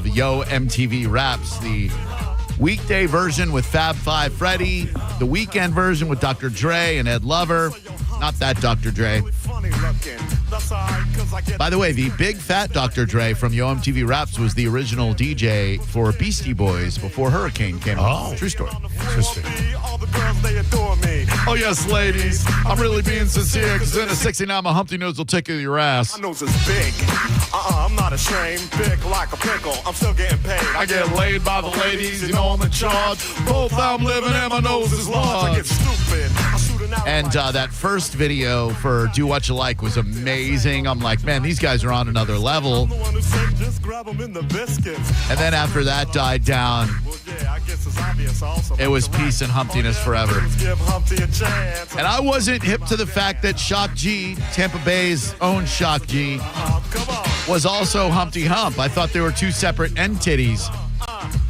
of Yo MTV Raps, the weekday version with Fab Five Freddy, the weekend version with Dr. Dre and Ed Lover. Not that Dr. Dre. By the way, the big fat Dr. Dre from Yo MTV Raps was the original DJ for Beastie Boys before Hurricane came out. True story. Interesting. Oh, yes, ladies. I'm really being sincere because in a 69, my Humpty Nose will tickle your ass. My nose is big. I'm not ashamed. Big like a pickle. I'm still getting paid. I get laid by the ladies, you know I'm in charge. Both I'm living and my nose is large. I get stupid. I shoot an And that first video for Do What You Like was amazing. I'm like, man, these guys are on another level. And then after that died down, it was peace and humptiness forever. And I wasn't hip to the fact that Shock G, Tampa Bay's own Shock G, was also Humpty Hump. I thought they were two separate entities.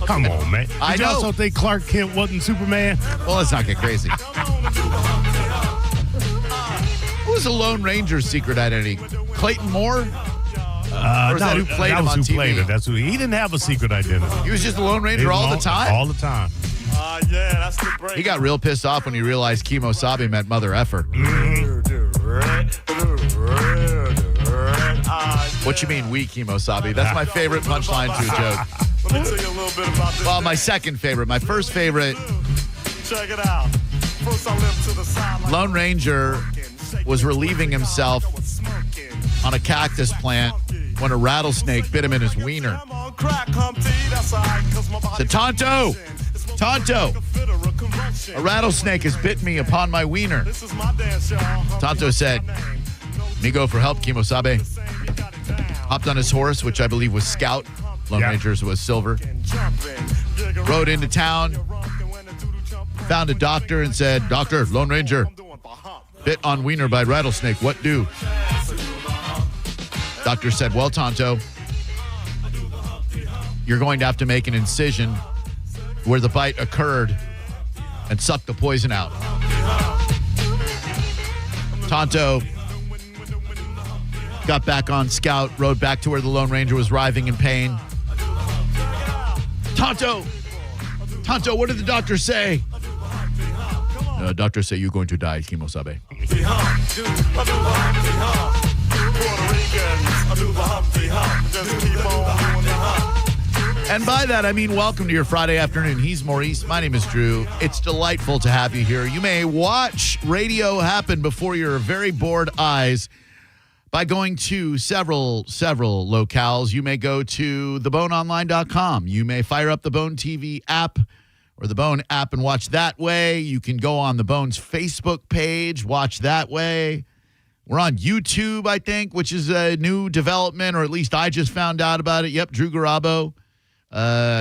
Come on, man. I Did you know. also think Clark Kent wasn't Superman? Well, let's not get crazy. What was the Lone Ranger's secret identity? Clayton Moore? Or is that who played him was on who TV? played it. That's who. He didn't have a secret identity. He was just the Lone Ranger all the time? All the time. yeah, that's the break. He got real pissed off when he realized Kimosabe meant mother effer. What you mean, we Kimosabe? That's my favorite punchline to a joke. Let me tell you a little bit about this. Well, my second favorite. My first favorite, Check it out. First I live to the side like Lone Ranger was relieving himself on a cactus plant when a rattlesnake bit him in his wiener. I'm on crack, Humpty. That's all right, 'cause my body Said, Tonto, Tonto, a rattlesnake has bit me upon my wiener. This is my dance, y'all. Tonto said, me go for help, Kimosabe. Hopped on his horse, which I believe was Scout. Lone Ranger's was Silver. Rode into town, found a doctor and said, Doctor, Lone Ranger, bit on wiener by rattlesnake. What do? Doctor said, well, Tonto, you're going to have to make an incision where the bite occurred and suck the poison out. Tonto got back on Scout, rode back to where the Lone Ranger was writhing in pain. Tonto, what did the doctor say? Doctor say you're going to die, Kimosabe. And by that, I mean welcome to your Friday afternoon. He's Maurice. My name is Drew. It's delightful to have you here. You may watch radio happen before your very bored eyes by going to several locales. You may go to theboneonline.com. You may fire up the Bone TV app or the Bone app and watch that way. You can go on the Bone's Facebook page, watch that way. We're on YouTube, I think, which is a new development, or at least I just found out about it. Yep, Drew Garabo.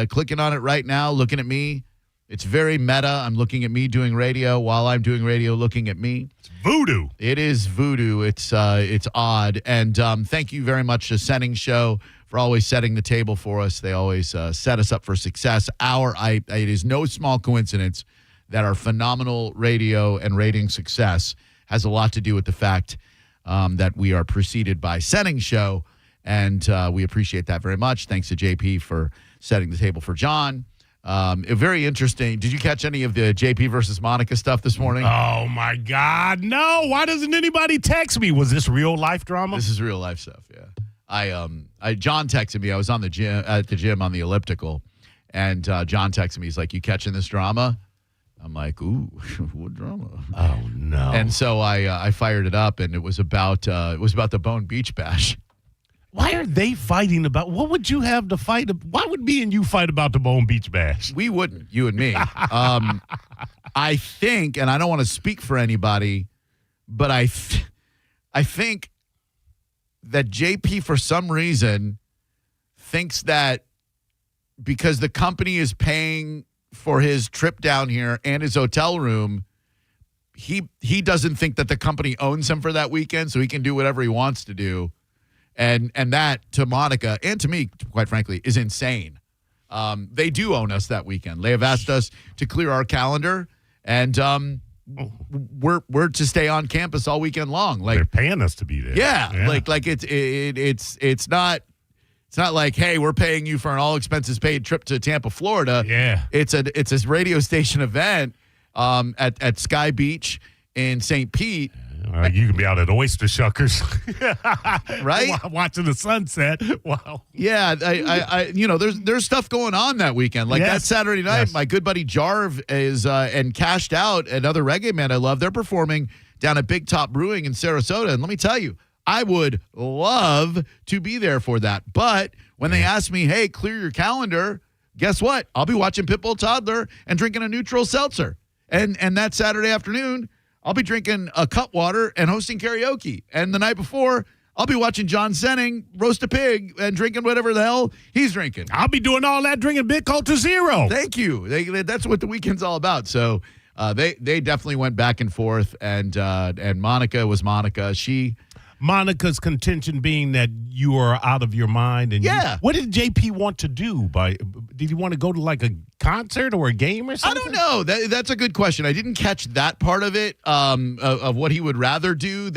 Clicking on it right now, looking at me. It's very meta. I'm looking at me doing radio while I'm doing radio looking at me. It's voodoo. It is voodoo. It's odd. And thank you very much to Setting Show for always setting the table for us. They always set us up for success. It is no small coincidence that our phenomenal radio and rating success has a lot to do with the fact that we are preceded by Setting Show. And we appreciate that very much. Thanks to JP for setting the table for John. Very interesting. Did you catch any of the JP versus Monica stuff this morning? Oh, my God. No. Why doesn't anybody text me? Was this real life drama? This is real life stuff, yeah. John texted me. I was on the gym at the gym on the elliptical, and John texted me. He's like, "You catching this drama?" I'm like, "Ooh, what drama?" Oh no! And so I fired it up, and it was about the Bone Beach Bash. Why are they fighting about? What would you have to fight? Why would me and you fight about the Bone Beach Bash? We wouldn't, you and me. I think, and I don't want to speak for anybody, but I think that JP, for some reason, thinks that because the company is paying for his trip down here and his hotel room, he doesn't think that the company owns him for that weekend, so he can do whatever he wants to do. And that, to Monica and to me, quite frankly, is insane. They do own us that weekend. They have asked us to clear our calendar, and we're to stay on campus all weekend long. Like, they're paying us to be there. Yeah. Like it's not It's not like, hey, we're paying you for an all expenses paid trip to Tampa, Florida. Yeah. It's a radio station event at Sky Beach in St. Pete. You can be out at Oyster Shuckers, right? Watching the sunset. Wow. Yeah, I there's stuff going on that weekend. Like that Saturday night, my good buddy Jarv is and Cashed Out, another reggae man I love. They're performing down at Big Top Brewing in Sarasota, and let me tell you, I would love to be there for that. But when they ask me, hey, clear your calendar, guess what? I'll be watching Pitbull Toddler and drinking a neutral seltzer. And that Saturday afternoon, I'll be drinking a Cutwater and hosting karaoke. And the night before, I'll be watching John Senning roast a pig and drinking whatever the hell he's drinking. I'll be doing all that drinking Big Culture Zero. Thank you. That's what the weekend's all about. So they definitely went back and forth. And Monica was Monica. Monica's contention being that you are out of your mind. And what did JP want to do? Did he want to go to like a concert or a game or something? I don't know. That's a good question. I didn't catch that part of it, of what he would rather do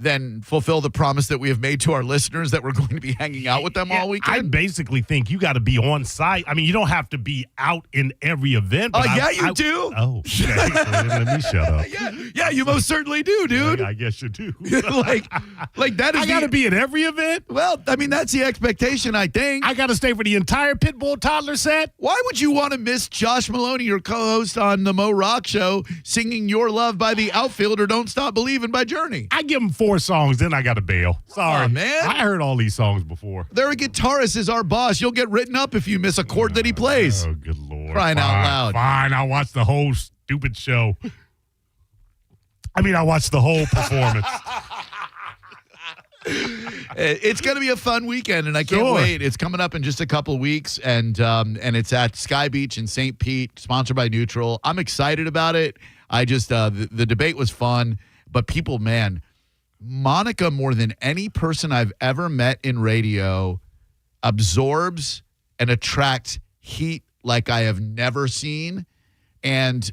than fulfill the promise that we have made to our listeners that we're going to be hanging out with them all weekend. I basically think you got to be on site. I mean, you don't have to be out in every event. But you do. Oh, okay. Let me shut up. Yeah, you most certainly do, dude. I guess you do. like that is. I got to be at every event. Well, I mean, that's the expectation, I think. I got to stay for the entire Pitbull Toddler set. Why would you want to miss Josh Maloney, your co-host on the Mo Rock Show, singing "Your Love" by The Outfield or "Don't Stop Believing" by Journey? I give him 4 songs, then I got to bail. Sorry, man. I heard all these songs before. Their guitarist is our boss. You'll get written up if you miss a chord that he plays. Oh, good Lord. Crying out loud. Fine, I'll watch the whole stupid show. I mean, I watched the whole performance. It's going to be a fun weekend, and I can't wait. It's coming up in just a couple of weeks, and it's at Sky Beach in St. Pete, sponsored by Neutral. I'm excited about it. I just the debate was fun, but people, man, Monica, more than any person I've ever met in radio, absorbs and attracts heat like I have never seen. And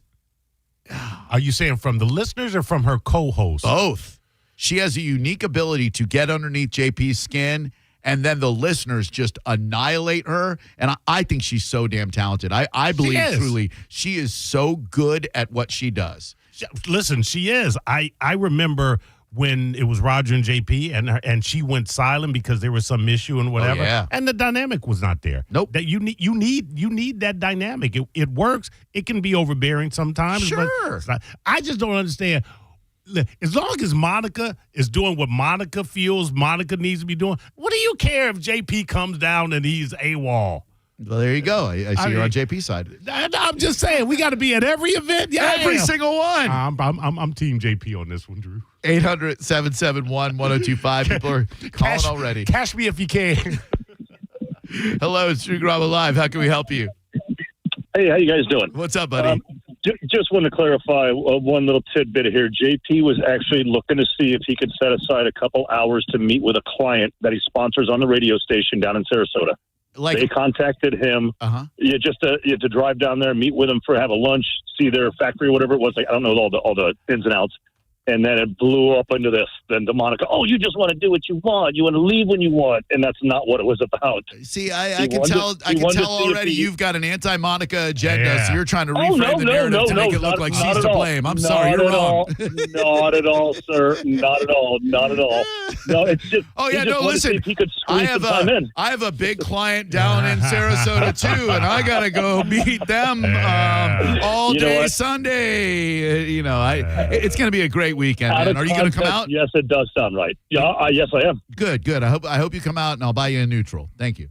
are you saying from the listeners or from her co-host? Both. She has a unique ability to get underneath JP's skin, and then the listeners just annihilate her. And I think she's so damn talented. I believe truly she is so good at what she does. Listen, she is. I remember when it was Roger and JP, and she went silent because there was some issue and whatever, and the dynamic was not there. Nope. That you need that dynamic. It works. It can be overbearing sometimes. Sure. But it's not. I just don't understand. As long as Monica is doing what Monica feels Monica needs to be doing, what do you care if JP comes down and he's AWOL? Well, there you go. I see you're on JP's side. I'm just saying, we got to be at every event. Yeah, every single one. I'm Team JP on this one, Drew. 800-771-1025. People are calling already. Cash me if you can. Hello, it's Drew Garabo Live. How can we help you? Hey, how you guys doing? What's up, buddy? Just want to clarify one little tidbit here. JP was actually looking to see if he could set aside a couple hours to meet with a client that he sponsors on the radio station down in Sarasota. They contacted him. You had to drive down there, meet with him have a lunch, see their factory, whatever it was. Like, I don't know all the ins and outs. And then it blew up into this. Then to Monica, you just want to do what you want. You want to leave when you want. And that's not what it was about. See, I can tell already you've got an anti-Monica agenda, so you're trying to reframe the narrative to make it look like she's to blame. I'm sorry, you're wrong. Not at all, sir. Not at all. Not at all. No, it's just. Listen. He could squeeze some time in. I have a big client down in Sarasota, too, and I got to go meet them all day Sunday. It's going to be a great weekend, man. Are you going to come out? Yes, it does sound right. Yeah, yes, I am. Good. I hope you come out, and I'll buy you a neutral. Thank you.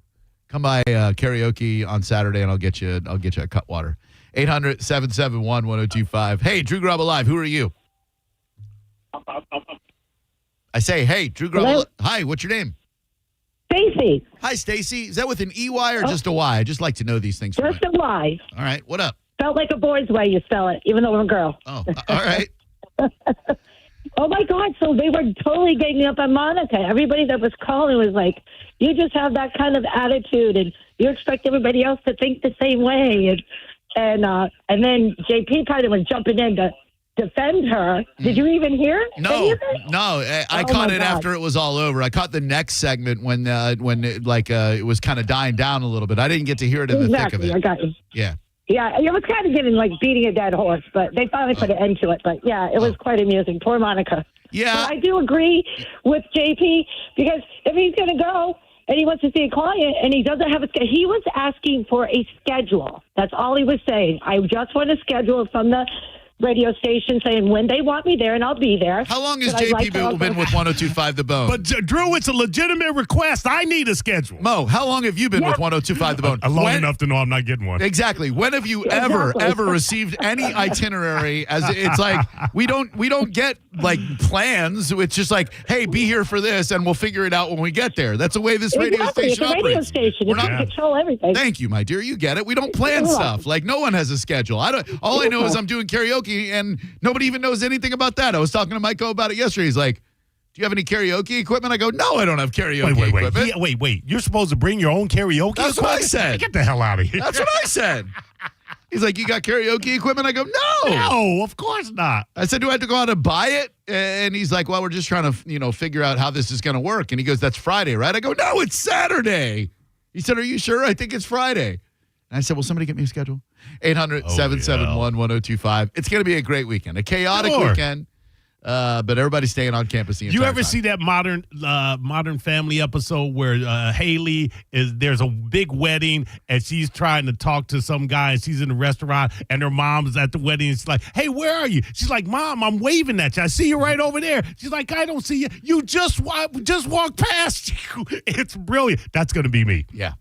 Come by karaoke on Saturday, and I'll get you a Cutwater. 800-771-1025. Hey, Drew Garabo Live. Who are you? I say, hey, Drew Garabo. Hi, what's your name? Stacy. Hi, Stacy. Is that with an EY or just a Y? I just like to know these things. Just a Y. All right. What up? Felt like a boy's way you spell it, even though I'm a girl. Oh, all right. Oh, my God. So they were totally ganging up on Monica. Everybody that was calling was like, you just have that kind of attitude, and you expect everybody else to think the same way. And then JP kind of was jumping in to defend her. Did you even hear any of it? No. I caught it after it was all over. I caught the next segment when it was kind of dying down a little bit. I didn't get to hear it in the thick of it. I got you. Yeah. Yeah, it was kind of getting like beating a dead horse, but they finally put an end to it. But yeah, it was quite amusing. Poor Monica. Yeah. But I do agree with JP because if he's going to go and he wants to see a client and he doesn't have a schedule, he was asking for a schedule. That's all he was saying. I just want a schedule from the radio station saying when they want me there, and I'll be there. How long has JP been with 102.5 The Bone? But, Drew, it's a legitimate request. I need a schedule. Mo, how long have you been with 102.5 The Bone? Long enough to know I'm not getting one. Exactly. When have you ever received any itinerary? As it's like we don't get like plans. It's just like, hey, be here for this, and we'll figure it out when we get there. That's the way this radio station it's a operates. radio station. You can control everything. Thank you, my dear. You get it. We don't plan stuff. Like no one has a schedule. All I know is I'm doing karaoke, and nobody even knows anything about that. I was talking to Michael about it yesterday. He's like, do you have any karaoke equipment? I go, no, I don't have karaoke equipment. Wait. You're supposed to bring your own karaoke That's equipment? what I said. Get the hell out of here. That's what I said. He's like, you got karaoke equipment? I go, no. No, of course not. I said, do I have to go out and buy it? And he's like, well, we're just trying to, figure out how this is going to work. And he goes, that's Friday, right? I go, no, it's Saturday. He said, are you sure? I think it's Friday. And I said, will somebody get me a schedule? 800-771-1025. It's going to be a great weekend, a chaotic weekend, but everybody's staying on campus the entire time. You ever see that Modern Family episode where there's a big wedding and she's trying to talk to some guy and she's in the restaurant and her mom's at the wedding and she's like, hey, where are you? She's like, Mom, I'm waving at you. I see you right over there. She's like, I don't see you. You just walked past you. It's brilliant. That's going to be me. Yeah.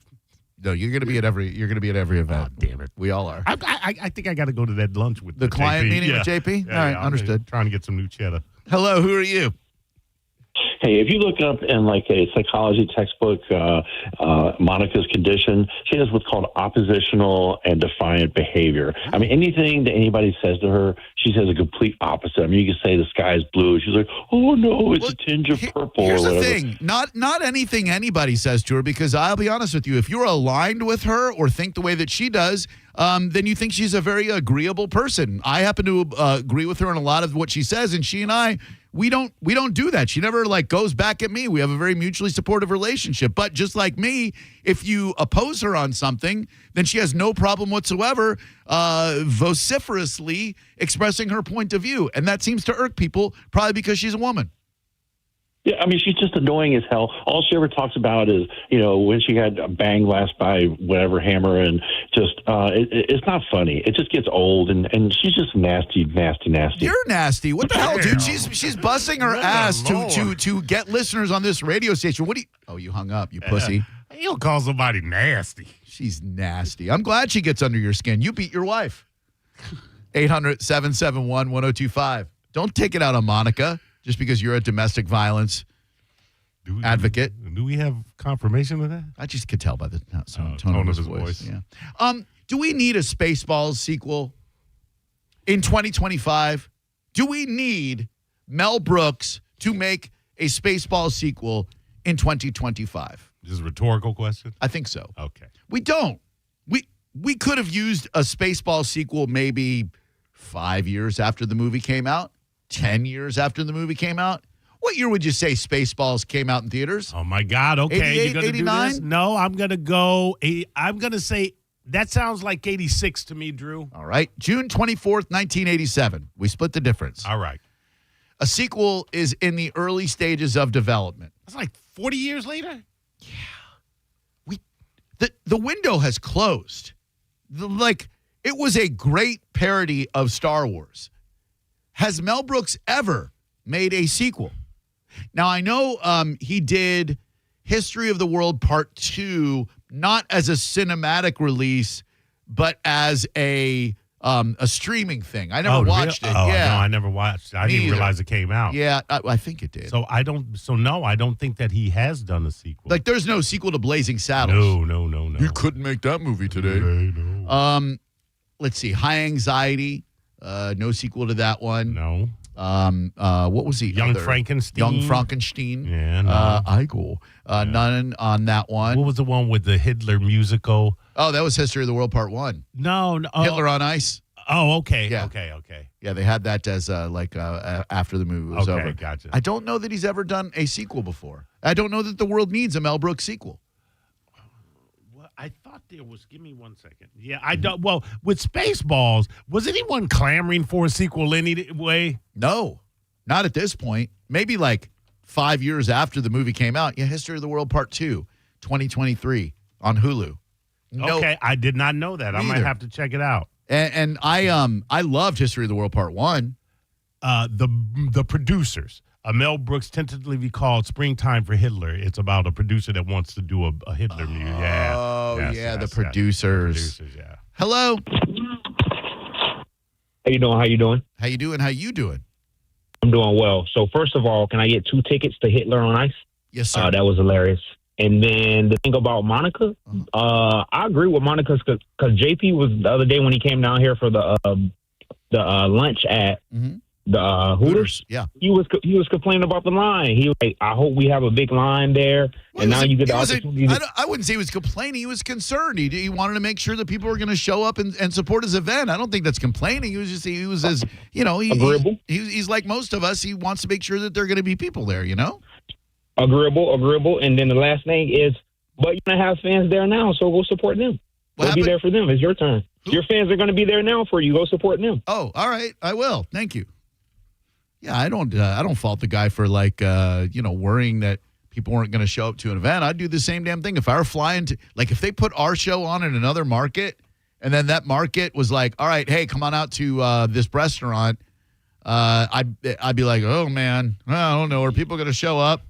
No, you're going to be at every event. Oh, damn it. We all are. I think I got to go to that lunch with the client JP. meeting with JP? Yeah, all right, understood. Trying to get some new cheddar. Hello, who are you? Hey, if you look up in like a psychology textbook, Monica's condition, she has what's called oppositional and defiant behavior. I mean, anything that anybody says to her, she says a complete opposite. I mean, you can say the sky is blue. She's like, oh, no, it's a tinge of purple. Here's or the whatever. thing. Not anything anybody says to her, because I'll be honest with you, if you're aligned with her or think the way that she does, then you think she's a very agreeable person. I happen to agree with her on a lot of what she says, and she and I, we don't do that. She never goes back at me. We have a very mutually supportive relationship. But just like me, if you oppose her on something, then she has no problem whatsoever vociferously expressing her point of view. And that seems to irk people, probably because she's a woman. Yeah, I mean, she's just annoying as hell. All she ever talks about is, when she got banged last by whatever hammer, and just, it's not funny. It just gets old, and she's just nasty. You're nasty. What the hell, dude? She's busting her ass to get listeners on this radio station. What do you? Oh, you hung up, you pussy. You'll call somebody nasty. She's nasty. I'm glad she gets under your skin. You beat your wife. 800-771-1025. Don't take it out on Monica just because you're a domestic violence advocate. Do we have confirmation of that? I just could tell by the tone of his voice. Yeah. Do we need a Spaceballs sequel in 2025? Do we need Mel Brooks to make a Spaceballs sequel in 2025? This is a rhetorical question? I think so. Okay. We don't. We could have used a Spaceballs sequel maybe 5 years after the movie came out, 10 years after the movie came out. What year would you say Spaceballs came out in theaters? Oh, my God. Okay. 88, You're going to do 89? this? No, I'm going to go. I'm going to say that sounds like 86 to me, Drew. All right. June 24th, 1987. We split the difference. All right. A sequel is in the early stages of development. That's like 40 years later? The window has closed. It was a great parody of Star Wars. Has Mel Brooks ever made a sequel? Now, I know he did History of the World Part 2, not as a cinematic release, but as a streaming thing. I never watched it. Oh, yeah. No, I never watched it. I didn't realize it came out. Yeah, I think it did. So I don't think that he has done a sequel. There's no sequel to Blazing Saddles. No. You couldn't make that movie today. No. Let's see. High Anxiety. No sequel to that one. No. What was he? Young Frankenstein. Yeah, no. Igel. None on that one. What was the one with the Hitler musical? Oh, that was History of the World Part 1. No. Hitler on Ice. Oh, okay. Yeah. Okay. Yeah, they had that as after the movie was Okay, over. gotcha. I don't know that he's ever done a sequel before. I don't know that the world needs a Mel Brooks sequel. Well, I thought there was. Give me 1 second. Yeah, I don't. Well, with Spaceballs, was anyone clamoring for a sequel anyway? No, not at this point. Maybe like 5 years after the movie came out. Yeah, History of the World Part 2, 2023 on Hulu. No, Okay, I did not know that. I might Neither. have to check it out. and I loved History of the World Part 1. The producers. Mel Brooks tentatively called Springtime for Hitler. It's about a producer that wants to do a Hitler movie. Yeah. Oh, Yes, yeah, yes, the yes. producers. The producers, yeah. Hello. How you doing? How you doing? How you doing? How you doing? I'm doing well. So first of all, can I get 2 tickets to Hitler on Ice? Yes, sir. That was hilarious. And then the thing about Monica, I agree with Monica because JP was the other day when he came down here for the lunch at the Hooters. Yeah. He was complaining about the line. He was like, I hope we have a big line there. Well, and now you get the opportunity. I wouldn't say he was complaining. He was concerned. He wanted to make sure that people were going to show up and support his event. I don't think that's complaining. He was as, Agreeable. He's like most of us. He wants to make sure that there are going to be people there, you know? Agreeable. And then the last thing is, but you're going to have fans there now, so go support them. What Go be happened? there for them. It's your turn. Your fans are going to be there now for you. Go support them. Oh, all right. I will. Thank you. Yeah, I don't fault the guy for worrying that people weren't going to show up to an event. I'd do the same damn thing if I were flying to, like, if they put our show on in another market and then that market was like, all right, hey, come on out to this restaurant. I'd be like, oh man, I don't know. Are people going to show up?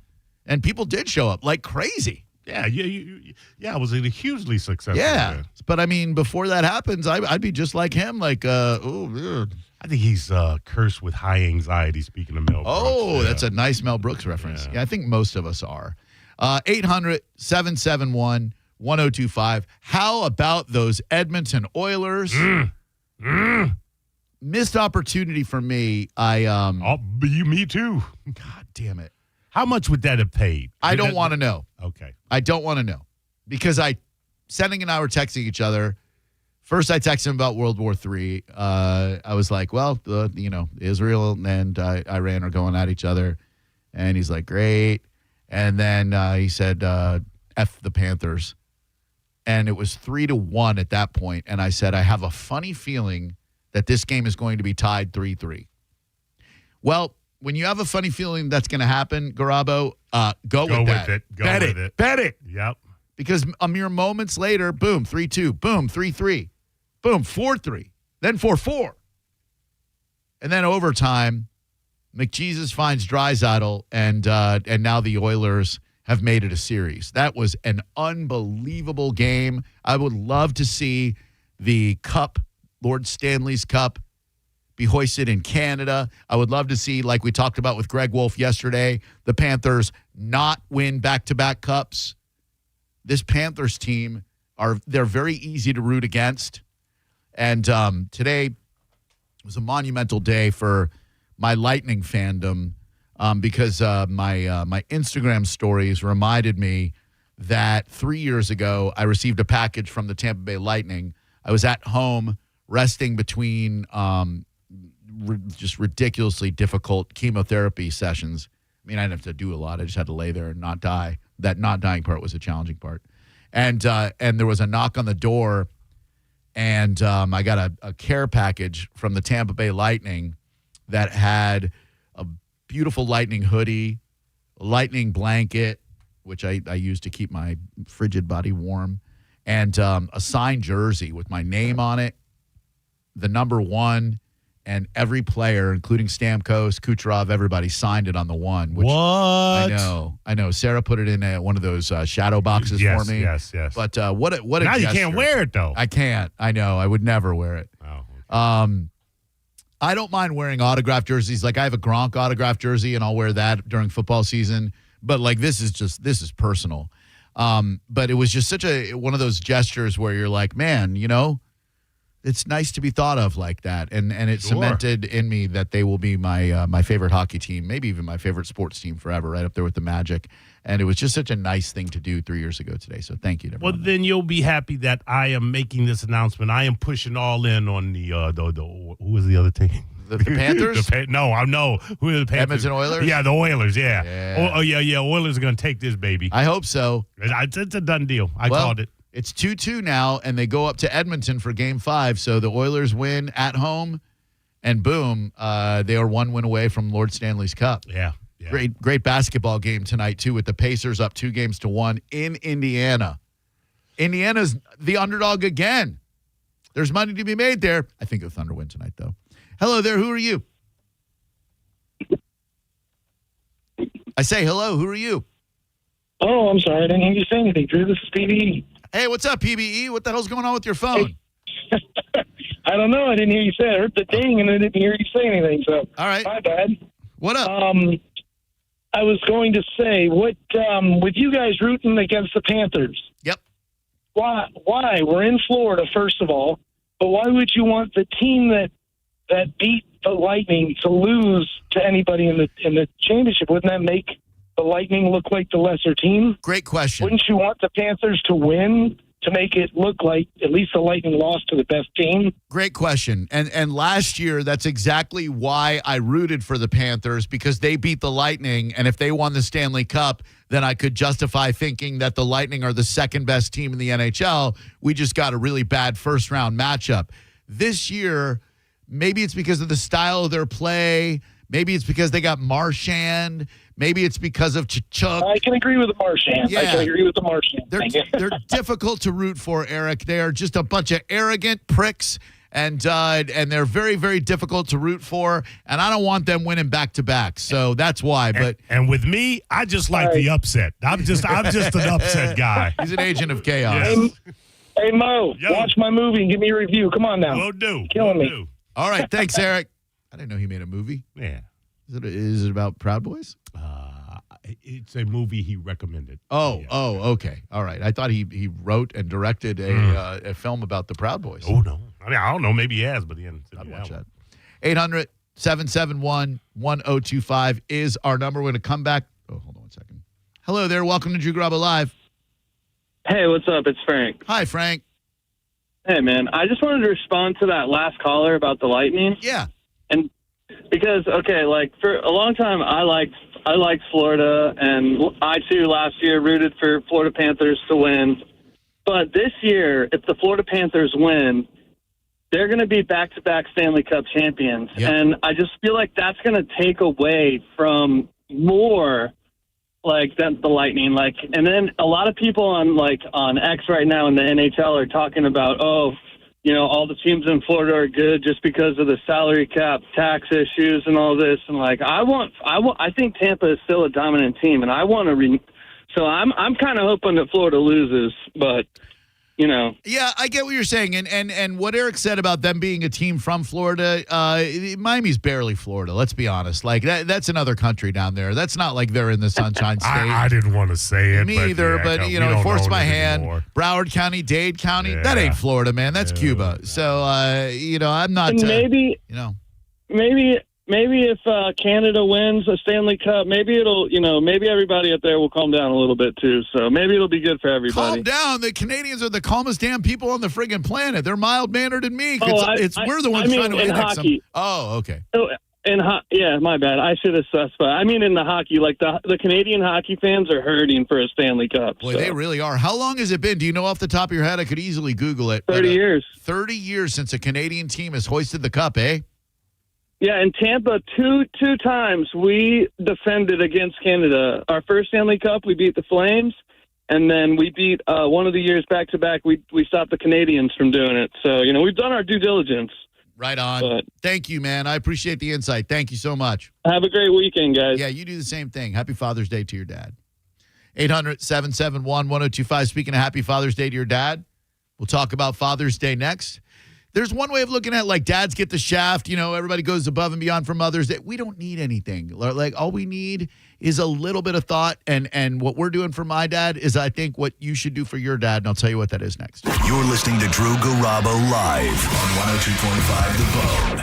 And people did show up like crazy. Yeah, it was a hugely successful Yeah. event. But I mean, before that happens, I'd be just like him, like, I think he's cursed with high anxiety, speaking of Mel Brooks. oh, Yeah. that's a nice Mel Brooks reference. Yeah, I think most of us are. 800-771-1025. How about those Edmonton Oilers? Missed opportunity for me. Me too. God damn it. How much would that have paid? I don't want to know. Okay. I don't want to know because Senning and I were texting each other. First, I texted him about World War III. I was like, well, Israel and Iran are going at each other. And he's like, great. And then he said, F the Panthers. And it was 3-1 at that point. And I said, I have a funny feeling that this game is going to be tied 3-3. Well, when you have a funny feeling that's going to happen, Garabo, go with that. Bet it. Bet it. Yep. Because a mere moments later, boom, 3-2, boom, 3-3, boom, 4-3, then 4-4. And then overtime, McJesus finds Draisaitl, and now the Oilers have made it a series. That was an unbelievable game. I would love to see the cup, Lord Stanley's Cup, be hoisted in Canada. I would love to see, like we talked about with Greg Wolf yesterday, the Panthers not win back-to-back cups. This Panthers team, they're very easy to root against. And today was a monumental day for my Lightning fandom because my Instagram stories reminded me that 3 years ago I received a package from the Tampa Bay Lightning. I was at home resting between just ridiculously difficult chemotherapy sessions. I mean, I didn't have to do a lot. I just had to lay there and not die. That not dying part was a challenging part. And there was a knock on the door, and I got a care package from the Tampa Bay Lightning that had a beautiful Lightning hoodie, a Lightning blanket, which I use to keep my frigid body warm, and a signed jersey with my name on it, the number 1, and every player, including Stamkos, Kucherov, everybody signed it on the one. Which What? I know. Sarah put it in one of those shadow boxes for me. Yes. But what a Now you gesture. can't wear it, though. I can't. I know. I would never wear it. Oh, okay. I don't mind wearing autographed jerseys. Like I have a Gronk autographed jersey, and I'll wear that during football season. But like this is personal. But it was just such one of those gestures where you're like, man, it's nice to be thought of like that, and it Sure. cemented in me that they will be my my favorite hockey team, maybe even my favorite sports team forever, right up there with the Magic. And it was just such a nice thing to do 3 years ago today. So thank you to Well, everyone. then you'll be happy that I am making this announcement. I am pushing all in on the who was the other team? The Panthers? No, I know who are the Panthers. Edmonton Oilers? Yeah, the Oilers. Yeah. Yeah. Oh, yeah. Oilers are going to take this baby. I hope so. It's a done deal. I Well, called it. It's 2-2 now, and they go up to Edmonton for Game 5. So the Oilers win at home, and boom, they are 1 win away from Lord Stanley's Cup. Yeah. Great basketball game tonight, too, with the Pacers up 2-1 in Indiana. Indiana's the underdog again. There's money to be made there. I think the Thunder win tonight, though. Hello there. Who are you? I say hello. Who are you? Oh, I'm sorry. I didn't hear you say anything, Drew. This is PBE. Hey, what's up, PBE? What the hell's going on with your phone? I don't know. I didn't hear you say it. I heard the ding, and I didn't hear you say anything. So, All right. my bad. What up? I was going to say, what with you guys rooting against the Panthers? Yep. Why? We're in Florida, first of all, but why would you want the team that beat the Lightning to lose to anybody in the championship? Wouldn't that make the Lightning look like the lesser team? Great question. Wouldn't you want the Panthers to win to make it look like at least the Lightning lost to the best team? Great question. And last year, that's exactly why I rooted for the Panthers, because they beat the Lightning, and if they won the Stanley Cup, then I could justify thinking that the Lightning are the second best team in the NHL. We just got a really bad first-round matchup. This year, maybe it's because of the style of their play. Maybe it's because they got Marchand. Maybe it's because of Tkachuk. I can agree with the Marchand. Yeah. I can agree with the Marchand. They're difficult to root for, Eric. They are just a bunch of arrogant pricks, and they're very, very difficult to root for. And I don't want them winning back-to-back. So that's why. But And with me, I just like the upset. I'm just an upset guy. he's an agent of chaos. Yes. Hey, Mo, Yo. watch my movie and give me a review. Come on now. Will do. Killing Will me. do. All right. Thanks, Eric. I didn't know he made a movie. Yeah. Is it about Proud Boys? It's a movie he recommended. Oh, Yeah. Okay. All right. I thought he wrote and directed a film about the Proud Boys. Oh, no. I mean, I don't know. Maybe he has, but then I'd watch that. 800-771-1025 is our number. We're going to come back. Oh, hold on 1 second. Hello there. Welcome to Drew Garabo Live. Hey, what's up? It's Frank. Hi, Frank. Hey, man. I just wanted to respond to that last caller about the Lightning. Yeah. And because, okay, like for a long time, I liked Florida, and I, too, last year rooted for Florida Panthers to win. But this year, if the Florida Panthers win, they're going to be back-to-back Stanley Cup champions. Yep. And I just feel like that's going to take away from more like the Lightning. Like, and then a lot of people on X right now in the NHL are talking about, all the teams in Florida are good just because of the salary cap, tax issues, and all this. And like, I think Tampa is still a dominant team, and I want to. So I'm kind of hoping that Florida loses, but. Yeah, I get what you're saying. And what Eric said about them being a team from Florida, Miami's barely Florida, let's be honest. Like, that's another country down there. That's not like they're in the Sunshine State. I didn't want to say it. Me either, yeah, but, we don't it forced own my it hand. anymore. Broward County, Dade County, that Yeah. ain't Florida, man. That's Cuba. So, I'm not, And maybe if Canada wins a Stanley Cup, maybe maybe everybody up there will calm down a little bit too. So maybe it'll be good for everybody. calm down. The Canadians are the calmest damn people on the friggin' planet. They're mild-mannered and meek. Oh, We're the ones trying to in annex them. hockey. Oh, okay. So, yeah, my bad. I should have specified. I mean, in the hockey, like the Canadian hockey fans are hurting for a Stanley Cup. Boy, so. they really are. How long has it been? Do you know off the top of your head? I could easily Google it. 30 years. 30 years since a Canadian team has hoisted the cup, eh? Yeah, in Tampa, two times we defended against Canada. Our first Stanley Cup, we beat the Flames, and then we beat one of the years back to back. We stopped the Canadians from doing it. So we've done our due diligence. Right on. But- Thank you, man. I appreciate the insight. Thank you so much. Have a great weekend, guys. Yeah, you do the same thing. Happy Father's Day to your dad. 800-771-1025. Speaking of Happy Father's Day to your dad, we'll talk about Father's Day next. there's one way of looking at like dads get the shaft. Everybody goes above and beyond for mothers. That we don't need anything. Like all we need is a little bit of thought. And what we're doing for my dad is, I think, what you should do for your dad. And I'll tell you what that is next. You're listening to Drew Garabo live on 102.5 The Bone.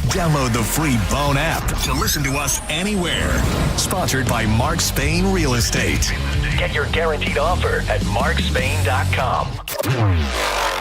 Download the free Bone app to listen to us anywhere. Sponsored by Mark Spain Real Estate. Get your guaranteed offer at markspain.com.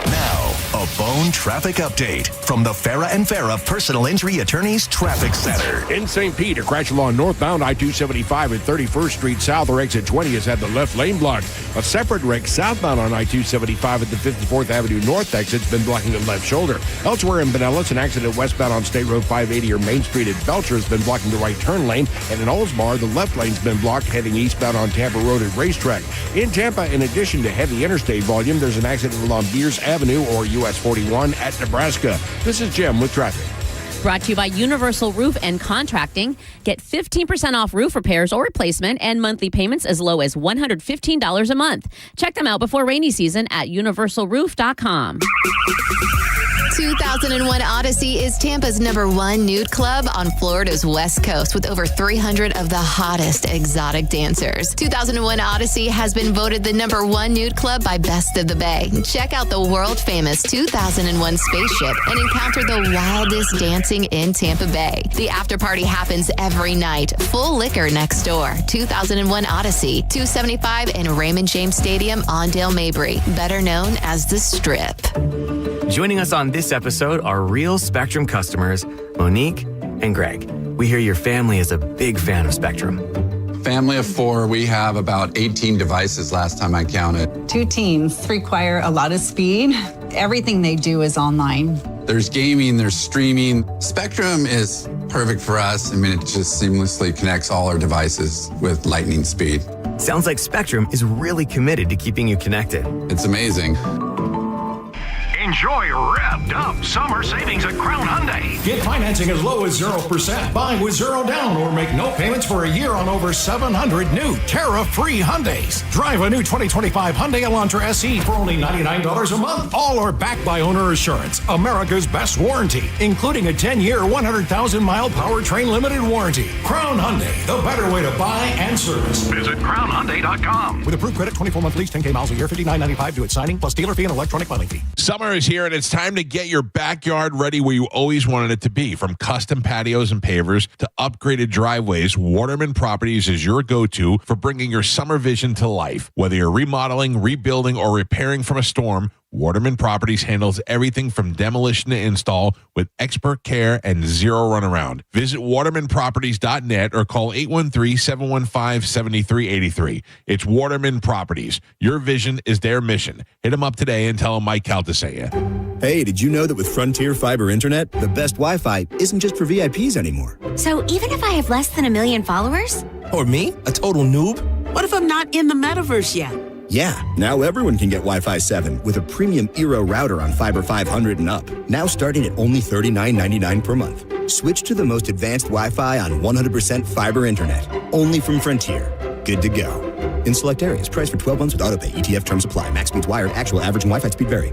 Now, a Bone traffic update from the Farah and Farah Personal Injury Attorneys Traffic Center. In St. Pete, a crash along northbound I-275 at 31st Street South, or exit 20 has had the left lane blocked. A separate wreck southbound on I-275 at the 54th Avenue North exit's been blocking the left shoulder. Elsewhere in Pinellas, an accident westbound on State Road 580 or Main Street at Belcher has been blocking the right turn lane. And in Oldsmar, the left lane's been blocked heading eastbound on Tampa Road at Racetrack. In Tampa, in addition to heavy interstate volume, there's an accident along Beers Avenue or US 41 at Nebraska. This is Jim with traffic. Brought to you by Universal Roof and Contracting. Get 15% off roof repairs or replacement and monthly payments as low as $115 a month. Check them out before rainy season at universalroof.com. 2001 Odyssey is Tampa's #1 nude club on Florida's West Coast with over 300 of the hottest exotic dancers. 2001 Odyssey has been voted the #1 nude club by Best of the Bay. Check out the world-famous 2001 spaceship and encounter the wildest dancing in Tampa Bay. The after party happens every night. Full liquor next door. 2001 Odyssey, 275 in Raymond James Stadium on Dale Mabry, better known as The Strip. Joining us on this episode are real Spectrum customers, Monique and Greg. We hear your family is a big fan of Spectrum. Family of 4, we have about 18 devices last time I counted. 2 teams require a lot of speed. Everything they do is online. There's gaming, there's streaming. Spectrum is perfect for us. It just seamlessly connects all our devices with lightning speed. Sounds like Spectrum is really committed to keeping you connected. It's amazing. Enjoy revved up summer savings at Crown Hyundai. Get financing as low as 0%. Buy with 0 down or make no payments for a year on over 700 new tariff-free Hyundais. Drive a new 2025 Hyundai Elantra SE for only $99 a month. All are backed by Owner Assurance, America's best warranty, including a 10-year, 100,000-mile powertrain limited warranty. Crown Hyundai, the better way to buy and service. Visit crownhyundai.com. With approved credit, 24-month lease, 10K miles a year, $59.95 due at signing, plus dealer fee and electronic filing fee. Summer is here, and it's time to get your backyard ready where you always wanted it to be. From custom patios and pavers to upgraded driveways, Waterman Properties is your go-to for bringing your summer vision to life. Whether you're remodeling, rebuilding, or repairing from a storm, Waterman Properties handles everything from demolition to install with expert care and zero runaround. Visit watermanproperties.net or call 813-715-7383. It's Waterman Properties. Your vision is their mission. Hit them up today and tell them Mike Calta sent you. Hey, did you know that with Frontier Fiber Internet, the best Wi-Fi isn't just for VIPs anymore? So even if I have less than 1 million followers? Or me, a total noob? What if I'm not in the metaverse yet? Yeah, now everyone can get Wi-Fi 7 with a premium Eero router on Fiber 500 and up. Now starting at only $39.99 per month. Switch to the most advanced Wi-Fi on 100% fiber internet. Only from Frontier. Good to go. In select areas, price for 12 months with autopay. ETF terms apply. Max speeds wired. Actual average and Wi-Fi speed vary.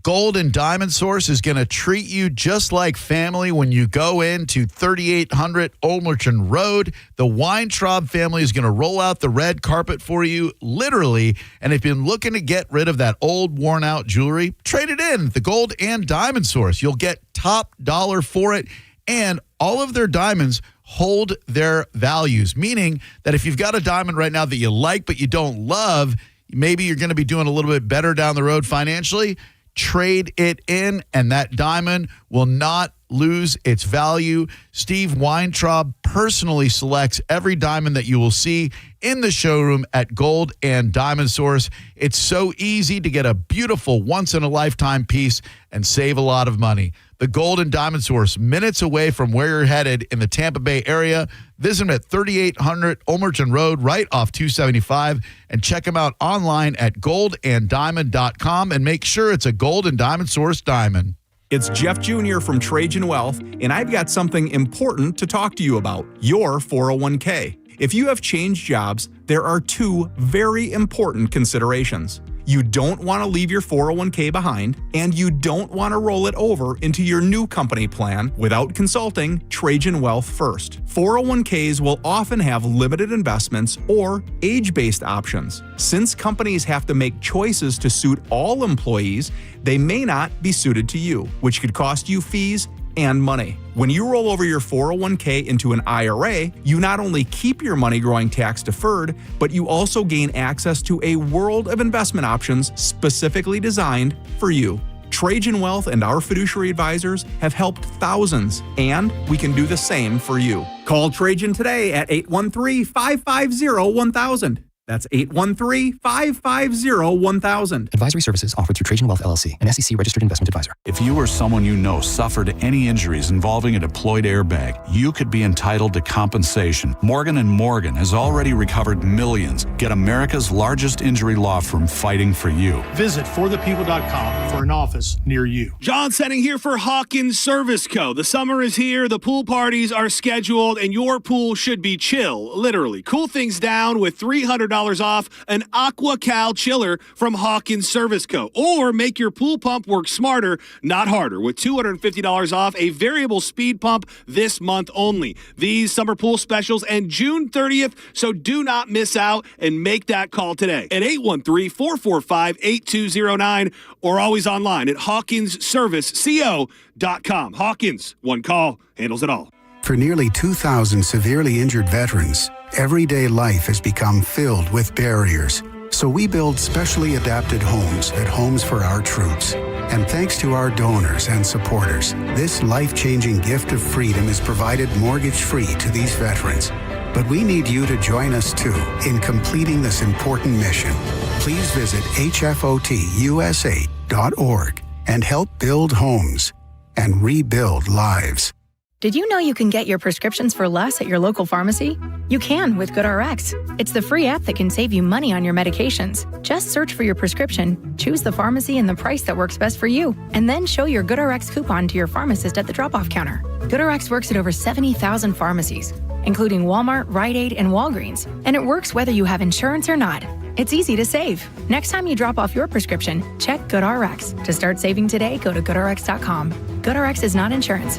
Gold and Diamond Source is going to treat you just like family when you go into 3800 Old Merchant Road. The Weintraub family is going to roll out the red carpet for you, literally. And if you've been looking to get rid of that old, worn-out jewelry, trade it in. The Gold and Diamond Source. You'll get top dollar for it, and all of their diamonds hold their values, meaning that if you've got a diamond right now that you like but you don't love, maybe you're going to be doing a little bit better down the road financially. Trade it in, and that diamond will not lose its value. Steve Weintraub personally selects every diamond that you will see in the showroom at Gold and Diamond Source. It's so easy to get a beautiful once-in-a-lifetime piece and save a lot of money. The Gold and Diamond Source, minutes away from where you're headed in the Tampa Bay area. Visit them at 3800 Old Merchant Road, right off 275, and check them out online at goldanddiamond.com, and make sure it's a Gold and Diamond Source diamond. It's Jeff Jr. from Trajan Wealth, and I've got something important to talk to you about, your 401k. If you have changed jobs, there are 2 very important considerations. You don't want to leave your 401k behind, and you don't want to roll it over into your new company plan without consulting Trajan Wealth first. 401ks will often have limited investments or age-based options. Since companies have to make choices to suit all employees, they may not be suited to you, which could cost you fees and money. When you roll over your 401k into an IRA, you not only keep your money growing tax deferred, but you also gain access to a world of investment options specifically designed for you. Trajan Wealth and our fiduciary advisors have helped thousands, and we can do the same for you. Call Trajan today at 813-550-1000. That's 813-550-1000. Advisory services offered through Trajan Wealth LLC, an SEC registered investment advisor. If you or someone you know suffered any injuries involving a deployed airbag, you could be entitled to compensation. Morgan & Morgan has already recovered millions. Get America's largest injury law firm fighting for you. Visit forthepeople.com for an office near you. John Setting here for Hawkins Service Co. The summer is here, the pool parties are scheduled, and your pool should be chill, literally. Cool things down with $300 off an AquaCal chiller from Hawkins Service Co. Or make your pool pump work smarter, not harder, with $250 off a variable speed pump this month only. These summer pool specials end June 30th, so do not miss out and make that call today at 813-445-8209 or always online at hawkinsserviceco.com. Hawkins, one call, handles it all. For nearly 2,000 severely injured veterans, everyday life has become filled with barriers. So we build specially adapted homes at Homes for Our Troops. And thanks to our donors and supporters, this life-changing gift of freedom is provided mortgage-free to these veterans. But we need you to join us, too, in completing this important mission. Please visit hfotusa.org and help build homes and rebuild lives. Did you know you can get your prescriptions for less at your local pharmacy? You can with GoodRx. It's the free app that can save you money on your medications. Just search for your prescription, choose the pharmacy and the price that works best for you, and then show your GoodRx coupon to your pharmacist at the drop-off counter. GoodRx works at over 70,000 pharmacies, including Walmart, Rite Aid, and Walgreens, and it works whether you have insurance or not. It's easy to save. Next time you drop off your prescription, check GoodRx. To start saving today, go to GoodRx.com. GoodRx is not insurance.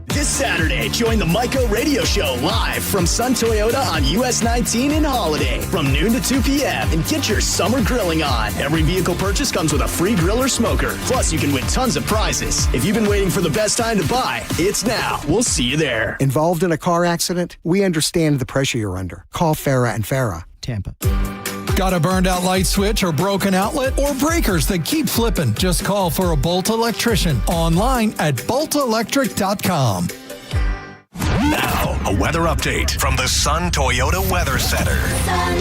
This Saturday, join the Myco Radio Show live from Sun Toyota on US 19 in Holiday from noon to 2 p.m. and get your summer grilling on. Every vehicle purchase comes with a free grill or smoker. Plus, you can win tons of prizes. If you've been waiting for the best time to buy, it's now. We'll see you there. Involved in a car accident? We understand the pressure you're under. Call Farah and Farah, Tampa. Got a burned out light switch or broken outlet or breakers that keep flipping? Just call for a Bolt electrician online at boltelectric.com. Now, a weather update from the Sun Toyota Weather Center.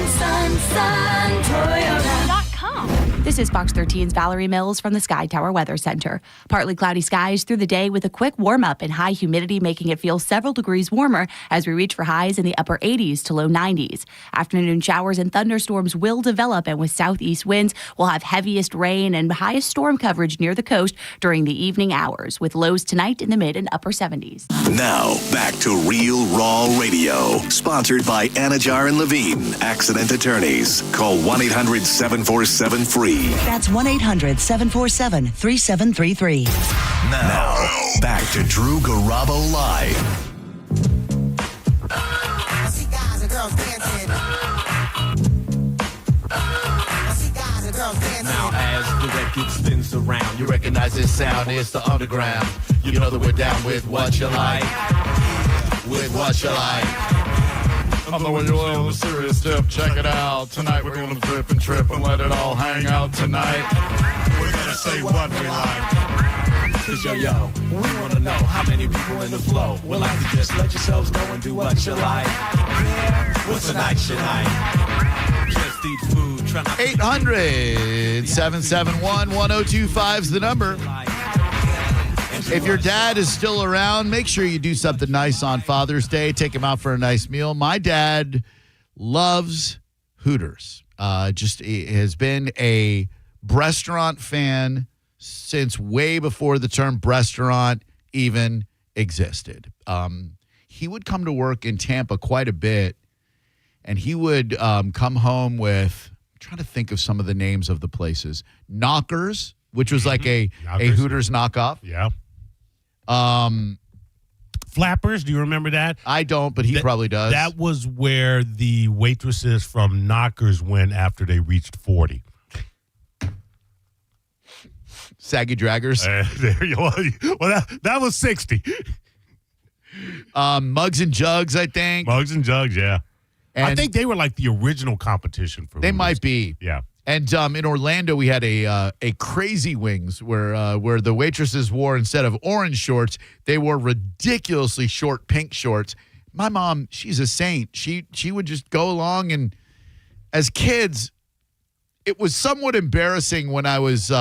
Sun Toyota.com. This is Fox 13's Valerie Mills from the Sky Tower Weather Center. Partly cloudy skies through the day with a quick warm-up and high humidity making it feel several degrees warmer as we reach for highs in the upper 80s to low 90s. Afternoon showers and thunderstorms will develop, and with southeast winds, we'll have heaviest rain and highest storm coverage near the coast during the evening hours, with lows tonight in the mid and upper 70s. Now, back to Real Raw Radio, sponsored by Anajar and Levine, accident attorneys. Call 1-800-747-FREE. That's 1-800-747-3733. Now, back to Drew Garabo Live. I see guys and girls dancing. Now as the record spins around, you recognize this sound, it's the underground. You know that we're down with what you like. With what you like. I'm the one you're on the serious step. Check it out. Tonight we're gonna flip and trip and let it all hang out tonight. We're gonna say what we like. Cause yo, we wanna know how many people in the flow. Well, I can just let yourselves go and do what you like. What's tonight you like? Just eat food. 800-771-1025 is the number. If your dad is still around, make sure you do something nice on Father's Day. Take him out for a nice meal. My dad loves Hooters. He has been a restaurant fan since way before the term restaurant even existed. He would come to work in Tampa quite a bit, and he would come home with trying to think of some of the names of the places. Knockers, which was like a Hooters knockoff. Yeah. Flappers, do you remember that? I don't, but he probably does. That was where the waitresses from Knockers went after they reached 40. Saggy Draggers. There you go. Well, that was 60. Mugs and Jugs, I think. Mugs and Jugs, yeah. And I think they were like the original competition for They Hooters. might be. Yeah. And in Orlando, we had a Crazy Wings where the waitresses wore, instead of orange shorts, they wore ridiculously short pink shorts. My mom, she's a saint. She would just go along, and as kids, it was somewhat embarrassing when I was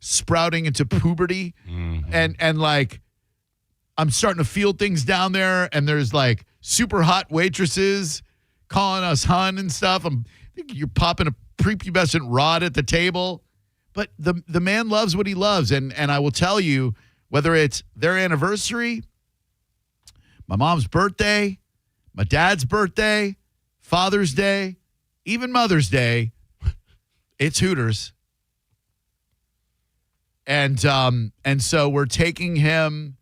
sprouting into puberty, and like I'm starting to feel things down there, and there's like super hot waitresses calling us hun and stuff. You're popping a prepubescent rod at the table, but the man loves what he loves, and I will tell you, whether it's their anniversary, my mom's birthday, my dad's birthday, Father's Day, even Mother's Day, it's Hooters. And so we're taking him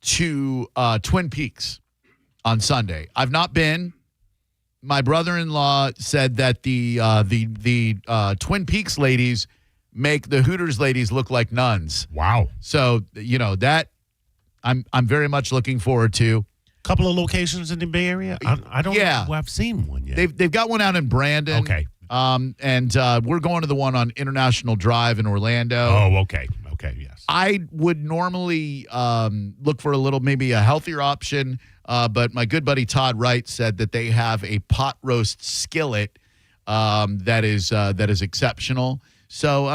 to Twin Peaks on Sunday. I've not been. My brother-in-law said that the Twin Peaks ladies make the Hooters ladies look like nuns. Wow. So, that I'm very much looking forward to. Couple of locations in the Bay Area? I don't know. I've seen one yet. They've got one out in Brandon. Okay. And we're going to the one on International Drive in Orlando. Oh, okay. Okay, yes. I would normally look for maybe a healthier option, but my good buddy Todd Wright said that they have a pot roast skillet that is exceptional. So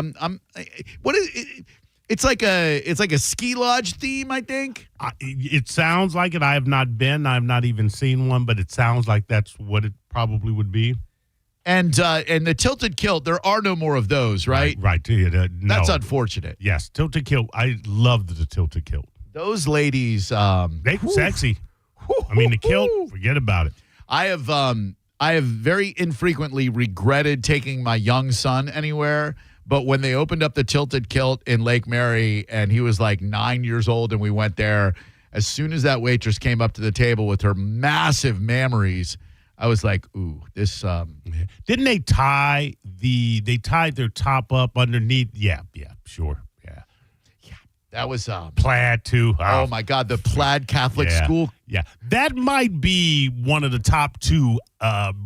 what is it? It's like a ski lodge theme, I think. It sounds like it. I have not been. I've not even seen one, but it sounds like that's what it probably would be. And the tilted kilt, there are no more of those, right? Right. No. That's unfortunate. Yes, tilted kilt. I loved the tilted kilt. Those ladies, they sexy. I mean, the kilt, forget about it. I have very infrequently regretted taking my young son anywhere, but when they opened up the tilted kilt in Lake Mary and he was like 9 years old and we went there, as soon as that waitress came up to the table with her massive mammaries, I was like, ooh, this. Didn't they tied their top up underneath? Yeah, sure. Yeah. That was plaid too. Oh my God, the plaid Catholic school. Yeah, that might be one of the top two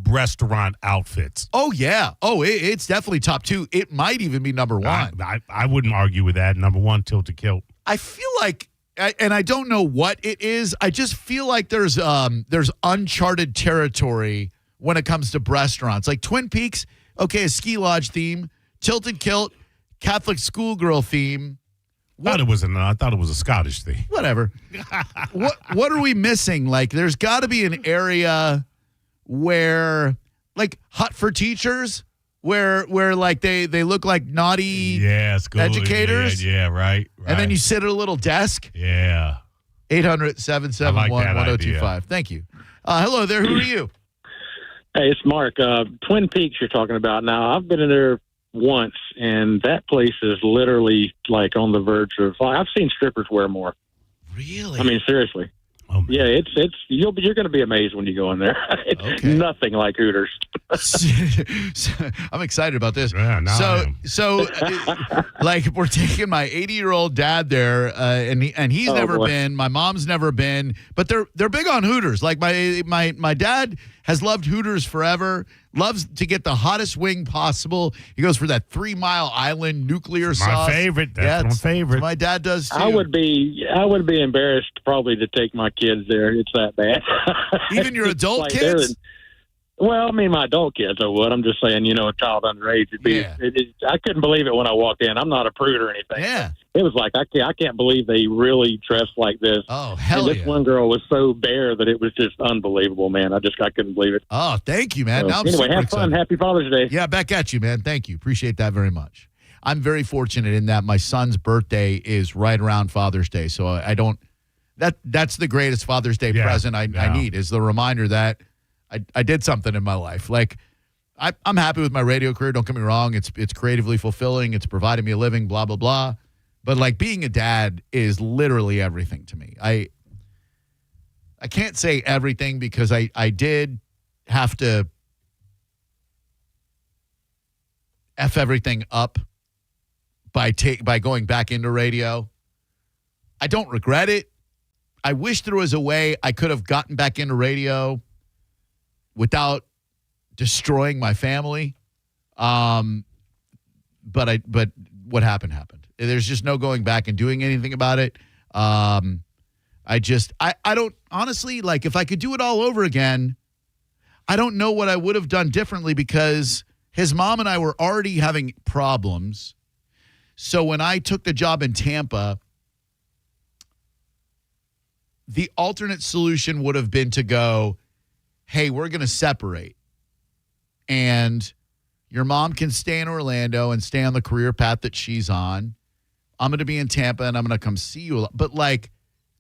restaurant outfits. Oh yeah. Oh, it's definitely top two. It might even be number one. I wouldn't argue with that. Number one, tilted kilt. I feel like. And I don't know what it is. I just feel like there's uncharted territory when it comes to restaurants. Like Twin Peaks, okay, a ski lodge theme. Tilted kilt, Catholic schoolgirl theme. I thought it was a Scottish theme. Whatever. What are we missing? Like, there's got to be an area where, like, Hut for Teachers. Where like they look like naughty educators. Yeah, right. And then you sit at a little desk. Yeah. 800-771-1025. Thank you. Hello there. Who are you? Hey, it's Mark. Twin Peaks you're talking about. Now, I've been in there once, and that place is literally like on the verge of. I've seen strippers wear more. Really? I mean, seriously. Oh, yeah, it's you're going to be amazed when you go in there. It's nothing like Hooters. I'm excited about this. Yeah, so like we're taking my 80-year-old dad there, and he's never been. My mom's never been, but they're big on Hooters. Like my dad has loved Hooters forever. Loves to get the hottest wing possible. He goes for that 3 Mile Island nuclear sauce. My favorite. That's my favorite. My dad does too. I would be embarrassed probably to take my kids there. It's that bad. Even your adult kids? Well, I mean, my adult kids, I would. I'm just saying, a child underage. I couldn't believe it when I walked in. I'm not a prude or anything. Yeah. It was like, I can't believe they really dress like this. Oh, hell and this one girl was so bare that it was just unbelievable, man. I couldn't believe it. Oh, thank you, man. So, now I'm anyway, super have fun. excited. Happy Father's Day. Yeah, back at you, man. Thank you. Appreciate that very much. I'm very fortunate in that my son's birthday is right around Father's Day. So I don't – that's the greatest Father's Day present I need is the reminder that I did something in my life. Like I'm happy with my radio career. Don't get me wrong. It's creatively fulfilling. It's providing me a living, blah, blah, blah. But, like, being a dad is literally everything to me. I can't say everything because I did have to F everything up by going back into radio. I don't regret it. I wish there was a way I could have gotten back into radio without destroying my family. But what happened. There's just no going back and doing anything about it. I don't, honestly, like, if I could do it all over again, I don't know what I would have done differently because his mom and I were already having problems. So when I took the job in Tampa, the alternate solution would have been to go, hey, we're going to separate. And your mom can stay in Orlando and stay on the career path that she's on. I'm going to be in Tampa and I'm going to come see you. But, like,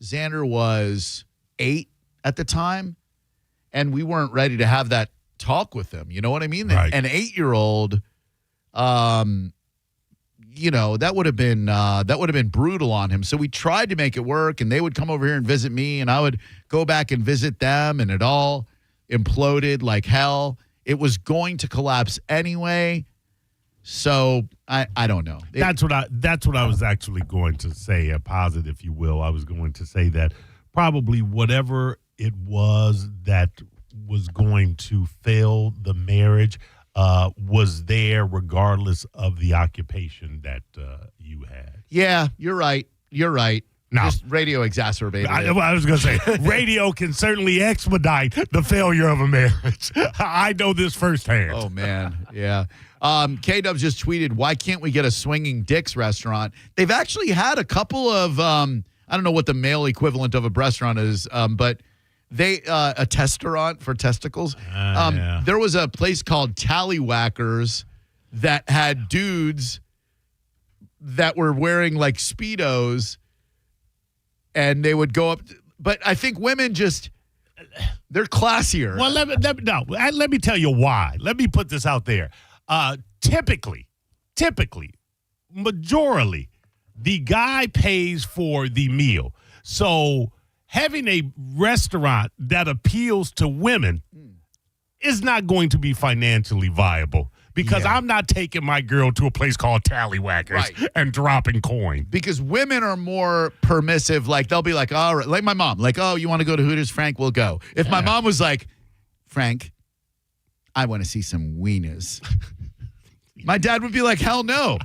Xander was 8 at the time, and we weren't ready to have that talk with him. You know what I mean? Right. An 8-year-old, that would have been brutal on him. So we tried to make it work, and they would come over here and visit me, and I would go back and visit them, and it all imploded like hell. It was going to collapse anyway. So I don't know. That's what I was actually going to say, a positive, if you will. I was going to say that probably whatever it was that was going to fail the marriage was there regardless of the occupation that you had. Yeah, you're right. Now, just radio exacerbated it. I was going to say, radio can certainly expedite the failure of a marriage. I know this firsthand. Oh, man. Yeah. K-Dub just tweeted, why can't we get a Swinging Dick's restaurant? They've actually had a couple of, I don't know what the male equivalent of a restaurant is, but they a testaurant for testicles. Yeah. There was a place called Tallywhackers that had dudes that were wearing, like, Speedos, and they would go up. But I think women just, they're classier. Well, let me tell you why. Let me put this out there. Typically, majorly, the guy pays for the meal. So having a restaurant that appeals to women is not going to be financially viable because I'm not taking my girl to a place called Tallywhackers and dropping coin. Because women are more permissive. Like, they'll be like, all right, like my mom, like, oh, you want to go to Hooters, Frank? We'll go. If my mom was like, Frank, I want to see some wieners. My dad would be like, hell no.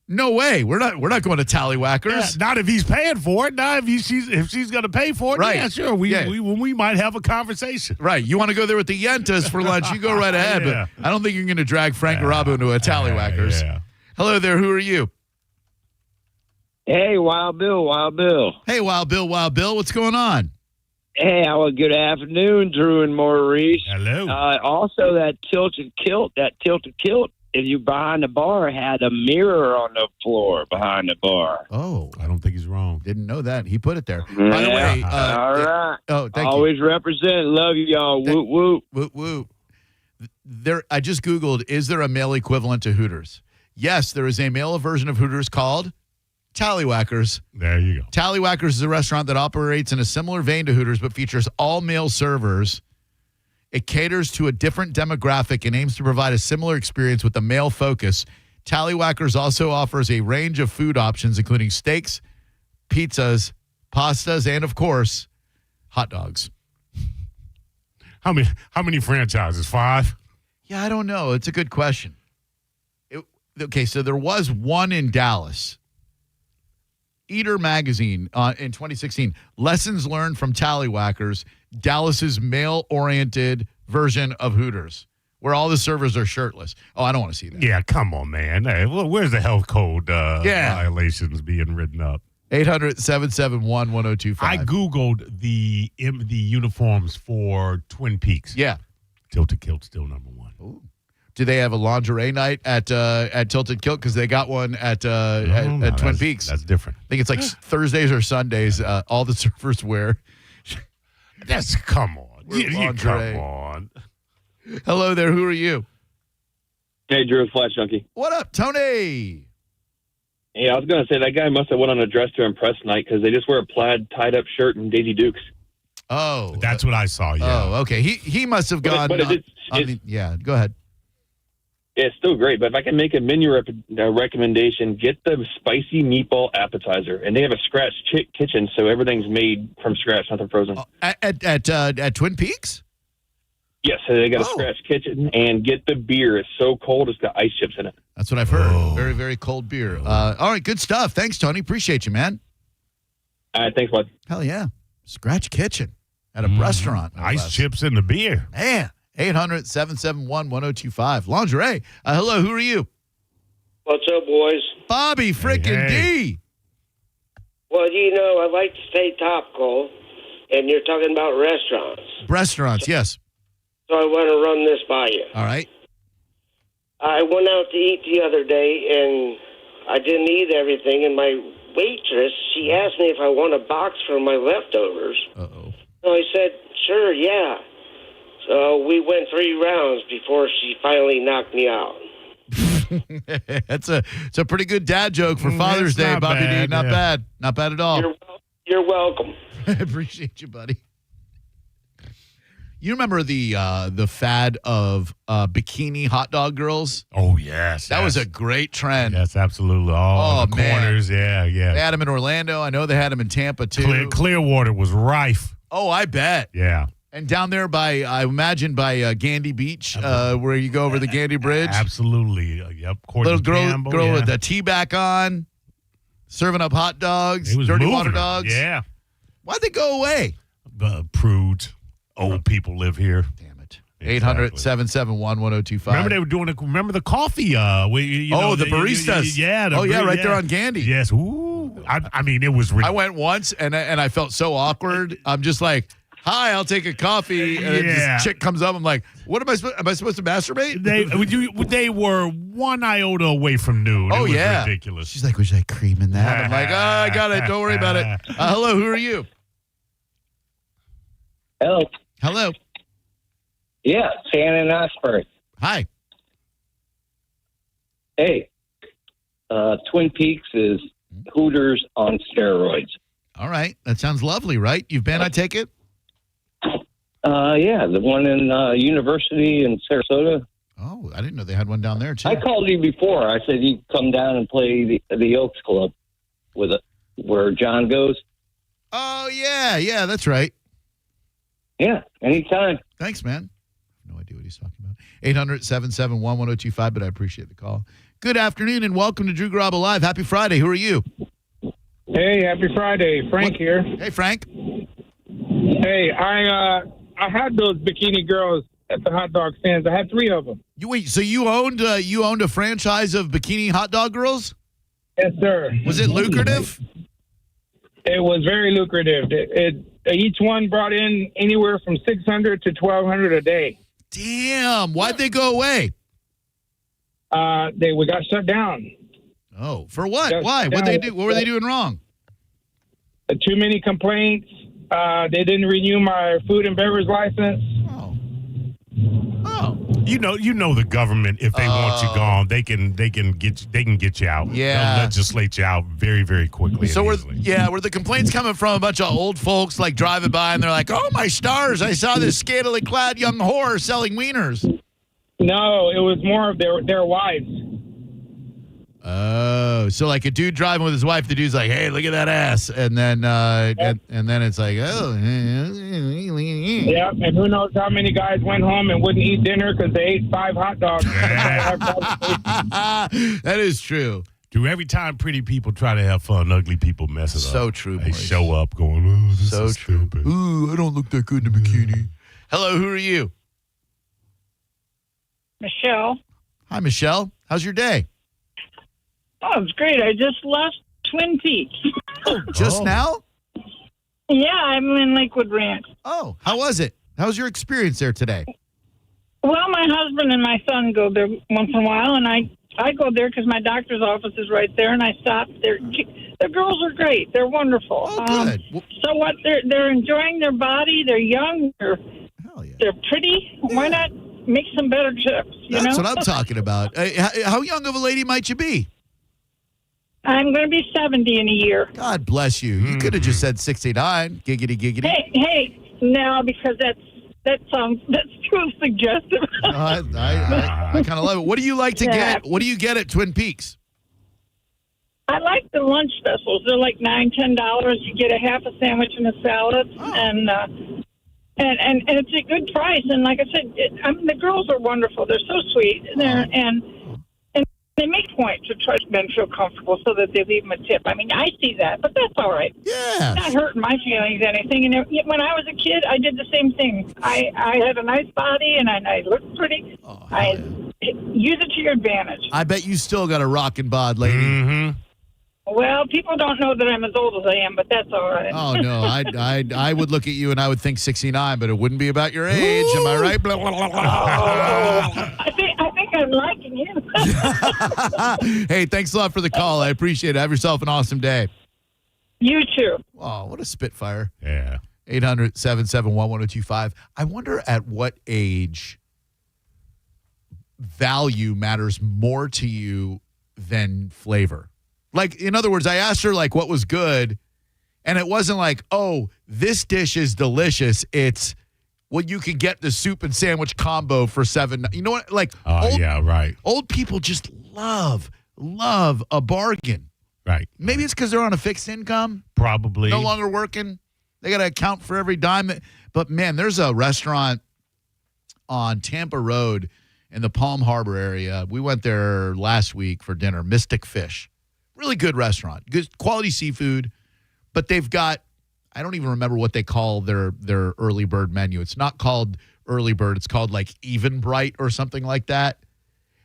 No way. We're not going to Tallywhackers. Yeah, not if he's paying for it. Not if she's going to pay for it. Right. Yeah, sure. We might have a conversation. Right. You want to go there with the Yentas for lunch, you go right ahead. Yeah. But I don't think you're going to drag Frank Garabo into a Tallywhackers. Yeah. Hello there. Who are you? Hey, Wild Bill. Hey, Wild Bill. What's going on? Hey, good afternoon, Drew and Maurice. Hello. Also, that tilted kilt, if you behind the bar, had a mirror on the floor behind the bar. Oh, I don't think he's wrong. Didn't know that. He put it there. Yeah. By the way, all right. Oh, thank Always represent. Love you, y'all. Woot woot. Woot woot. I just Googled, is there a male equivalent to Hooters? Yes, there is a male version of Hooters called Tallywhackers. There you go. Tallywhackers is a restaurant that operates in a similar vein to Hooters, but features all male servers. It caters to a different demographic and aims to provide a similar experience with a male focus. Tallywhackers also offers a range of food options, including steaks, pizzas, pastas, and, of course, hot dogs. How many franchises? 5? Yeah, I don't know. It's a good question. Okay, so there was one in Dallas. Eater Magazine in 2016, Lessons Learned from Tallywhackers, Dallas's male-oriented version of Hooters, where all the servers are shirtless. Oh, I don't want to see that. Yeah, come on, man. Hey, where's the health code violations being written up? 800-771-1025. I Googled the uniforms for Twin Peaks. Yeah. Tilted Kilt still number 1. Ooh. Do they have a lingerie night at Tilted Kilt? Because they got one at Twin Peaks. That's different. I think it's like Thursdays or Sundays. All the servers wear. Come on. Lingerie. Come on. Hello there. Who are you? Hey, Drew, Flash Junkie. What up, Tony? Hey, I was going to say that guy must have went on a dress to impress night because they just wear a plaid tied-up shirt and Daisy Dukes. Oh. That's what I saw, yeah. Oh, okay. He must have gone. Yeah, go ahead. It's still great, but if I can make a menu recommendation, get the spicy meatball appetizer. And they have a scratch kitchen, so everything's made from scratch, nothing frozen. At Twin Peaks? Yes, so they got a scratch kitchen. And get the beer. It's so cold, it's got ice chips in it. That's what I've heard. Very, very cold beer. All right, good stuff. Thanks, Tony. Appreciate you, man. All right, thanks, bud. Hell yeah. Scratch kitchen at a restaurant. Ice chips in the beer. Man. 800-771-1025. Lingerie. Hello, who are you? What's up, boys? Bobby frickin' D. Well, I like to stay topical, and you're talking about restaurants. Restaurants, yes. So I want to run this by you. All right. I went out to eat the other day, and I didn't eat everything, and my waitress, she asked me if I want a box for my leftovers. Uh-oh. So I said, sure, yeah. So we went 3 rounds before she finally knocked me out. It's a pretty good dad joke for Father's Day, Bobby D. Not bad. Not bad at all. You're welcome. I appreciate you, buddy. You remember the fad of bikini hot dog girls? Oh, yes. That was a great trend. Yes, absolutely. All the corners, yeah. They had them in Orlando. I know they had them in Tampa, too. Clearwater was rife. Oh, I bet. Yeah. And down there I imagine by Gandy Beach, where you go over the Gandy Bridge. Absolutely. Yep. Little girl with the tea back on, serving up hot dogs, dirty water dogs. Yeah. Why'd they go away? Prudes. Old people live here. Damn it. 800-771-1025. Remember they were doing remember the coffee? The baristas. Right there on Gandy. Yes. Ooh. I mean, it was I went once and I felt so awkward. I'm just like, hi, I'll take a coffee. And then this chick comes up. I'm like, what am I supposed to masturbate? They were one iota away from nude. Oh, it was yeah. ridiculous. She's like, would you like cream in that? I'm like, I got it. Don't worry about it. Hello, who are you? Hello. Yeah, Shannon Osprey. Hi. Hey, Twin Peaks is Hooters on steroids. All right. That sounds lovely, right? You've been, I take it? Yeah, the one in University in Sarasota. Oh, I didn't know they had one down there, too. I called you before. I said you'd come down and play the Oaks Club where John goes. Oh, yeah, that's right. Yeah, anytime. Thanks, man. I have no idea what he's talking about. 800-771-1025, but I appreciate the call. Good afternoon and welcome to Drew Garabo Live. Happy Friday. Who are you? Hey, happy Friday. Frank here. Hey, Frank. Hey, I had those bikini girls at the hot dog stands. I had 3 of them. So you owned a franchise of bikini hot dog girls? Yes, sir. Was it lucrative? It was very lucrative. Each one brought in anywhere from $600 to $1,200 a day. Damn! Why'd they go away? We got shut down. Oh, for what? Why? What'd they do? What were they doing wrong? Too many complaints. They didn't renew my food and beverage license. Oh. You know the government, if they want you gone, they can get you out. Yeah. They'll legislate you out very, very quickly. So were the complaints coming from a bunch of old folks like driving by and they're like, oh my stars, I saw this scantily clad young whore selling wieners? No, it was more of their wives. Oh, so like a dude driving with his wife, the dude's like, hey, look at that ass. And then and then it's like, oh. Yeah, and who knows how many guys went home and wouldn't eat dinner because they ate 5 hot dogs. That is true. Dude, every time pretty people try to have fun, ugly people mess it up. So true, They Maurice. show up going, oh, this So is true. stupid. Ooh, I don't look that good in a bikini. Hello, who are you? Michelle. Hi, Michelle. How's your day? Oh, it's great. I just left Twin Peaks. Oh, just now? Yeah, I'm in Lakewood Ranch. Oh, how was it? How was your experience there today? Well, my husband and my son go there once in a while, and I go there because my doctor's office is right there, and I stop there. The girls are great. They're wonderful. Oh, good. So what? They're enjoying their body. They're young. They're pretty. Why not make some better chips. That's what I'm talking about. How young of a lady might you be? I'm going to be 70 in a year. God bless you. You could have just said 69. Giggity, giggity. Hey, no, because that's too suggestive. I kind of love it. What do you like to get? What do you get at Twin Peaks? I like the lunch specials. They're like $9-10. You get a half a sandwich and a salad, and it's a good price. And like I said, the girls are wonderful. They're so sweet, and they make point to try to make them feel comfortable so that they leave them a tip. I mean, I see that, but that's all right. Yeah, it's not hurting my feelings anything. And when I was a kid, I did the same thing. I had a nice body and I looked pretty. Use it to your advantage. I bet you still got a rockin' bod, lady. Mm-hmm. Well, people don't know that I'm as old as I am, but that's all right. Oh no, I would look at you and I would think 69, but it wouldn't be about your age. Am I right? Blah, blah, blah, blah. I think I'm liking you. Hey, thanks a lot for the call. I appreciate it. Have yourself an awesome day. You too. Oh, what a spitfire. Yeah. 800-771-1025. I wonder at what age value matters more to you than flavor. Like, in other words, I asked her, like, what was good, and it wasn't like, oh, this dish is delicious. It's, well, you can get the soup and sandwich combo for $7. You know what? Like, yeah, right. Old people just love a bargain. Right. Maybe it's because they're on a fixed income. Probably. No longer working. They got to account for every dime. But, man, there's a restaurant on Tampa Road in the Palm Harbor area. We went there last week for dinner, Mystic Fish. Really good restaurant, good quality seafood, but they've got, I don't even remember what they call their early bird menu. It's not called early bird. It's called like Even Bright or something like that.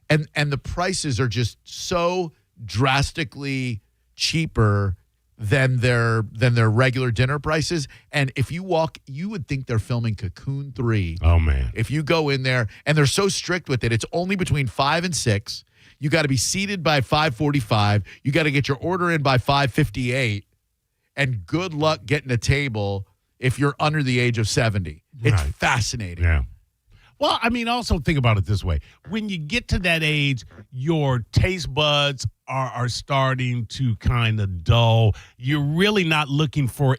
And the prices are just so drastically cheaper than their regular dinner prices. And if you walk, you would think they're filming Cocoon 3. Oh, man. If you go in there, and they're so strict with it, it's only between 5 and 6. You got to be seated by 5:45. You got to get your order in by 5:58. And good luck getting a table if you're under the age of 70. It's fascinating. Yeah. Well, I mean, also think about it this way. When you get to that age, your taste buds are starting to kind of dull. You're really not looking for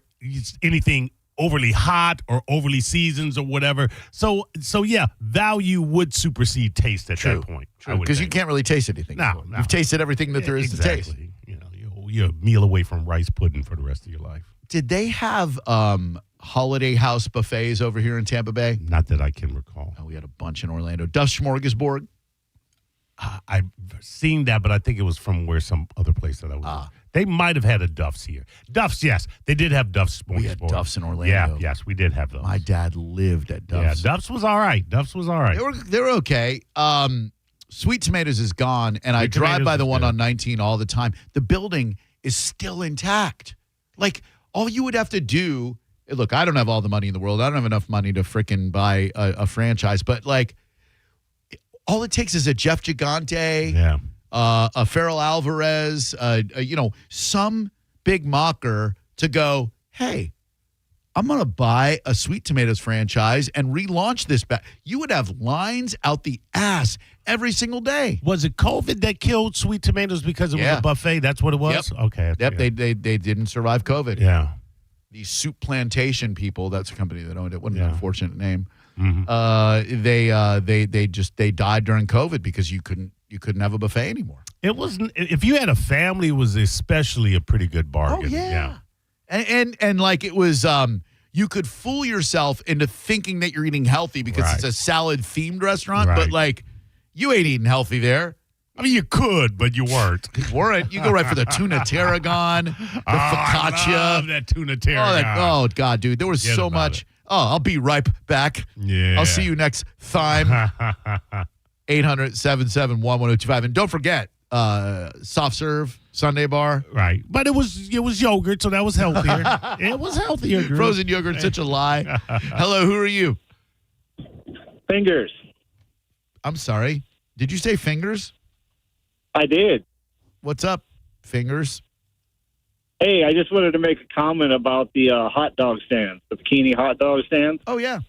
anything overly hot or overly seasoned or whatever. So yeah, value would supersede taste at that point. True, because you can't really taste anything. No. You've tasted everything that there is to taste. You know, you're a meal away from rice pudding for the rest of your life. Did they have holiday house buffets over here in Tampa Bay? Not that I can recall. Oh, we had a bunch in Orlando. Duff's Smorgasbord? I've seen that, but I think it was from some other place that I was. They might have had a Duff's here. Duff's, yes. They did have Duff's. We had Duff's in Orlando. Yeah, yes, we did have those. My dad lived at Duff's. Yeah, Duff's was all right. They were okay. Sweet Tomatoes is gone, and I drive by the one on 19 all the time. The building is still intact. Like, all you would have to do, look, I don't have all the money in the world. I don't have enough money to frickin' buy a franchise, but, like, all it takes is a Jeff Gigante, a Farrell Alvarez, some big mocker to go, hey, I'm going to buy a Sweet Tomatoes franchise and relaunch this back. You would have lines out the ass every single day. Was it COVID that killed Sweet Tomatoes because it was a buffet? That's what it was? Yep. Okay. They didn't survive COVID. Yeah. The Soup Plantation people, that's a company that owned it. What an unfortunate name. Mm-hmm. They died during COVID because you couldn't have a buffet anymore. It wasn't, if you had a family, it was especially a pretty good bargain. Oh, yeah. And like it was, you could fool yourself into thinking that you're eating healthy because it's a salad themed restaurant, but like you ain't eating healthy there. I mean, you could, but you weren't. You weren't. You go right for the tuna tarragon, the focaccia. I love that tuna tarragon. Oh, God, dude. There was so much. Oh, I'll be right back. Yeah. I'll see you next time. 800-771-1025. And don't forget, soft serve Sunday bar. Right. But it was yogurt, so that was healthier. It was healthier. Drew. Frozen yogurt, such a lie. Hello, who are you? Fingers. I'm sorry. Did you say Fingers? I did. What's up, Fingers? Hey, I just wanted to make a comment about the hot dog stands, the bikini hot dog stands. Oh, yeah.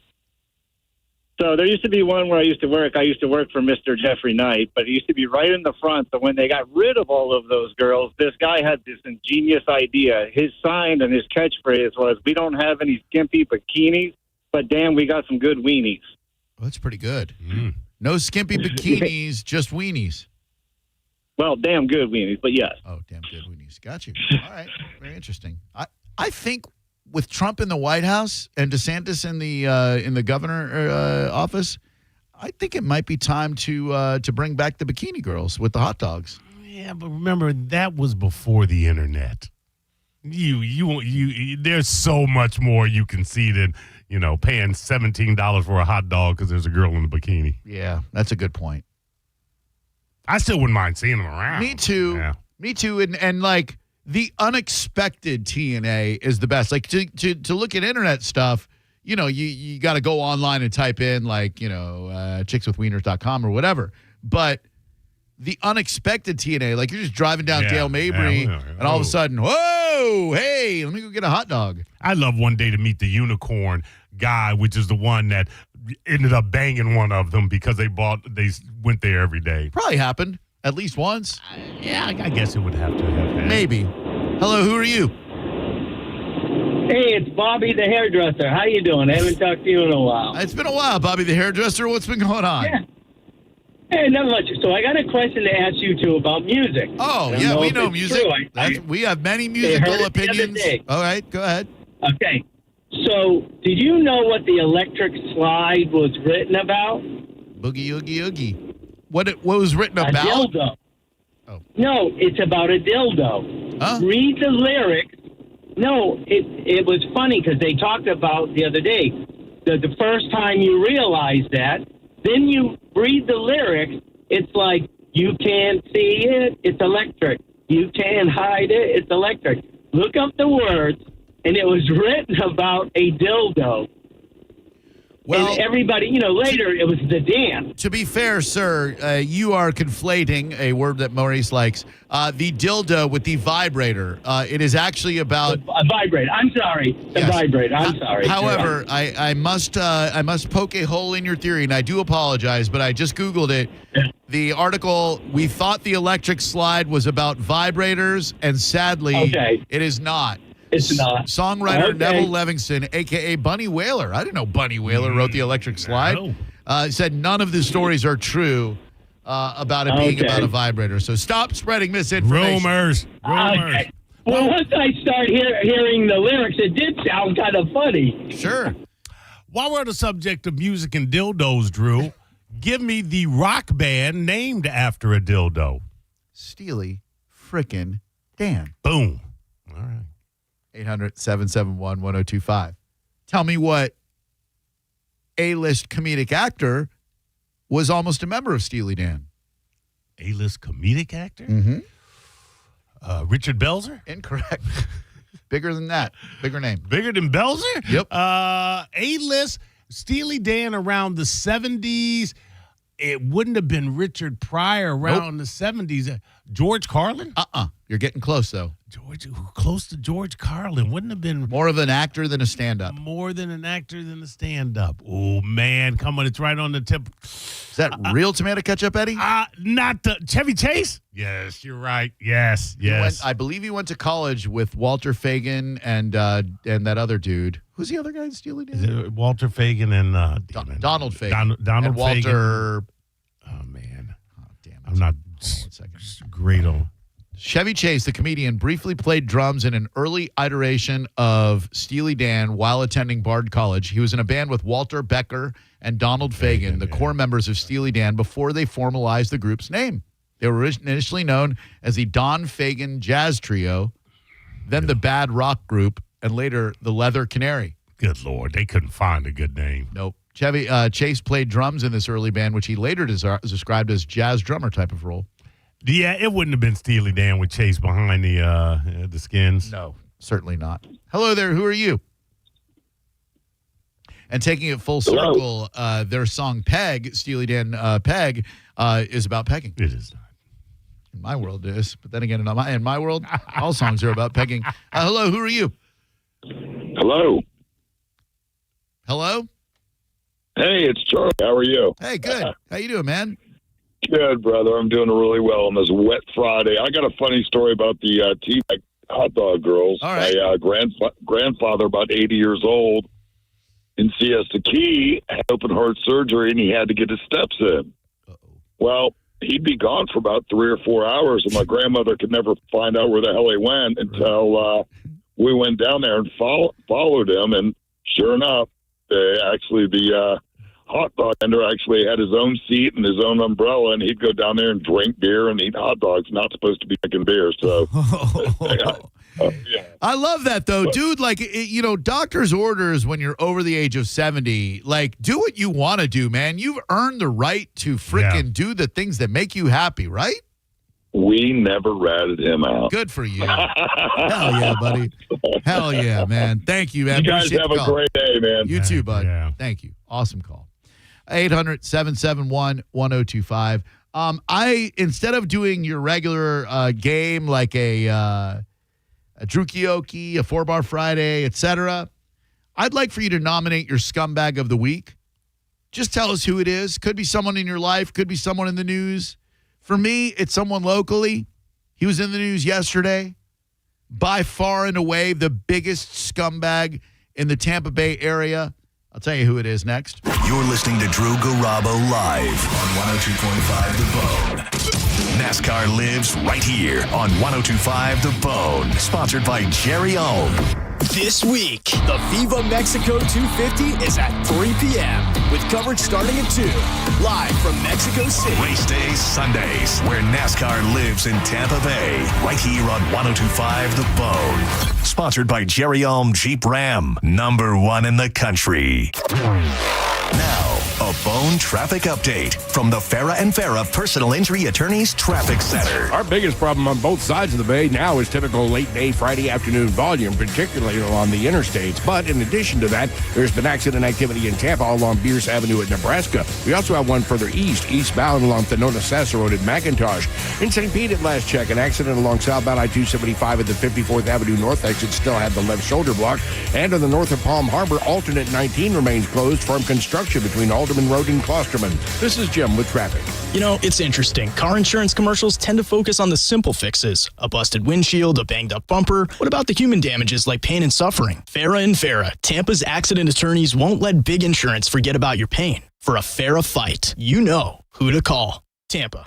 So there used to be one where I used to work. I used to work for Mr. Jeffrey Knight, but it used to be right in the front. So when they got rid of all of those girls, this guy had this ingenious idea. His sign and his catchphrase was, "We don't have any skimpy bikinis, but damn, we got some good weenies." Well, that's pretty good. No skimpy bikinis, just weenies. Well, damn good weenies, but yes. Oh, damn good weenies. Got you. All right. Very interesting. I think with Trump in the White House and DeSantis in the governor office, I think it might be time to bring back the bikini girls with the hot dogs. Yeah, but remember, that was before the internet. You there's so much more you can see than, paying $17 for a hot dog because there's a girl in a bikini. Yeah, that's a good point. I still wouldn't mind seeing them around. Me too. Yeah. Me too. And like the unexpected TNA is the best. Like to look at internet stuff, you got to go online and type in like, chickswithwieners.com or whatever. But the unexpected TNA, like you're just driving down Dale Mabry and all of a sudden, whoa, hey, let me go get a hot dog. I'd love one day to meet the unicorn guy, which is the one that ended up banging one of them because they went there every day. Probably happened at least once. I guess it would have to have happened. Maybe. Hello, who are you? Hey, it's Bobby the hairdresser. How you doing? I haven't talked to you in a while. It's been a while, Bobby the hairdresser. What's been going on? Yeah. Hey, not much. So I got a question to ask you two about music. Oh, yeah, we know music. We have many musical opinions. All right, go ahead. Okay. So, did you know what the electric slide was written about? Boogie, oogie, oogie. What was written about? A dildo. Oh. No, it's about a dildo. Huh? Read the lyrics. No, it was funny because they talked about the other day, the first time you realize that, then you read the lyrics, it's like, you can't see it, it's electric. You can't hide it, it's electric. Look up the words, and it was written about a dildo. Well, and everybody, later it was the dance. To be fair, sir, you are conflating a word that Maurice likes, the dildo with the vibrator. It is actually about a vibrator. I'm sorry, vibrator. I'm sorry. However, I must poke a hole in your theory, and I do apologize, but I just Googled it. The article, we thought the electric slide was about vibrators, and sadly, it is not. It's not. Songwriter Neville Livingston, a.k.a. Bunny Wailer. I didn't know Bunny Wailer wrote the electric slide. Said none of the stories are true about it being about a vibrator. So stop spreading misinformation. Rumors. Okay. Well, once I start hearing the lyrics, it did sound kind of funny. Sure. While we're on the subject of music and dildos, Drew, give me the rock band named after a dildo. Steely frickin' Dan. Boom. All right. 800-771-1025. Tell me what A-list comedic actor was almost a member of Steely Dan. A-list comedic actor? Mm-hmm. Richard Belzer? Incorrect. Bigger than that. Bigger name. Bigger than Belzer? Yep. A-list Steely Dan around the 70s. It wouldn't have been Richard Pryor around the 70s. George Carlin? You're getting close, though. Close to George Carlin. Wouldn't have been... More of an actor than a stand-up. More than an actor than a stand-up. Oh, man. Come on. It's right on the tip. Is that real tomato ketchup, Eddie? Not the... Chevy Chase? Yes, you're right. Yes. I believe he went to college with Walter Fagan and that other dude. Who's the other guy in Steely Dan? Is it Walter Fagan and... Donald Fagan. Donald and Walter... Fagan. Oh, man. Oh, damn it. I'm not great on... Chevy Chase, the comedian, briefly played drums in an early iteration of Steely Dan while attending Bard College. He was in a band with Walter Becker and Donald Fagan, the core members of Steely Dan, before they formalized the group's name. They were initially known as the Don Fagan Jazz Trio, then the Bad Rock Group, and later the Leather Canary. Good Lord, they couldn't find a good name. Nope. Chase played drums in this early band, which he later described as jazz drummer type of role. Yeah, it wouldn't have been Steely Dan with Chase behind the skins. No, certainly not. Hello there. Who are you? And taking it full circle, their song Peg, Steely Dan Peg, is about pegging. It is not. In my world, it is. But then again, in my world, all songs are about pegging. Hello, who are you? Hello. Hello? Hey, it's Charlie. How are you? Hey, good. How you doing, man? Good, brother. I'm doing really well on this wet Friday. I got a funny story about the T-bag hot dog girls. All right. My grandfather, about 80 years old, in Siesta Key, had open heart surgery, and he had to get his steps in. Well, he'd be gone for about 3 or 4 hours, and my grandmother could never find out where the hell he went until we went down there and followed him, and sure enough, the hot dog vendor actually had his own seat and his own umbrella, and he'd go down there and drink beer and eat hot dogs. Not supposed to be drinking beer, so. Yeah. I love that, though. Dude, doctor's orders when you're over the age of 70, do what you want to do, man. You've earned the right to freaking do the things that make you happy, right? We never ratted him out. Good for you. Hell yeah, buddy. Hell yeah, man. Thank you, man. You guys have a great day, man. You too, bud. Yeah. Thank you. Awesome call. 800-771-1025. Instead of doing your regular game like a Drukioki, a 4-Bar Friday, etc., I'd like for you to nominate your scumbag of the week. Just tell us who it is. Could be someone in your life. Could be someone in the news. For me, it's someone locally. He was in the news yesterday. By far and away, the biggest scumbag in the Tampa Bay area. I'll tell you who it is next. You're listening to Drew Garabo live on 102.5 The Bone. NASCAR lives right here on 102.5 The Bone. Sponsored by Jerry Ohm. This week, the Viva Mexico 250 is at 3 p.m. with coverage starting at 2. Live from Mexico City. Race days, Sundays, where NASCAR lives in Tampa Bay. Right here on 102.5 The Bone. Sponsored by Jerry Ohm Jeep Ram. #1 in the country. Now, a Bone traffic update from the Farah and Farah Personal Injury Attorneys Traffic Center. Our biggest problem on both sides of the bay now is typical late-day Friday afternoon volume, particularly along the interstates. But in addition to that, there's been accident activity in Tampa along Bierce Avenue at Nebraska. We also have one further eastbound along Thenona-Sassa Road at McIntosh. In St. Pete at last check, an accident along southbound I-275 at the 54th Avenue North exit still had the left shoulder block. And on the north of Palm Harbor, alternate 19 remains closed from construction between Alderman Road and Klosterman. This is Jim with traffic. You know, it's interesting. Car insurance commercials tend to focus on the simple fixes. A busted windshield, a banged up bumper. What about the human damages like pain and suffering? Farah and Farah, Tampa's accident attorneys won't let big insurance forget about your pain. For a Farah fight, you know who to call. Tampa.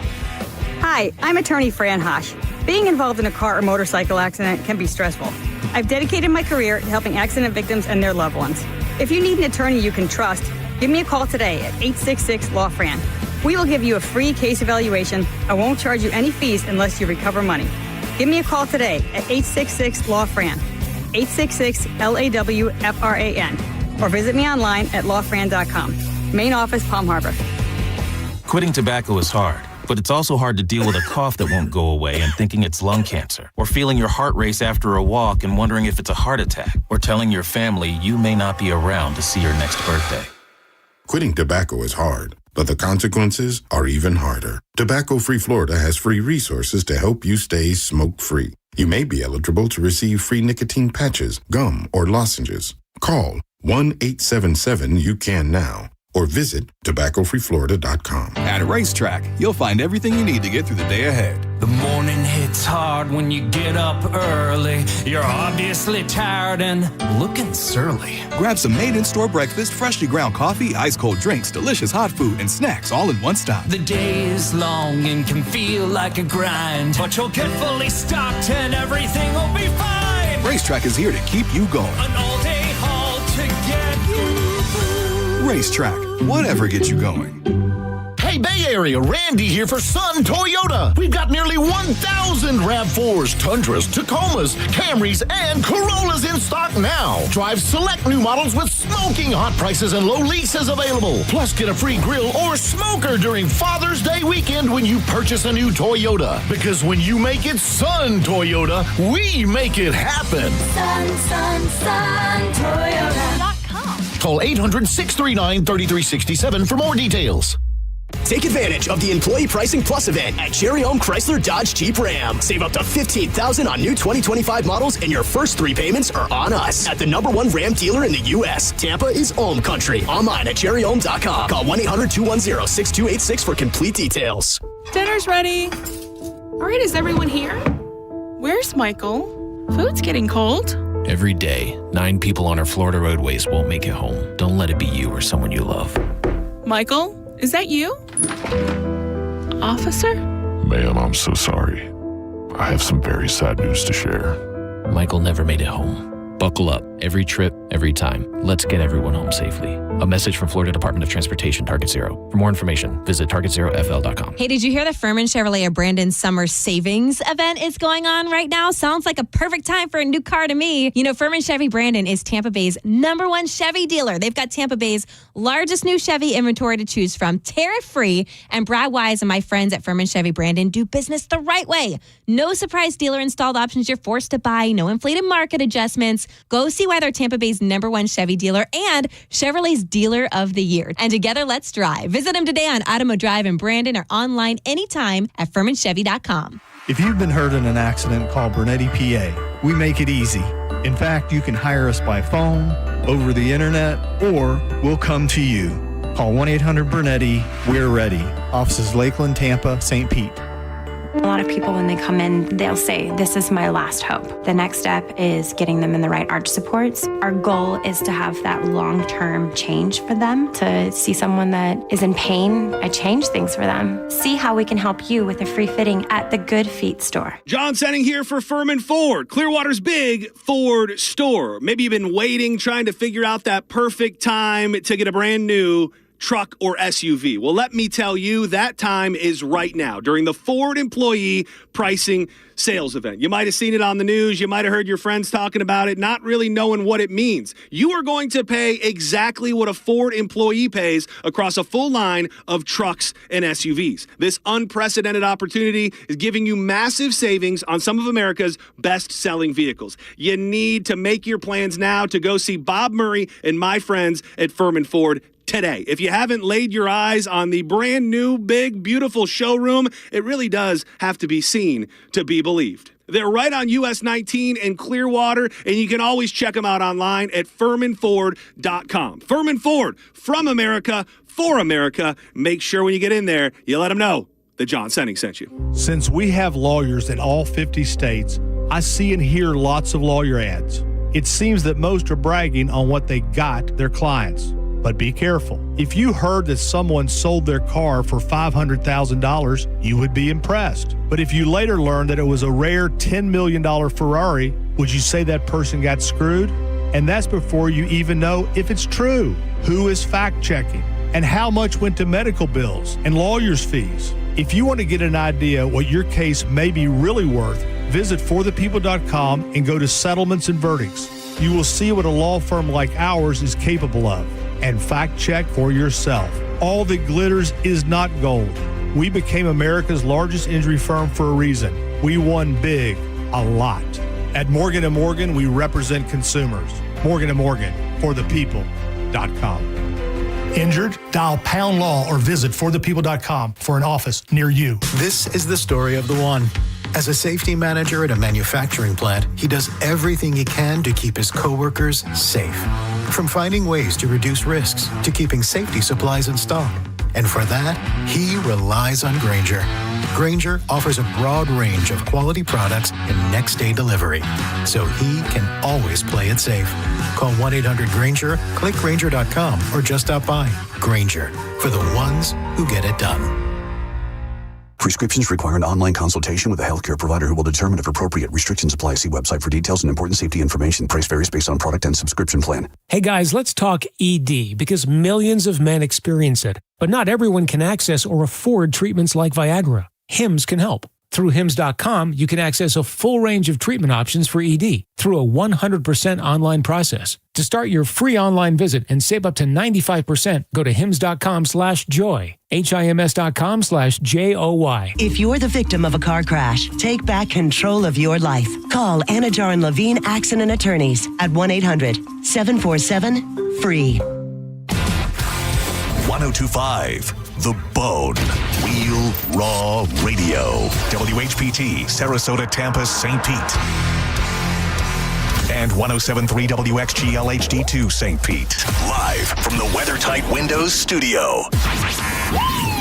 Hi, I'm attorney Fran Hosh. Being involved in a car or motorcycle accident can be stressful. I've dedicated my career to helping accident victims and their loved ones. If you need an attorney you can trust, give me a call today at 866-LAW-FRAN. We will give you a free case evaluation and won't charge you any fees unless you recover money. Give me a call today at 866-LAW-FRAN, 866-LAWFRAN, or visit me online at lawfran.com. Main office, Palm Harbor. Quitting tobacco is hard, but it's also hard to deal with a cough that won't go away and thinking it's lung cancer, or feeling your heart race after a walk and wondering if it's a heart attack, or telling your family you may not be around to see your next birthday. Quitting tobacco is hard, but the consequences are even harder. Tobacco-Free Florida has free resources to help you stay smoke-free. You may be eligible to receive free nicotine patches, gum, or lozenges. Call 1-877-YOU-CAN now or visit tobaccofreeflorida.com. At Racetrack, you'll find everything you need to get through the day ahead. The morning hits hard when you get up early. You're obviously tired and looking surly. Grab some made-in-store breakfast, freshly ground coffee, ice-cold drinks, delicious hot food, and snacks all in one stop. The day is long and can feel like a grind, but you'll get fully stocked and everything will be fine. Racetrack is here to keep you going. An all-day haul to get you. Racetrack, whatever gets you going. Hey, Bay Area, Randy here for Sun Toyota. We've got nearly 1,000 RAV4s, Tundras, Tacomas, Camrys, and Corollas in stock now. Drive select new models with smoking hot prices and low leases available. Plus, get a free grill or smoker during Father's Day weekend when you purchase a new Toyota. Because when you make it Sun Toyota, we make it happen. Sun, Toyota.com. Call 800-639-3367 for more details. Take advantage of the Employee Pricing Plus event at Cherry Home Chrysler Dodge Jeep Ram. Save up to $15,000 on new 2025 models, and your first 3 payments are on us. At the #1 Ram dealer in the U.S., Tampa is home country. Online at cherryhome.com. Call 1-800-210-6286 for complete details. Dinner's ready. All right, is everyone here? Where's Michael? Food's getting cold. Every day, 9 people on our Florida roadways won't make it home. Don't let it be you or someone you love. Michael, is that you? Officer? Ma'am, I'm so sorry. I have some very sad news to share. Michael never made it home. Buckle up. Every trip, every time. Let's get everyone home safely. A message from Florida Department of Transportation, Target Zero. For more information, visit targetzerofl.com. Hey, did you hear the Furman Chevrolet of Brandon Summer Savings event is going on right now? Sounds like a perfect time for a new car to me. You know, Furman Chevy Brandon is Tampa Bay's #1 Chevy dealer. They've got Tampa Bay's largest new Chevy inventory to choose from, tariff-free. And Brad Wise and my friends at Furman Chevy Brandon do business the right way. No surprise dealer installed options you're forced to buy. No inflated market adjustments. Go see why they're Tampa Bay's #1 Chevy dealer and Chevrolet's Dealer of the Year. And together, let's drive. Visit them today on Adamo Drive in Brandon or online anytime at FurmanChevy.com. If you've been hurt in an accident, call Bernetti PA. We make it easy. In fact, you can hire us by phone, over the internet, or we'll come to you. Call 1-800-BERNETTI. We're ready. Offices Lakeland, Tampa, St. Pete. A lot of people, when they come in, they'll say, this is my last hope. The next step is getting them in the right arch supports. Our goal is to have that long-term change for them, to see someone that is in pain. I change things for them. See how we can help you with a free fitting at the Good Feet store. John Senning here for Furman Ford, Clearwater's big Ford store. Maybe you've been waiting, trying to figure out that perfect time to get a brand new truck or SUV. Well, let me tell you, that time is right now during the Ford Employee Pricing Sales Event. You might have seen it on the news. You might have heard your friends talking about it, not really knowing what it means. You are going to pay exactly what a Ford employee pays across a full line of trucks and SUVs. This unprecedented opportunity is giving you massive savings on some of America's best-selling vehicles. You need to make your plans now to go see Bob Murray and my friends at Furman Ford today. If you haven't laid your eyes on the brand new, big, beautiful showroom, it really does have to be seen to be believed. They're right on US 19 in Clearwater, and you can always check them out online at FurmanFord.com. Furman Ford, from America, for America. Make sure when you get in there, you let them know that John Senning sent you. Since we have lawyers in all 50 states, I see and hear lots of lawyer ads. It seems that most are bragging on what they got their clients. But be careful. If you heard that someone sold their car for $500,000, you would be impressed. But if you later learned that it was a rare $10 million Ferrari, would you say that person got screwed? And that's before you even know if it's true. Who is fact-checking? And how much went to medical bills and lawyers' fees? If you want to get an idea what your case may be really worth, visit forthepeople.com and go to settlements and verdicts. You will see what a law firm like ours is capable of. And fact check for yourself. All that glitters is not gold. We became America's largest injury firm for a reason. We won big, a lot. At Morgan & Morgan, we represent consumers. Morgan & Morgan, forthepeople.com. Injured? Dial Pound Law or visit forthepeople.com for an office near you. This is the story of the one. As a safety manager at a manufacturing plant, he does everything he can to keep his coworkers safe. From finding ways to reduce risks to keeping safety supplies in stock. And for that, he relies on Grainger. Grainger offers a broad range of quality products and next-day delivery, so he can always play it safe. Call 1-800-GRAINGER, click Grainger.com, or just stop by. Grainger, for the ones who get it done. Prescriptions require an online consultation with a healthcare provider who will determine if appropriate. Restrictions apply. See website for details and important safety information. Price varies based on product and subscription plan. Hey guys, let's talk ED, because millions of men experience it. But not everyone can access or afford treatments like Viagra. Hims can help. Through Hims.com, you can access a full range of treatment options for ED through a 100% online process. To start your free online visit and save up to 95%, go to Hims.com/joy. HIMS.com/JOY. If you're the victim of a car crash, take back control of your life. Call Anajar and Levine Accident Attorneys at 1-800-747-FREE. 1025 The Bone. Real Raw Radio. WHPT, Sarasota, Tampa, St. Pete. And 107.3 WXGL HD2 St. Pete. Live from the WeatherTight Windows studio.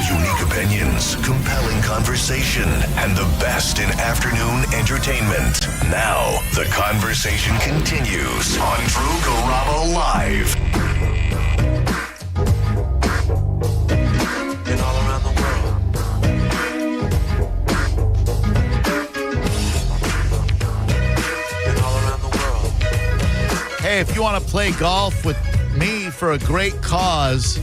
Unique opinions, compelling conversation, and the best in afternoon entertainment. Now, the conversation continues on Drew Garabo Live. And all around the world. And all around the world. Hey, if you want to play golf with me for a great cause,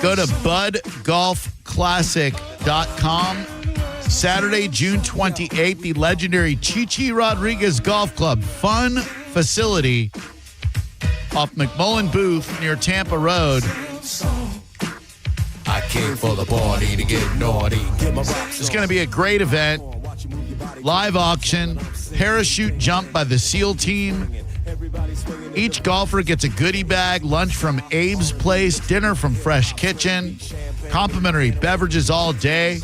go to budgolfclassic.com. Saturday, June 28th, the legendary Chichi Rodriguez Golf Club. Fun facility off McMullen Booth near Tampa Road. I came for the party to get naughty. It's going to be a great event. Live auction, parachute jump by the SEAL team. Each golfer gets a goodie bag, lunch from Abe's Place, dinner from Fresh Kitchen, complimentary beverages all day.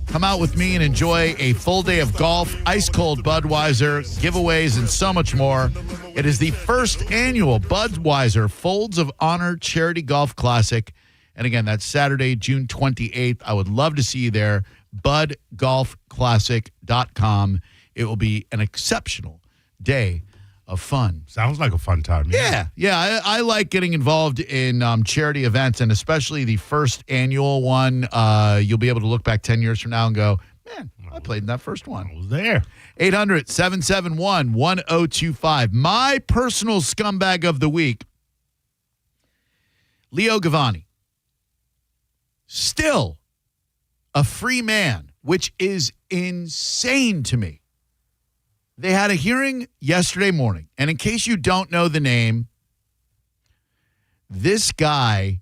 Come out with me and enjoy a full day of golf, ice-cold Budweiser, giveaways, and so much more. It is the first annual Budweiser Folds of Honor Charity Golf Classic. And again, that's Saturday, June 28th. I would love to see you there. budgolfclassic.com. It will be an exceptional day of fun. Sounds like a fun time. Yeah. I like getting involved in charity events, and especially the first annual one. You'll be able to look back 10 years from now and go, man, I played in that first one. I was there. 800-771-1025. My personal scumbag of the week, Leo Gavani. Still a free man, which is insane to me. They had a hearing yesterday morning, and in case you don't know the name, this guy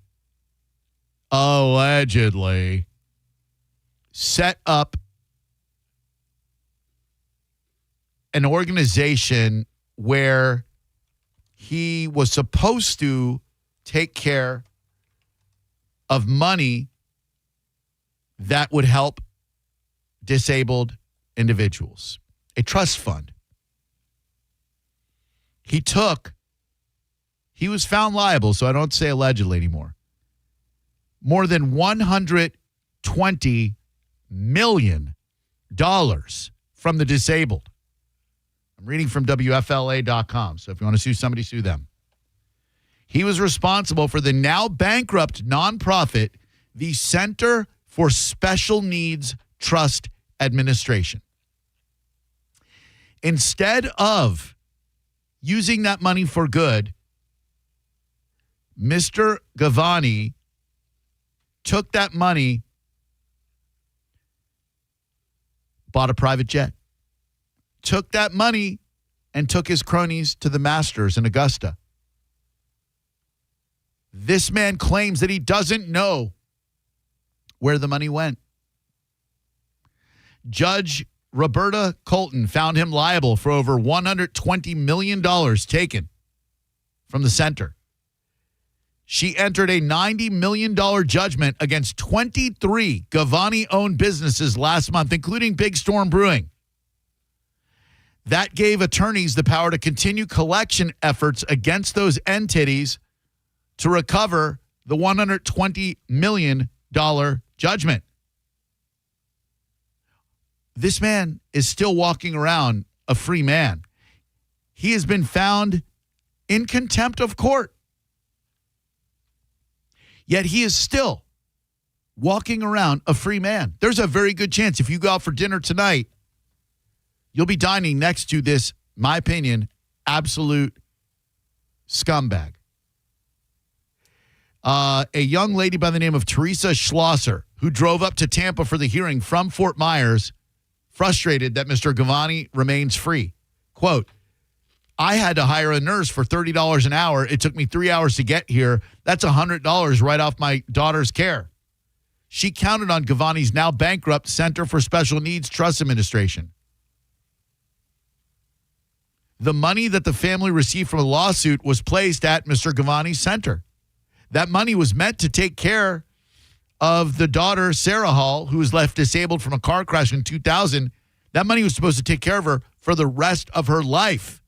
allegedly set up an organization where he was supposed to take care of money that would help disabled individuals. A trust fund. He was found liable, so I don't say allegedly anymore. More than $120 million from the disabled. I'm reading from WFLA.com, so if you want to sue somebody, sue them. He was responsible for the now bankrupt nonprofit, the Center for Special Needs Trust Administration. Instead of using that money for good, Mr. Gavani took that money, bought a private jet, took that money and took his cronies to the Masters in Augusta. This man claims that he doesn't know where the money went. Judge Roberta Colton found him liable for over $120 million taken from the center. She entered a $90 million judgment against 23 Gavani-owned businesses last month, including Big Storm Brewing. That gave attorneys the power to continue collection efforts against those entities to recover the $120 million judgment. This man is still walking around a free man. He has been found in contempt of court. Yet he is still walking around a free man. There's a very good chance if you go out for dinner tonight, you'll be dining next to this, my opinion, absolute scumbag. A young lady by the name of Teresa Schlosser, who drove up to Tampa for the hearing from Fort Myers, frustrated that Mr. Gavani remains free. Quote, I had to hire a nurse for $30 an hour. It took me 3 hours to get here. That's $100 right off my daughter's care. She counted on Gavani's now bankrupt Center for Special Needs Trust Administration. The money that the family received from a lawsuit was placed at Mr. Gavani's center. That money was meant to take care of the daughter, Sarah Hall, who was left disabled from a car crash in 2000. That money was supposed to take care of her for the rest of her life.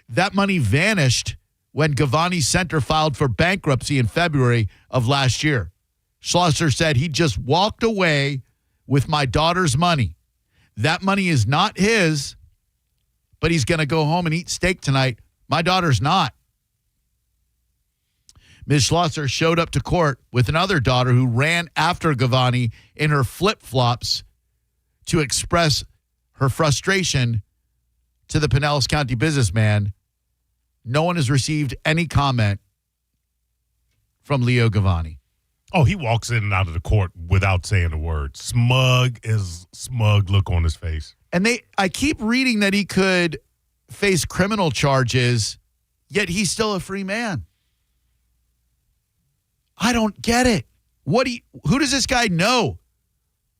That money vanished when Gavani Center filed for bankruptcy in February of last year. Schlosser said he just walked away with my daughter's money. That money is not his, but he's going to go home and eat steak tonight. My daughter's not. Ms. Schlosser showed up to court with another daughter who ran after Gavani in her flip-flops to express her frustration to the Pinellas County businessman. No one has received any comment from Leo Gavani. Oh, he walks in and out of the court without saying a word. Smug look on his face. And I keep reading that he could face criminal charges, yet he's still a free man. I don't get it. Who does this guy know?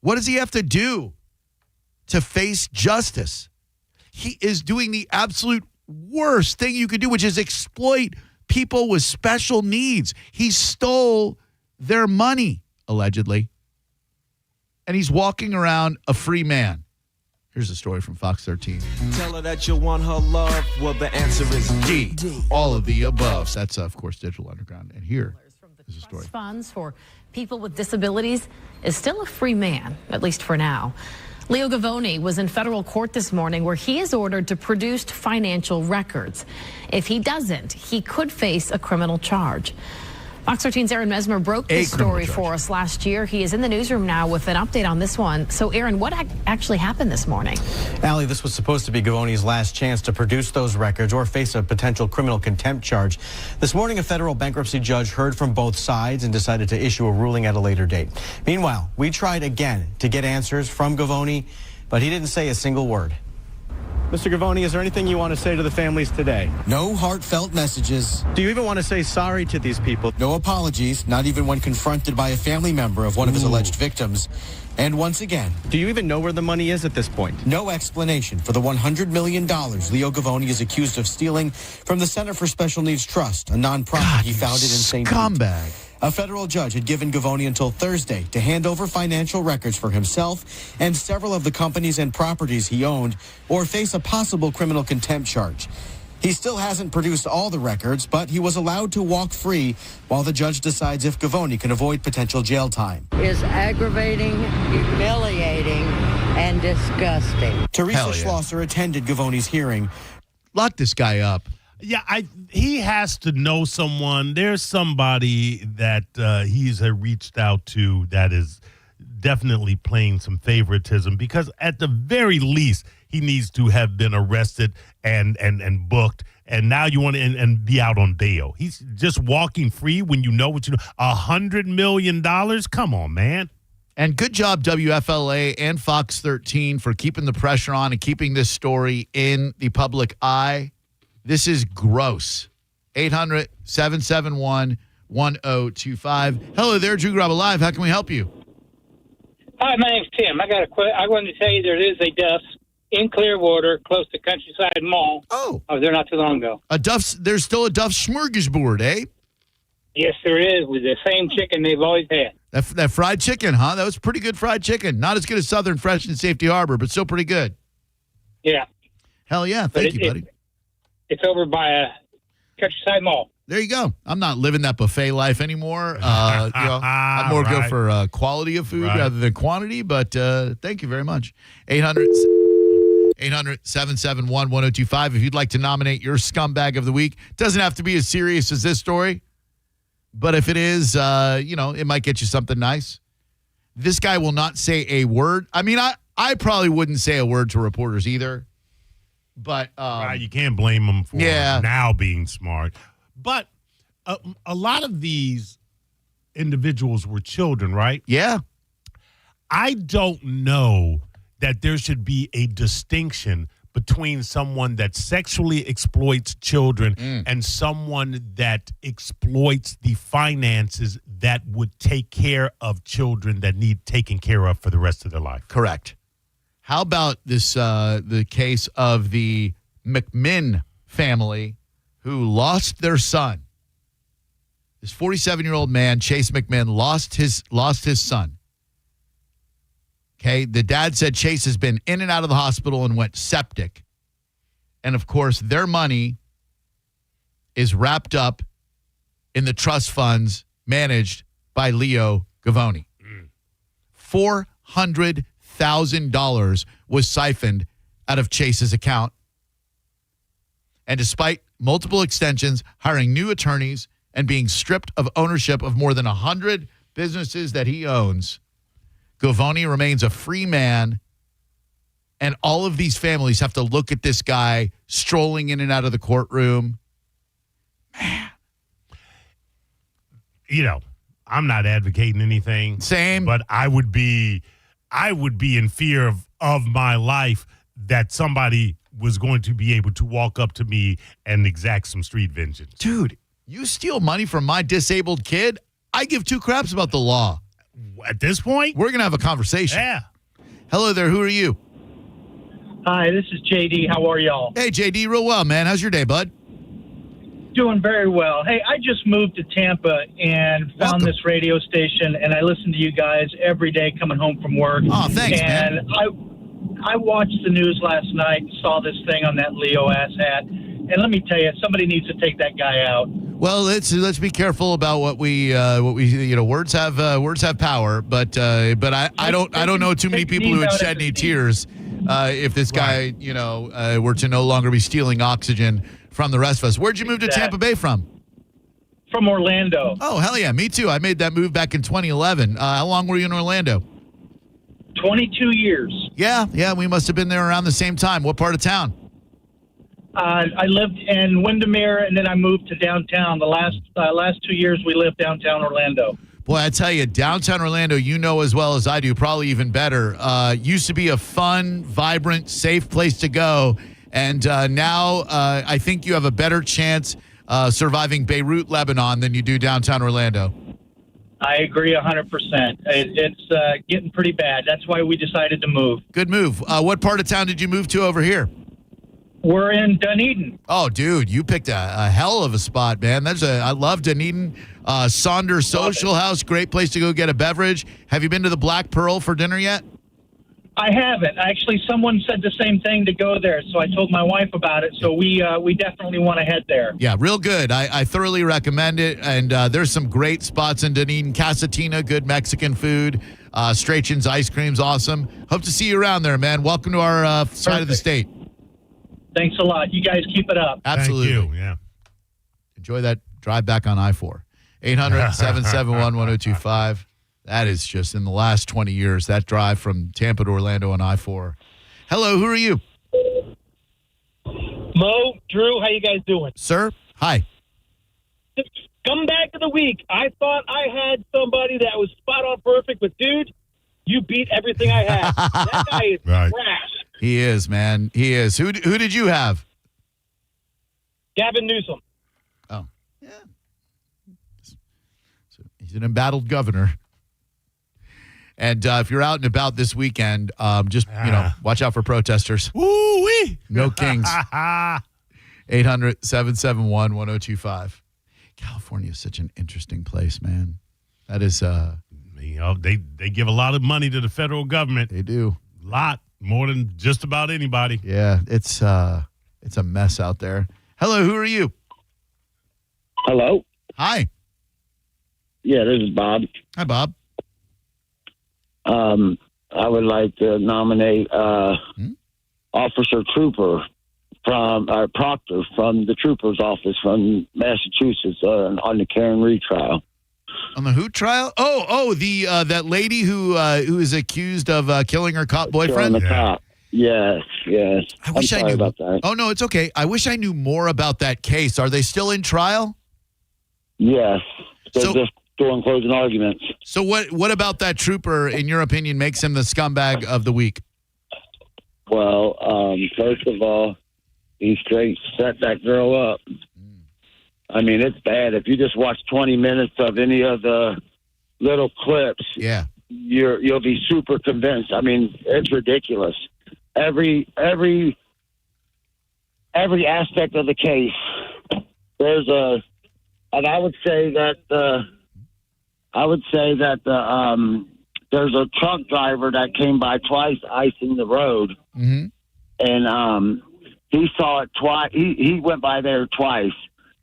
What does he have to do to face justice? He is doing the absolute worst thing you could do, which is exploit people with special needs. He stole their money, allegedly. And he's walking around a free man. Here's a story from Fox 13. Tell her that you want her love. Well, the answer is D. All of the above. That's, of course, Digital Underground. And here is a story. Funds for people with disabilities is still a free man, at least for now. Leo Gavoni was in federal court this morning where he is ordered to produce financial records. If he doesn't, he could face a criminal charge. Fox 13's Aaron Mesmer broke this story for us last year. He is in the newsroom now with an update on this one. So, Aaron, what actually happened this morning? Allie, this was supposed to be Gavoni's last chance to produce those records or face a potential criminal contempt charge. This morning, a federal bankruptcy judge heard from both sides and decided to issue a ruling at a later date. Meanwhile, we tried again to get answers from Gavoni, but he didn't say a single word. Mr. Gavoni, is there anything you want to say to the families today? No heartfelt messages. Do you even want to say sorry to these people? No apologies, not even when confronted by a family member of one of his alleged victims. And once again, do you even know where the money is at this point? No explanation for the $100 million Leo Gavoni is accused of stealing from the Center for Special Needs Trust, a nonprofit he founded in St. Scumbag. A federal judge had given Gavoni until Thursday to hand over financial records for himself and several of the companies and properties he owned or face a possible criminal contempt charge. He still hasn't produced all the records, but he was allowed to walk free while the judge decides if Gavoni can avoid potential jail time. Is aggravating, humiliating, and disgusting. Teresa Schlosser attended Gavoni's hearing. Lock this guy up. Yeah, he has to know someone. There's somebody that he's reached out to that is definitely playing some favoritism, because at the very least he needs to have been arrested and booked, and now you want to and be out on bail. He's just walking free when you know what you know. $100 million? Come on, man. And good job, WFLA and Fox 13, for keeping the pressure on and keeping this story in the public eye. This is gross. 800-771-1025. Hello there, Drew Garabo Live. How can we help you? Hi, my name's Tim. I wanted to tell you there is a Duff's in Clearwater, close to Countryside Mall. Oh. I was there not too long ago. There's still a Duff's smorgasbord, eh? Yes, there is, with the same chicken they've always had. That fried chicken, huh? That was pretty good fried chicken. Not as good as Southern Fresh and Safety Harbor, but still pretty good. Yeah. Hell yeah. Thank you, buddy. It's over by Countryside Mall. There you go. I'm not living that buffet life anymore. I more go for quality of food rather than quantity, but thank you very much. 800-771-1025. If you'd like to nominate your scumbag of the week, doesn't have to be as serious as this story, but if it is, it might get you something nice. This guy will not say a word. I mean, I probably wouldn't say a word to reporters either. But you can't blame them for now being smart. But a lot of these individuals were children, right? Yeah. I don't know that there should be a distinction between someone that sexually exploits children and someone that exploits the finances that would take care of children that need taken care of for the rest of their life. Correct. How about this? The case of the McMinn family who lost their son This 47-year-old man, Chase McMinn, lost his son. Okay, the dad said Chase has been in and out of the hospital and went septic. And, of course, their money is wrapped up in the trust funds managed by Leo Gavoni. $400,000 was siphoned out of Chase's account. And despite multiple extensions, hiring new attorneys, and being stripped of ownership of more than 100 businesses that he owns, Gavoni remains a free man. And all of these families have to look at this guy strolling in and out of the courtroom. Man. You know, I'm not advocating anything. Same. But I would be in fear of my life that somebody was going to be able to walk up to me and exact some street vengeance. Dude, you steal money from my disabled kid? I give two craps about the law. At this point? We're going to have a conversation. Yeah. Hello there. Who are you? Hi, this is JD. How are y'all? Hey, JD. Real well, man. How's your day, bud? Doing very well. Hey, I just moved to Tampa and found this radio station, and I listen to you guys every day coming home from work. Oh, thanks, and man. I watched the news last night and saw this thing on that Leo ass hat. And let me tell you, somebody needs to take that guy out. Well, let's be careful about what we words have power, but I don't know too many people who would shed any tears if this guy were to no longer be stealing oxygen from the rest of us. Where'd you move to Tampa Bay from? From Orlando. Oh, hell yeah, me too. I made that move back in 2011. How long were you in Orlando? 22 years. Yeah, we must have been there around the same time. What part of town? I lived in Windermere, and then I moved to downtown. The last 2 years, we lived downtown Orlando. Boy, I tell you, downtown Orlando, you know as well as I do, probably even better. Used to be a fun, vibrant, safe place to go. And now I think you have a better chance surviving Beirut, Lebanon than you do downtown Orlando. I agree 100%. It's getting pretty bad. That's why we decided to move. Good move. What part of town did you move to over here? We're in Dunedin. Oh, dude, you picked a hell of a spot, man. I love Dunedin. Saunders Social House, great place to go get a beverage. Have you been to the Black Pearl for dinner yet? I haven't. Actually, someone said the same thing to go there, so I told my wife about it. So we definitely want to head there. Yeah, real good. I thoroughly recommend it. And there's some great spots in Dunedin. Casatina, good Mexican food. Strachan's ice cream's awesome. Hope to see you around there, man. Welcome to our side of the state. Thanks a lot. You guys keep it up. Absolutely. Thank you. Yeah. Enjoy that drive back on I-4. 800-771-1025. That is just in the last 20 years, that drive from Tampa to Orlando on I-4. Hello, who are you? Mo, Drew, how you guys doing? Sir, hi. Come back of the week. I thought I had somebody that was spot on perfect, but dude, you beat everything I had. That guy is Right. trash. He is, man. He is. Who did you have? Gavin Newsom. Oh, yeah. So he's an embattled governor. And if you're out and about this weekend, just watch out for protesters. Woo-wee. No kings. 800-771-1025. California is such an interesting place, man. That is they give a lot of money to the federal government. They do. A lot. More than just about anybody. Yeah, it's a mess out there. Hello, who are you? Hello. Hi. Yeah, this is Bob. Hi, Bob. I would like to nominate Officer Trooper from Proctor from the Trooper's office from Massachusetts on the Karen Reed trial. On the who trial? Oh, the that lady who is accused of killing her cop boyfriend. On the cop. Yes. I wish I knew about that. Oh no, it's okay. I wish I knew more about that case. Are they still in trial? Yes, they're just doing closing arguments. So what about that trooper, in your opinion, makes him the scumbag of the week? Well, first of all, he straight set that girl up. I mean, it's bad. If you just watch 20 minutes of any of the little clips, you'll be super convinced. I mean, it's ridiculous. Every aspect of the case, there's a And I would say that there's a truck driver that came by twice icing the road, and he saw it twice. He went by there twice,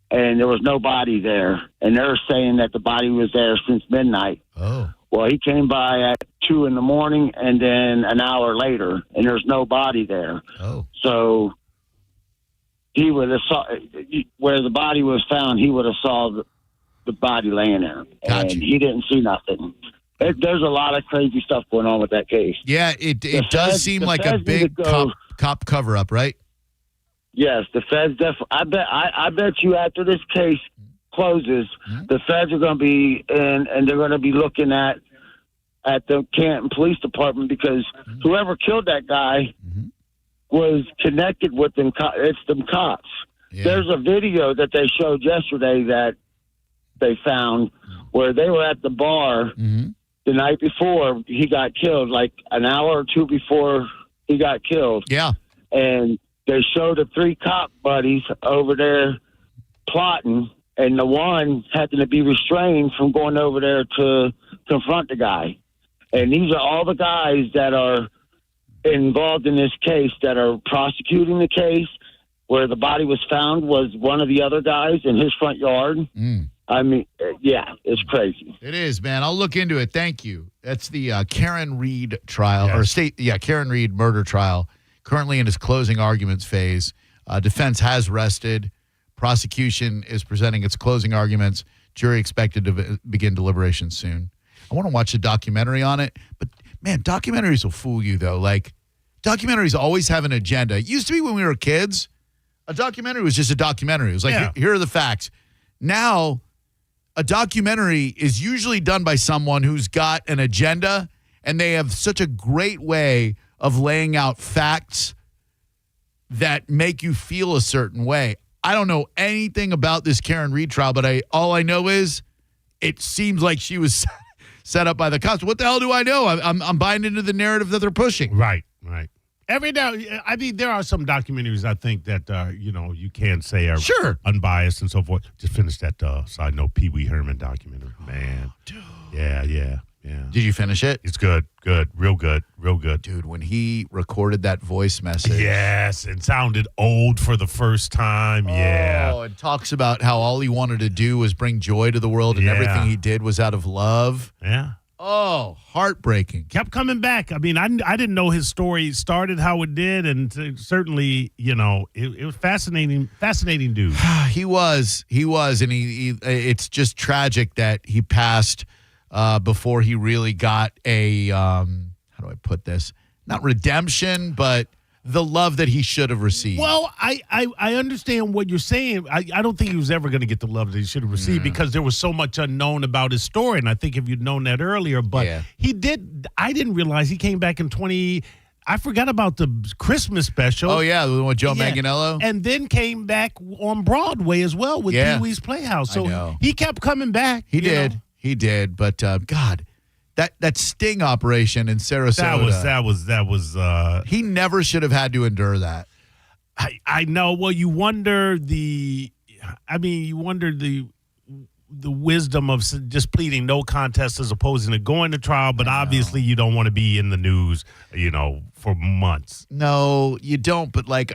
and there was no body there. And they're saying that the body was there since midnight. Oh. Well, he came by at 2 a.m. and then an hour later, and there's no body there. Oh. So he would have saw where the body was found. He would have saw the body laying there, and he didn't see nothing. There's a lot of crazy stuff going on with that case. Yeah, it does seem like a big cop cover-up, right? Yes, the feds definitely. I bet you after this case closes, the feds are going to be and they're going to be looking at the Canton Police Department, because whoever killed that guy was connected with them. It's them cops. Yeah. There's a video that they showed yesterday that they found where they were at the bar the night before he got killed, like an hour or two before he got killed. Yeah. And they showed the 3 cop buddies over there plotting, and the one happened to be restrained from going over there to confront the guy. And these are all the guys that are involved in this case that are prosecuting the case. Where the body was found was one of the other guys in his front yard. I mean, yeah, it's crazy. It is, man. I'll look into it. Thank you. That's the Karen Reed trial, Karen Reed murder trial, currently in its closing arguments phase. Defense has rested. Prosecution is presenting its closing arguments. Jury expected to begin deliberations soon. I want to watch a documentary on it, but man, documentaries will fool you though. Like, documentaries always have an agenda. It used to be when we were kids, a documentary was just a documentary. It was like, here are the facts. Now, a documentary is usually done by someone who's got an agenda, and they have such a great way of laying out facts that make you feel a certain way. I don't know anything about this Karen Reed trial, but all I know is it seems like she was set up by the cops. What the hell do I know? I'm buying into the narrative that they're pushing. Right. Every now, I mean, there are some documentaries I think that you can say are unbiased and so forth. Just finished that side note Pee Wee Herman documentary, man. Dude. Yeah. Did you finish it? It's good, real good. Dude, when he recorded that voice message. Yes, it sounded old for the first time. Yeah. Oh, it talks about how all he wanted to do was bring joy to the world, and everything he did was out of love. Yeah. Oh, heartbreaking. Kept coming back. I mean, I didn't know his story started how it did, and certainly, it was fascinating dude. He was, and he it's just tragic that he passed before he really got a, how do I put this? Not redemption, but the love that he should have received. Well, I understand what you're saying. I don't think he was ever going to get the love that he should have received because there was so much unknown about his story. And I think if you'd known that earlier, but he did. I didn't realize he came back in I forgot about the Christmas special. Oh, yeah, the one with Joe Manganiello. And then came back on Broadway as well with Pee Wee's Playhouse. So he kept coming back. He did. He did. But, God, that sting operation in Sarasota. That was. He never should have had to endure that. I know. Well, you wonder the wisdom of just pleading no contest as opposed to going to trial. But obviously, you don't want to be in the news, for months. No, you don't. But I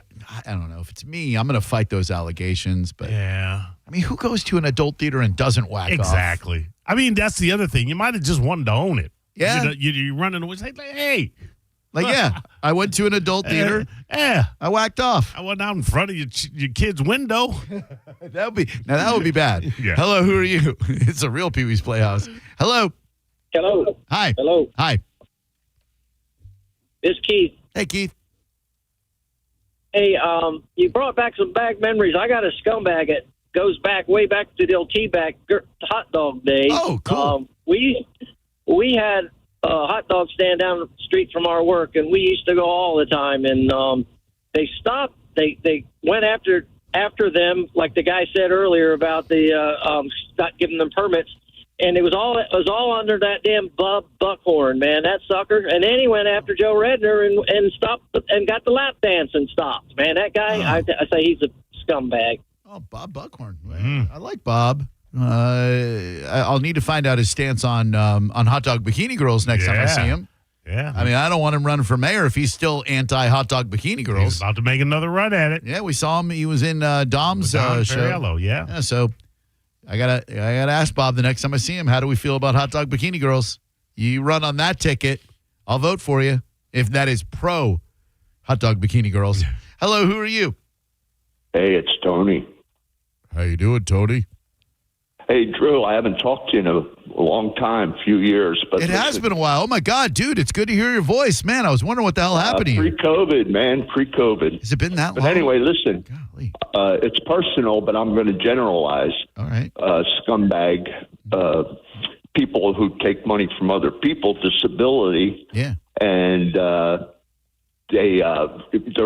don't know. If it's me, I'm going to fight those allegations. But yeah, I mean, who goes to an adult theater and doesn't whack off? Exactly. I mean, that's the other thing. You might have just wanted to own it. Yeah. You're running away. Hey. I went to an adult theater. I whacked off. I went out in front of your kid's window. that would be bad. Yeah. Hello, who are you? It's a real Pee Wee's Playhouse. Hello. Hello. Hi. Hello. Hi. This is Keith. Hey, Keith. Hey, you brought back some bad memories. I got a scumbag that goes way back to the old T-Bag hot dog days. Oh, cool. We had a hot dog stand down the street from our work, and we used to go all the time. And they stopped. They went after them, like the guy said earlier about the not giving them permits. And it was all under that damn Bub Buckhorn, man, that sucker. And then he went after Joe Redner and stopped and got the lap dance and stopped. Man, that guy, I say he's a scumbag. Oh, Bob Buckhorn. I like Bob. I'll need to find out his stance on hot dog bikini girls next time I see him. Yeah. I mean, I don't want him running for mayor if he's still anti-hot dog bikini girls. He's about to make another run at it. Yeah, we saw him. He was in Dom's Dom show. Perriello, yeah. So I gotta ask Bob the next time I see him, how do we feel about hot dog bikini girls? You run on that ticket, I'll vote for you if that is pro hot dog bikini girls. Hello, who are you? Hey, it's Tony. How you doing, Tony? Hey, Drew, I haven't talked to you in a long time, few years. But It has been a while. Oh, my God, dude, it's good to hear your voice. Man, I was wondering what the hell happened to you. Pre-COVID, man, pre-COVID. Has it been that long? But anyway, listen, it's personal, but I'm going to generalize. All right. Scumbag, people who take money from other people, disability. Yeah. And they're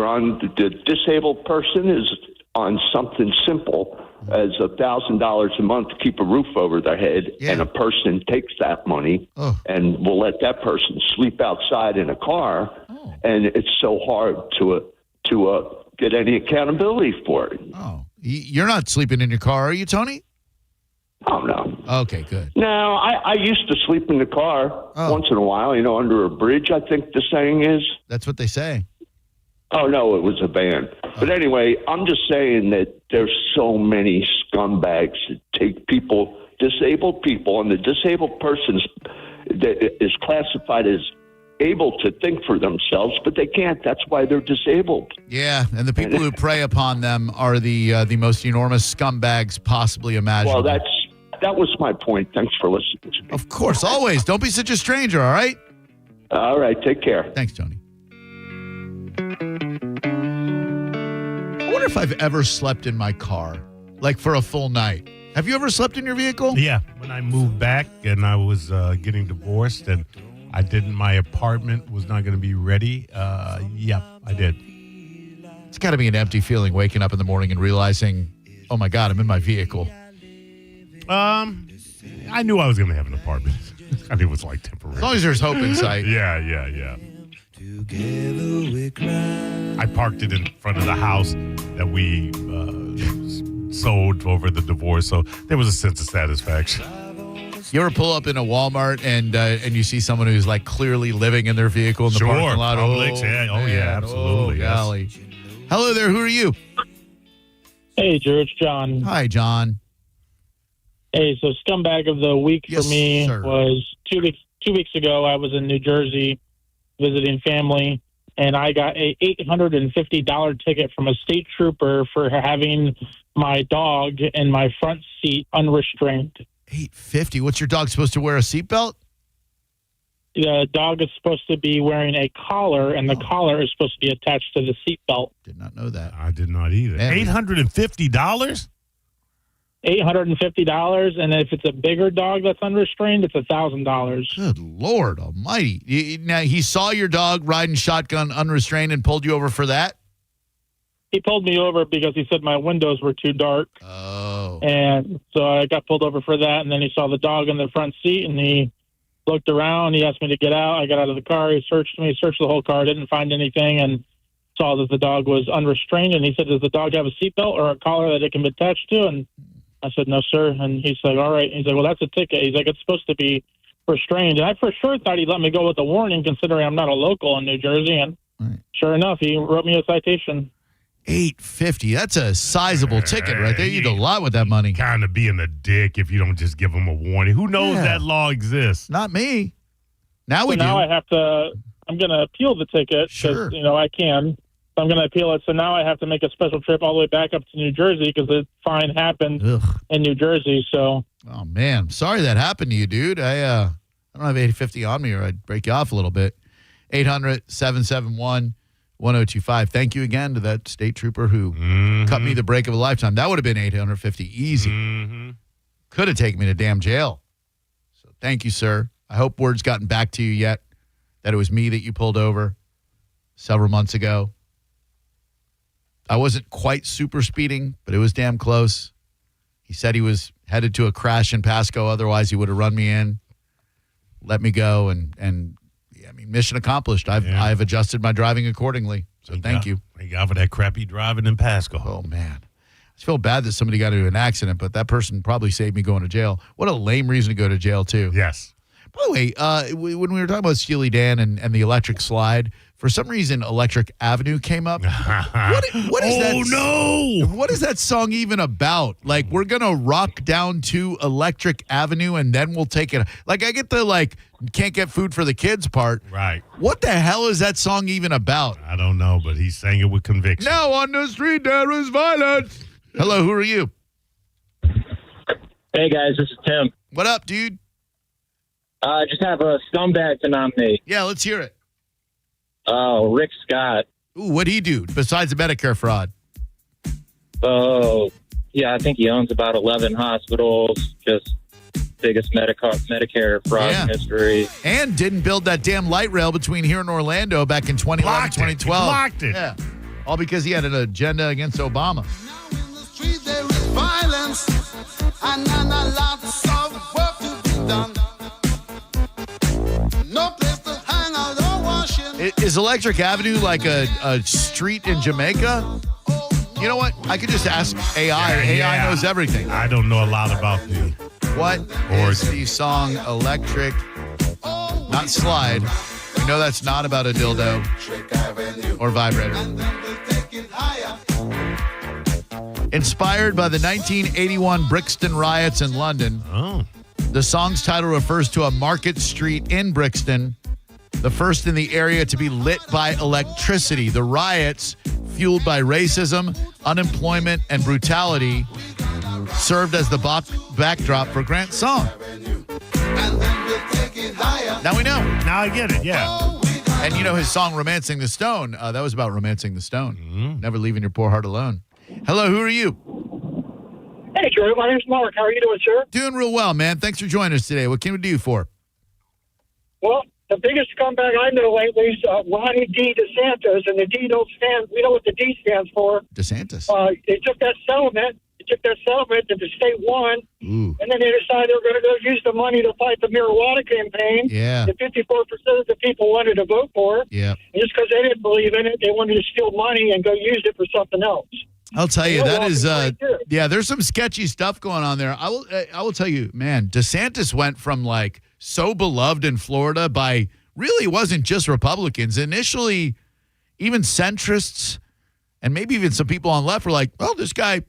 on, the disabled person is on something simple as $1,000 a month to keep a roof over their head, and a person takes that money and will let that person sleep outside in a car, and it's so hard to get any accountability for it. Oh, you're not sleeping in your car, are you, Tony? Oh, no. Okay, good. No, I used to sleep in the car once in a while, under a bridge, I think the saying is. That's what they say. Oh, no, it was a van. But anyway, I'm just saying that there's so many scumbags that take people, disabled people, and the disabled person is classified as able to think for themselves, but they can't. That's why they're disabled. Yeah, and the people who prey upon them are the most enormous scumbags possibly imaginable. Well, that was my point. Thanks for listening to me. Of course, always. Don't be such a stranger, all right? All right, take care. Thanks, Tony. I wonder if I've ever slept in my car, like for a full night. Have you ever slept in your vehicle? Yeah. When I moved back and I was getting divorced and my apartment was not going to be ready. Yeah, I did. It's got to be an empty feeling waking up in the morning and realizing, oh my God, I'm in my vehicle. I knew I was going to have an apartment. I mean, it was like temporary. As long as there's hope in sight. Yeah. I parked it in front of the house that we sold over the divorce, so there was a sense of satisfaction. You ever pull up in a Walmart and you see someone who's like clearly living in their vehicle in the parking lot? Publix, yeah, absolutely. Oh, golly. Hello there, who are you? Hey, Drew, it's John. Hi, John. Hey, so scumbag of the week for me was 2 weeks. 2 weeks ago, I was in New Jersey visiting family, and I got a $850 ticket from a state trooper for having my dog in my front seat unrestrained. $850. What's your dog supposed to wear, a seatbelt? The dog is supposed to be wearing a collar, and the collar is supposed to be attached to the seatbelt. Did not know that. I did not either. $850? $850, and if it's a bigger dog that's unrestrained, it's $1,000. Good Lord Almighty! Now he saw your dog riding shotgun unrestrained and pulled you over for that. He pulled me over because he said my windows were too dark. Oh, and so I got pulled over for that. And then he saw the dog in the front seat, and he looked around. He asked me to get out. I got out of the car. He searched me, searched the whole car, didn't find anything, and saw that the dog was unrestrained. And he said, "Does the dog have a seatbelt or a collar that it can be attached to?" And I said, "No, sir." And he's like, "All right." He's like, "Well, that's a ticket." He's like, "It's supposed to be restrained." And I for sure thought he'd let me go with a warning, considering I'm not a local in New Jersey. And sure enough, he wrote me a citation. $850. That's a sizable ticket right there. You do a lot with that money. Kind of being a dick if you don't just give them a warning. Who knows that law exists? Not me. Now so now I have to. I'm going to appeal the ticket because I can. I'm going to appeal it. So now I have to make a special trip all the way back up to New Jersey because the fine happened in New Jersey. So. Oh man, I'm sorry that happened to you, dude. I don't have $850 on me, or I'd break you off a little bit. 800-771-1025. Thank you again to that state trooper who cut me the break of a lifetime. That would have been $850 easy. Could have taken me to damn jail. So thank you, sir. I hope word's gotten back to you yet that it was me that you pulled over several months ago. I wasn't quite super speeding, but it was damn close. He said he was headed to a crash in Pasco. Otherwise, he would have run me in, let me go, and I mean, mission accomplished. I've adjusted my driving accordingly. So thank you. Thank God for that crappy driving in Pasco. Oh, man. I feel bad that somebody got into an accident, but that person probably saved me going to jail. What a lame reason to go to jail, too. Yes. By the way, when we were talking about Steely Dan and the electric slide, for some reason, Electric Avenue came up. What is that? Oh, no. What is that song even about? Like, we're going to rock down to Electric Avenue and then we'll take it. Like, I get the, like, can't get food for the kids part. Right. What the hell is that song even about? I don't know, but he sang it with conviction. Now on the street there is violence. Hello, who are you? Hey, guys, this is Tim. What up, dude? I just have a scumbag to nominate. Yeah, let's hear it. Rick Scott. Ooh, what'd he do besides the Medicare fraud? Oh, yeah, I think he owns about 11 hospitals. Just biggest Medicare fraud in history. And didn't build that damn light rail between here and Orlando back in 2011, 2012. Blocked it. Yeah. All because he had an agenda against Obama. There is violence and lots of work to be done. No place to hang out or wash in. Is Electric Avenue like a street in Jamaica? You know what? I could just ask AI. AI knows everything. I don't know a lot about the What is the song Electric, not Slide? We know that's not about a dildo or vibrator. Inspired by the 1981 Brixton riots in London, the song's title refers to a market street in Brixton, the first in the area to be lit by electricity. The riots, fueled by racism, unemployment, and brutality, served as the backdrop for Grant's song. Now we know. Now I get it, yeah. And you know his song, Romancing the Stone, that was about romancing the stone. Never leaving your poor heart alone. Hello, who are you? Hey, Drew. My name's Mark. How are you doing, sir? Doing real well, man. Thanks for joining us today. What can we do for? Well, the biggest scumbag I know lately is Ronnie D. DeSantis, and the D don't stand. We know what the D stands for. DeSantis. They took that settlement. That the state won, and then they decided they were going to go use the money to fight the marijuana campaign. Yeah. That 54% of the people wanted to vote for. Yeah. And just because they didn't believe in it, they wanted to steal money and go use it for something else. I'll tell you, that is, there's some sketchy stuff going on there. I will tell you, man, DeSantis went from like so beloved in Florida by really wasn't just Republicans. Initially, even centrists and maybe even some people on the left were like, oh, this guy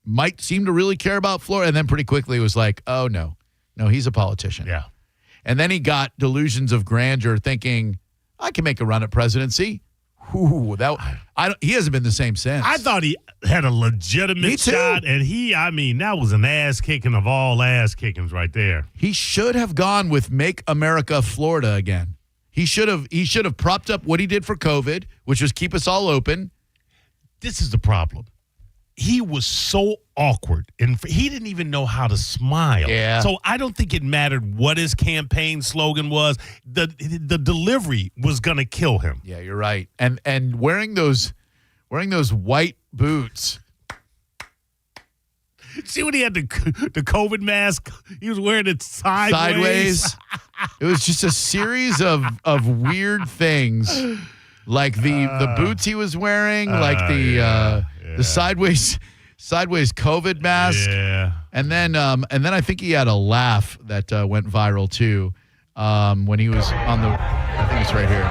might seem to really care about Florida. And then pretty quickly it was like, oh, no, he's a politician. Yeah. And then he got delusions of grandeur thinking, I can make a run at presidency. Ooh, he hasn't been the same since. I thought he had a legitimate shot, and that was an ass kicking of all ass kickings right there. He should have gone with Make America Florida again. He should have propped up what he did for COVID, which was keep us all open. This is the problem. He was so awkward, and he didn't even know how to smile. Yeah. So I don't think it mattered what his campaign slogan was. The delivery was going to kill him. Yeah, you're right. And wearing those white boots. See when he had the COVID mask? He was wearing it sideways. It was just a series of weird things. Like the boots he was wearing, like the sideways COVID mask, and then I think he had a laugh that went viral too when he was on the. I think it's right here.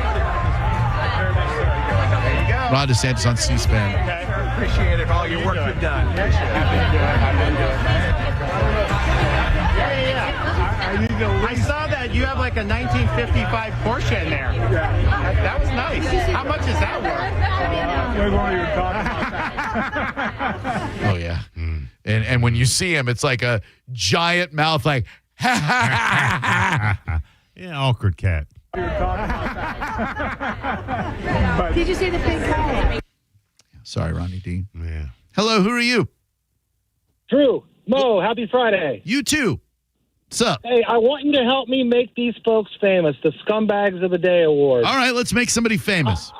Ron DeSantis on C-SPAN. Okay. Appreciate it for all your work you've done. I saw that you have like a 1955 Porsche in there. Yeah. That was nice. How much is that worth? We weren't even talking about that. Oh yeah, and when you see him, it's like a giant mouth, like Yeah, awkward cat. Did you see the big guy? Sorry, Ronnie D. Yeah. Hello, who are you? Drew, Mo, happy Friday. You too. What's up? Hey, I want you to help me make these folks famous, the Scumbags of the Day Award. All right, let's make somebody famous.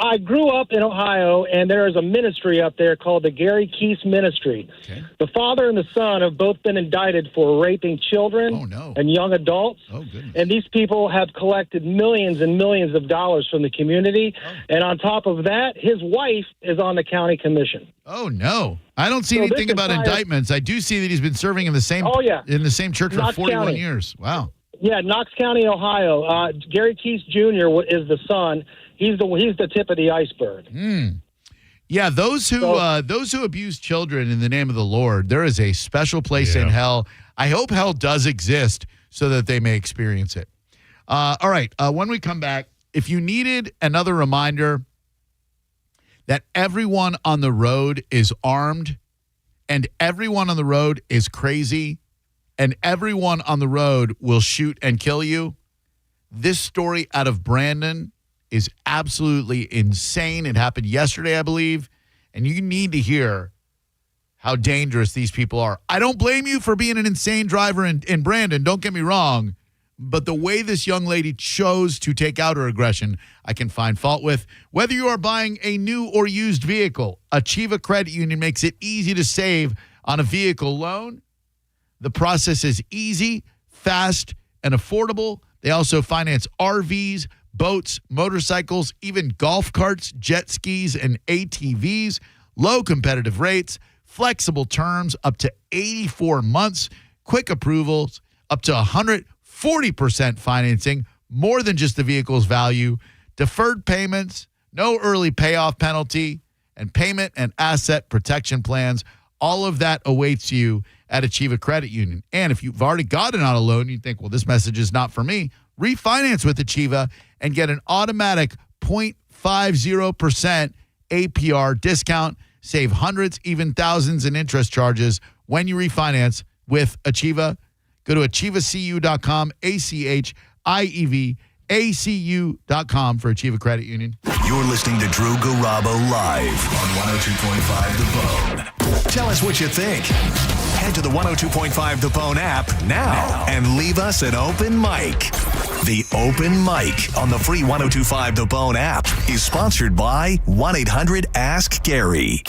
I grew up in Ohio, and there is a ministry up there called the Gary Keese Ministry. Okay. The father and the son have both been indicted for raping children and young adults. Oh, goodness. And these people have collected millions and millions of dollars from the community. And on top of that, his wife is on the county commission. Oh, no. I don't see anything about indictments. I do see that he's been serving in the same in the same church Knox for 41 County. years. Wow. Yeah, Knox County, Ohio. Gary Keese Jr. is the son. He's the tip of the iceberg. Yeah, those who abuse children in the name of the Lord, there is a special place in hell. I hope hell does exist so that they may experience it. All right, when we come back, if you needed another reminder that everyone on the road is armed and everyone on the road is crazy and everyone on the road will shoot and kill you, this story out of Brandon is absolutely insane. It happened yesterday, I believe, and you need to hear how dangerous these people are. I don't blame you for being an insane driver in Brandon, don't get me wrong, but the way this young lady chose to take out her aggression, I can find fault with. Whether you are buying a new or used vehicle, Achieva Credit Union makes it easy to save on a vehicle loan. The process is easy, fast, and affordable. They also finance RVs, boats, motorcycles, even golf carts, jet skis, and ATVs. Low competitive rates, flexible terms up to 84 months, quick approvals up to 140% financing, more than just the vehicle's value, deferred payments, no early payoff penalty, and payment and asset protection plans. All of that awaits you at Achieva Credit Union. And if you've already gotten on a loan, you think, well, this message is not for me. Refinance with Achieva and get an automatic 0.50% APR discount. Save hundreds, even thousands in interest charges when you refinance with Achieva. Go to achievacu.com, ACHIEVACU.com for Achieva Credit Union. You're listening to Drew Garabo live on 102.5 The Bone. Tell us what you think. Head to the 102.5 The Bone app now and leave us an open mic. The Open Mic on the free 102.5 The Bone app is sponsored by 1-800-ASK-GARY.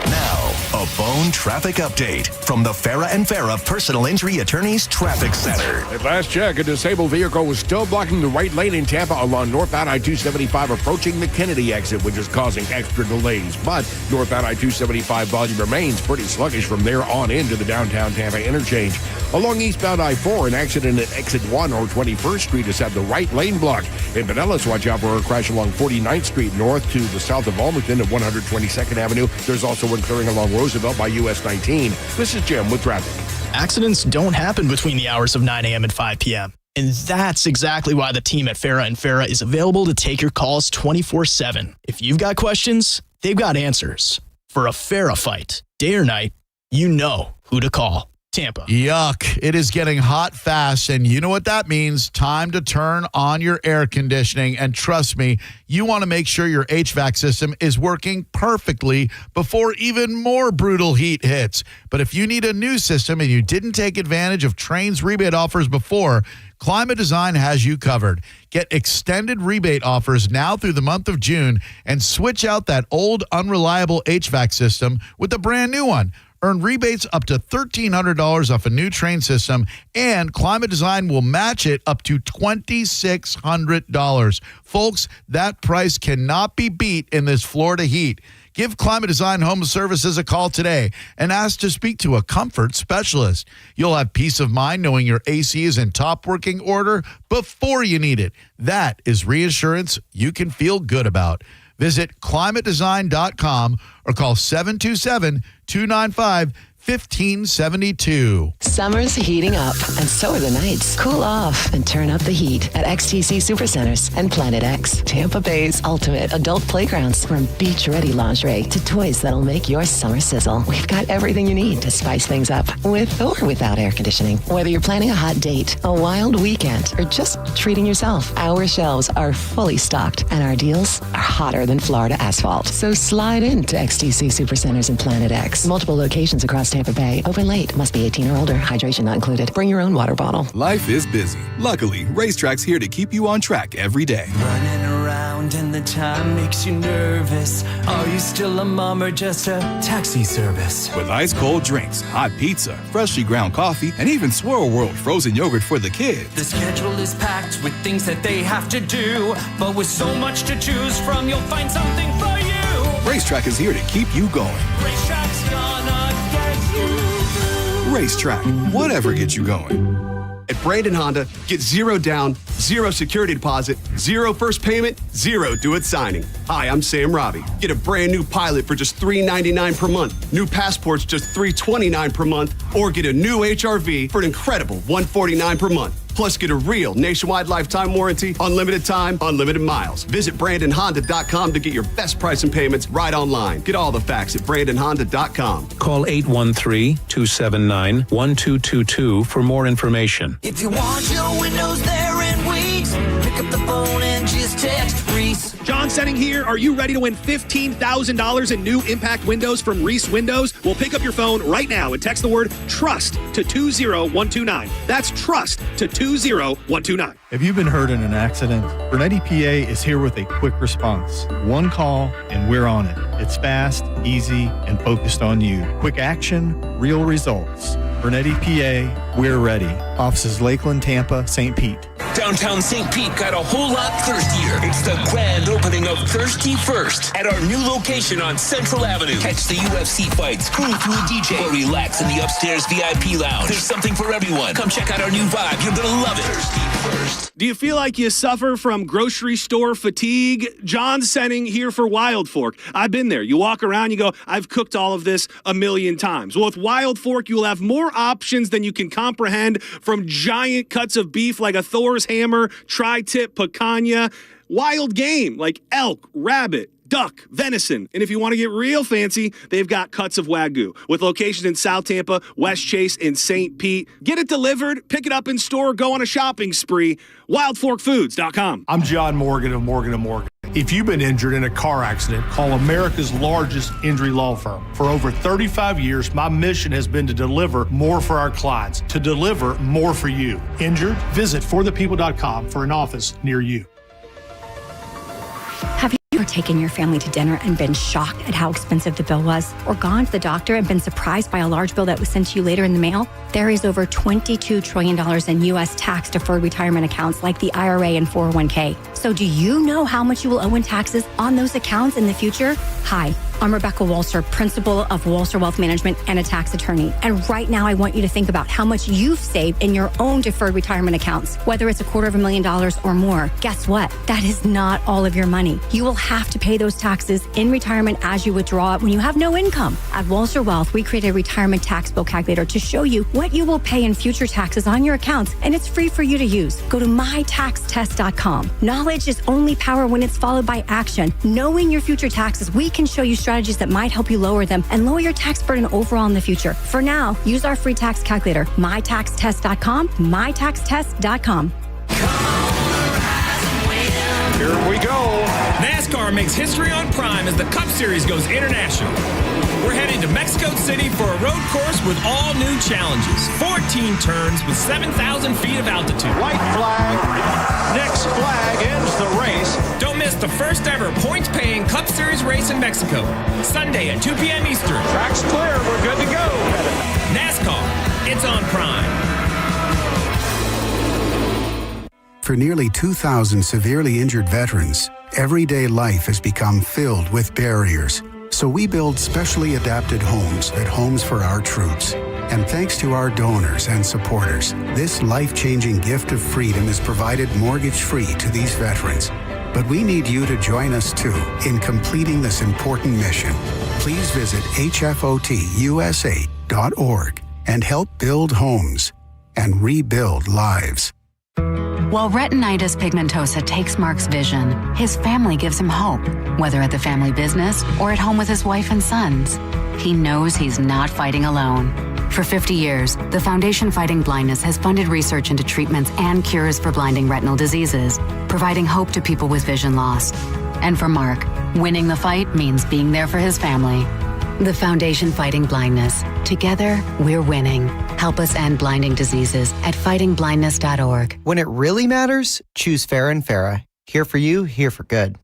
Now, a Bone traffic update from the Farah and Farah Personal Injury Attorneys Traffic Center. At last check, a disabled vehicle was still blocking the right lane in Tampa along northbound I-275 approaching the Kennedy exit, which is causing extra delays. But northbound I-275 volume remains pretty sluggish from there on into the downtown Tampa interchange. Along eastbound I-4, an accident at exit 1 or 21st Street has had the right lane blocked. In Pinellas, watch out for a crash along 49th Street north to the south of Almerton at 122nd Avenue. There's also one clearing along Roosevelt by US 19. This is Jim with traffic. Accidents don't happen between the hours of 9 a.m. and 5 p.m. And that's exactly why the team at Farah and Farah is available to take your calls 24/7. If you've got questions, they've got answers. For a Farah fight, day or night, you know who to call. Tampa. Yuck. It is getting hot fast, and you know what that means. Time to turn on your air conditioning, and trust me, you want to make sure your HVAC system is working perfectly before even more brutal heat hits. But if you need a new system and you didn't take advantage of Trane's rebate offers before, Climate Design has you covered. Get extended rebate offers now through the month of June and switch out that old, unreliable HVAC system with a brand new one. Earn rebates up to $1,300 off a new Trane system, and Climate Design will match it up to $2,600. Folks, that price cannot be beat in this Florida heat. Give Climate Design Home Services a call today and ask to speak to a comfort specialist. You'll have peace of mind knowing your AC is in top working order before you need it. That is reassurance you can feel good about. Visit climatedesign.com or call 727-295-1572. Summer's heating up, and so are the nights. Cool off and turn up the heat at XTC Supercenters and Planet X, Tampa Bay's ultimate adult playgrounds. From beach-ready lingerie to toys that'll make your summer sizzle, we've got everything you need to spice things up with or without air conditioning. Whether you're planning a hot date, a wild weekend, or just treating yourself, our shelves are fully stocked, and our deals are hotter than Florida asphalt. So slide into XTC Supercenters and Planet X. Multiple locations across Tampa Bay. Open late. Must be 18 or older. Hydration not included. Bring your own water bottle. Life is busy. Luckily, Racetrack's here to keep you on track every day. Running around around and the time makes you nervous. Are you still a mom or just a taxi service? With ice cold drinks, hot pizza, freshly ground coffee, and even Swirl World frozen yogurt for the kids. The schedule is packed with things that they have to do, but with so much to choose from, you'll find something for you. Racetrack is here to keep you going. Racetrack's gonna get you. Racetrack, whatever gets you going. At Brandon Honda, get 0 down, 0 security deposit, 0 first payment, 0 do-it signing. Hi, I'm Sam Robbie. Get a brand new Pilot for just $399 per month, new Passports just $329 per month, or get a new HRV for an incredible $149 per month. Plus, get a real nationwide lifetime warranty, unlimited time, unlimited miles. Visit BrandonHonda.com to get your best price and payments right online. Get all the facts at BrandonHonda.com. Call 813-279-1222 for more information. If you want your windows there in weeks, pick up the phone and just text Reese. John Senning here. Are you ready to win $15,000 in new impact windows from Reese Windows? Well, pick up your phone right now and text the word TRUST to 20129. That's TRUST to 20129. Have you been hurt in an accident? Burnett EPA is here with a quick response. One call and we're on it. It's fast, easy, and focused on you. Quick action, real results. Burnett EPA, we're ready. Offices Lakeland, Tampa, St. Pete. Downtown St. Pete got a whole lot thirstier. It's the grand opening of Thirsty First at our new location on Central Avenue. Catch the UFC fights, groove to a DJ, or relax in the upstairs VIP lounge. There's something for everyone. Come check out our new vibe. You're gonna love it. Thirsty First. Do you feel like you suffer from grocery store fatigue? John Senning here for Wild Fork. I've been there. You walk around, you go, I've cooked all of this a million times. Well, with Wild Fork, you will have more options than you can comprehend, from giant cuts of beef like a Thor's hammer, tri-tip picanha, wild game like elk, rabbit, duck, venison, and if you want to get real fancy, they've got cuts of Wagyu with locations in South Tampa, West Chase, and St. Pete. Get it delivered, pick it up in store, go on a shopping spree. WildForkFoods.com. I'm John Morgan of Morgan & Morgan. If you've been injured in a car accident, call America's largest injury law firm. For over 35 years, my mission has been to deliver more for our clients, to deliver more for you. Injured? Visit forthepeople.com for an office near you. Have you ever taken your family to dinner and been shocked at how expensive the bill was? Or gone to the doctor and been surprised by a large bill that was sent to you later in the mail? There is over $22 trillion in U.S. tax-deferred retirement accounts like the IRA and 401k. So do you know how much you will owe in taxes on those accounts in the future? Hi, I'm Rebecca Walser, principal of Walser Wealth Management and a tax attorney. And right now, I want you to think about how much you've saved in your own deferred retirement accounts, whether it's $250,000 or more. Guess what? That is not all of your money. You will have to pay those taxes in retirement as you withdraw it when you have no income. At Walser Wealth, we created a retirement tax bill calculator to show you what you will pay in future taxes on your accounts, and it's free for you to use. Go to mytaxtest.com. Knowledge is only power when it's followed by action. Knowing your future taxes, we can show you strategies that might help you lower them and lower your tax burden overall in the future. For now, use our free tax calculator, mytaxtest.com, mytaxtest.com. Here we go. NASCAR makes history on Prime as the Cup Series goes international. We're heading to Mexico City for a road course with all new challenges. 14 turns with 7,000 feet of altitude. White flag. Next flag ends the race. Don't miss the first ever points-paying Cup Series race in Mexico. Sunday at 2 p.m. Eastern. Track's clear. We're good to go. NASCAR. It's on Prime. For nearly 2,000 severely injured veterans, everyday life has become filled with barriers. So we build specially adapted homes at Homes for Our Troops. And thanks to our donors and supporters, this life-changing gift of freedom is provided mortgage-free to these veterans. But we need you to join us too in completing this important mission. Please visit hfotusa.org and help build homes and rebuild lives. While retinitis pigmentosa takes Mark's vision, his family gives him hope, whether at the family business or at home with his wife and sons. He knows he's not fighting alone. For 50 years, the Foundation Fighting Blindness has funded research into treatments and cures for blinding retinal diseases, providing hope to people with vision loss. And for Mark, winning the fight means being there for his family. The Foundation Fighting Blindness. Together, we're winning. Help us end blinding diseases at fightingblindness.org. When it really matters, choose Farrah & Farrah. Here for you, here for good.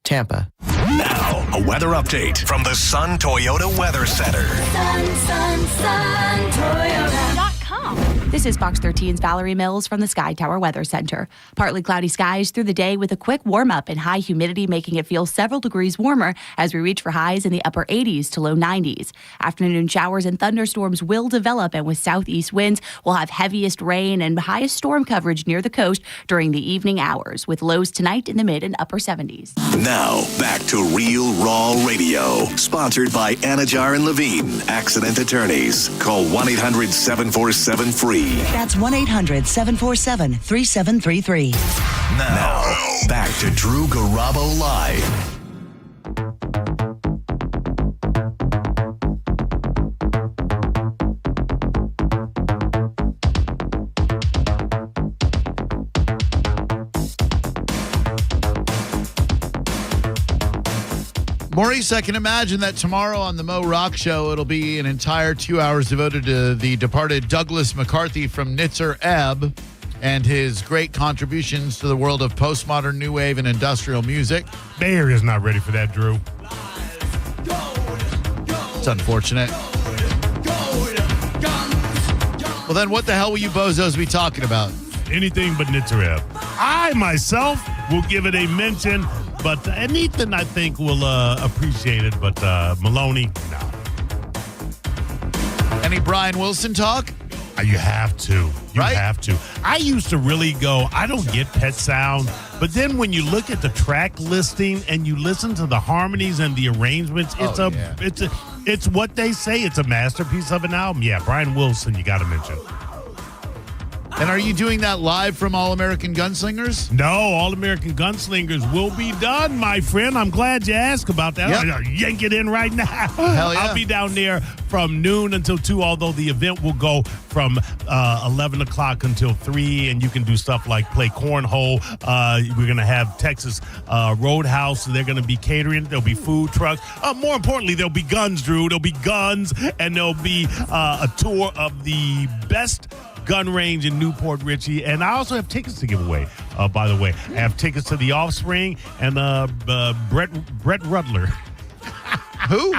Tampa. Now, a weather update from the Sun Toyota Weather Center. SunToyota.com. This is Fox 13's Valerie Mills from the Sky Tower Weather Center. Partly cloudy skies through the day with a quick warm-up and high humidity making it feel several degrees warmer as we reach for highs in the upper 80s to low 90s. Afternoon showers and thunderstorms will develop, and with southeast winds, we'll have heaviest rain and highest storm coverage near the coast during the evening hours, with lows tonight in the mid and upper 70s. Now, back to Real Raw Radio, sponsored by Anajar and Levine, accident attorneys. Call 1-800-747-FREE. That's 1-800-747-3733. Now, back to Drew Garabo Live. Maurice, I can imagine that tomorrow on the Mo Rock Show, it'll be an entire 2 hours devoted to the departed Douglas McCarthy from Nitzer Ebb and his great contributions to the world of postmodern, new wave, and industrial music. Bay Area's not ready for that, Drew. It's unfortunate. Well, then what the hell will you bozos be talking about? Anything but Nitzer Ebb. I, myself, will give it a mention. But and Ethan, I think, will appreciate it. But Maloney, no. Any Brian Wilson talk? You have to. You right? have to. I used to really go, I don't get Pet Sound. But then when you look at the track listing and you listen to the harmonies and the arrangements, it's what they say. It's a masterpiece of an album. Yeah, Brian Wilson, you got to mention. And are you doing that live from All American Gunslingers? No, All American Gunslingers will be done, my friend. I'm glad you asked about that. Yep. I'll yank it in right now. Hell yeah. I'll be down there from noon until 2, although the event will go from 11 o'clock until 3, and you can do stuff like play cornhole. We're going to have Texas Roadhouse. They're going to be catering. There'll be food trucks. More importantly, there'll be guns, Drew. There'll be guns, and there'll be a tour of the best gun range in Newport Richey, and I also have tickets to give away. By the way, I have tickets to The Offspring and Brett Rudler. Who?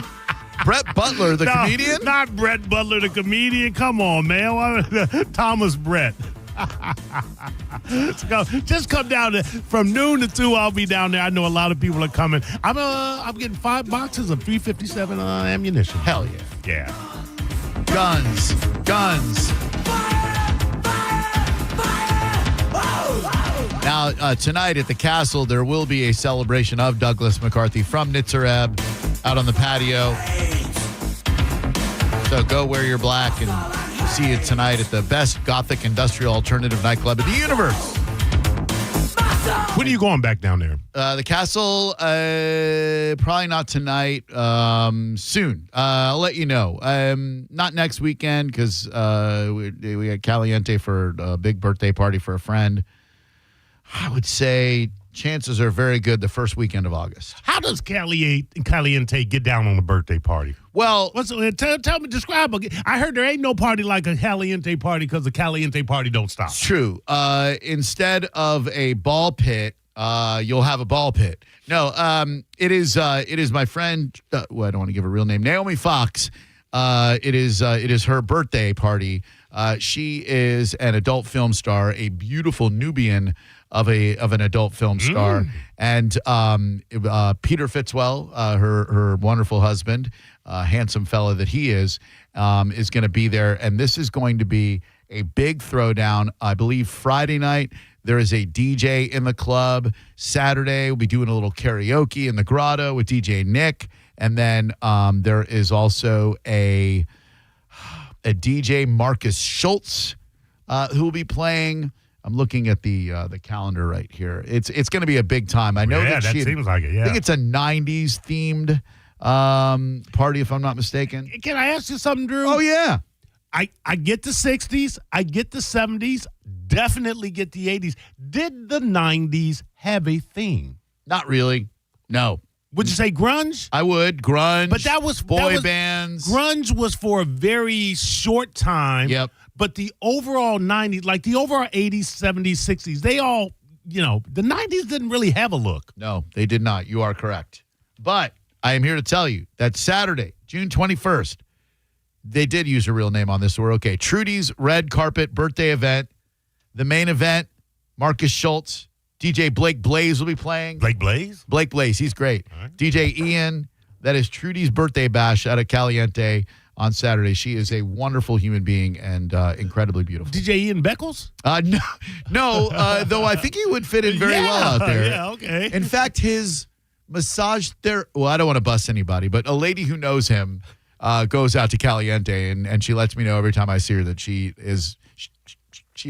Brett Butler, the comedian? Not Brett Butler, the comedian. Come on, man. Thomas Brett. Just come down from noon to 2. I'll be down there. I know a lot of people are coming. I'm getting 5 boxes of 357 ammunition. Hell yeah. Yeah. Guns. Now, tonight at the Castle, there will be a celebration of Douglas McCarthy from Nitzer Ebb out on the patio. So go wear your black and see it tonight at the best gothic industrial alternative nightclub in the universe. When are you going back down there? The Castle, probably not tonight. Soon. I'll let you know. Not next weekend because we had Caliente for a big birthday party for a friend. I would say chances are very good the first weekend of August. How does Caliente get down on a birthday party? Well, tell me, describe. I heard there ain't no party like a Caliente party because the Caliente party don't stop. It's true. Instead of a ball pit, you'll have a ball pit. No, it is my friend. I don't want to give her real name, Naomi Fox. It is her birthday party. She is an adult film star, a beautiful Nubian of an adult film star, and Peter Fitzwell, her wonderful husband, handsome fella that he is going to be there, and this is going to be a big throwdown. I believe Friday night there is a DJ in the club. Saturday we'll be doing a little karaoke in the Grotto with DJ Nick, and then there is also a DJ, Marcus Schultz, who will be playing. I'm looking at the calendar right here. It's going to be a big time. I know that seems like it. Yeah, I think it's a '90s themed party, if I'm not mistaken. Can I ask you something, Drew? Oh yeah, I get the '60s, I get the '70s, definitely get the '80s. Did the '90s have a theme? Not really. No. Would you say grunge? I would. Grunge. But that was bands. Grunge was for a very short time. Yep. But the overall 90s, like the overall 80s, 70s, 60s, they all the 90s didn't really have a look. No, they did not. You are correct. But I am here to tell you that Saturday, June 21st, they did use a real name on this, so we're okay. Trudy's Red Carpet Birthday Event. The main event, Marcus Schultz, DJ Blake Blaze will be playing. Blake Blaze? Blake Blaze, he's great. Right. DJ Ian, that is Trudy's birthday bash out of Caliente on Saturday. She is a wonderful human being and incredibly beautiful. DJ Ian Beckles? No, though I think he would fit in very well out there. Yeah, okay. In fact, his massage well, I don't want to bust anybody, but a lady who knows him goes out to Caliente, and she lets me know every time I see her that she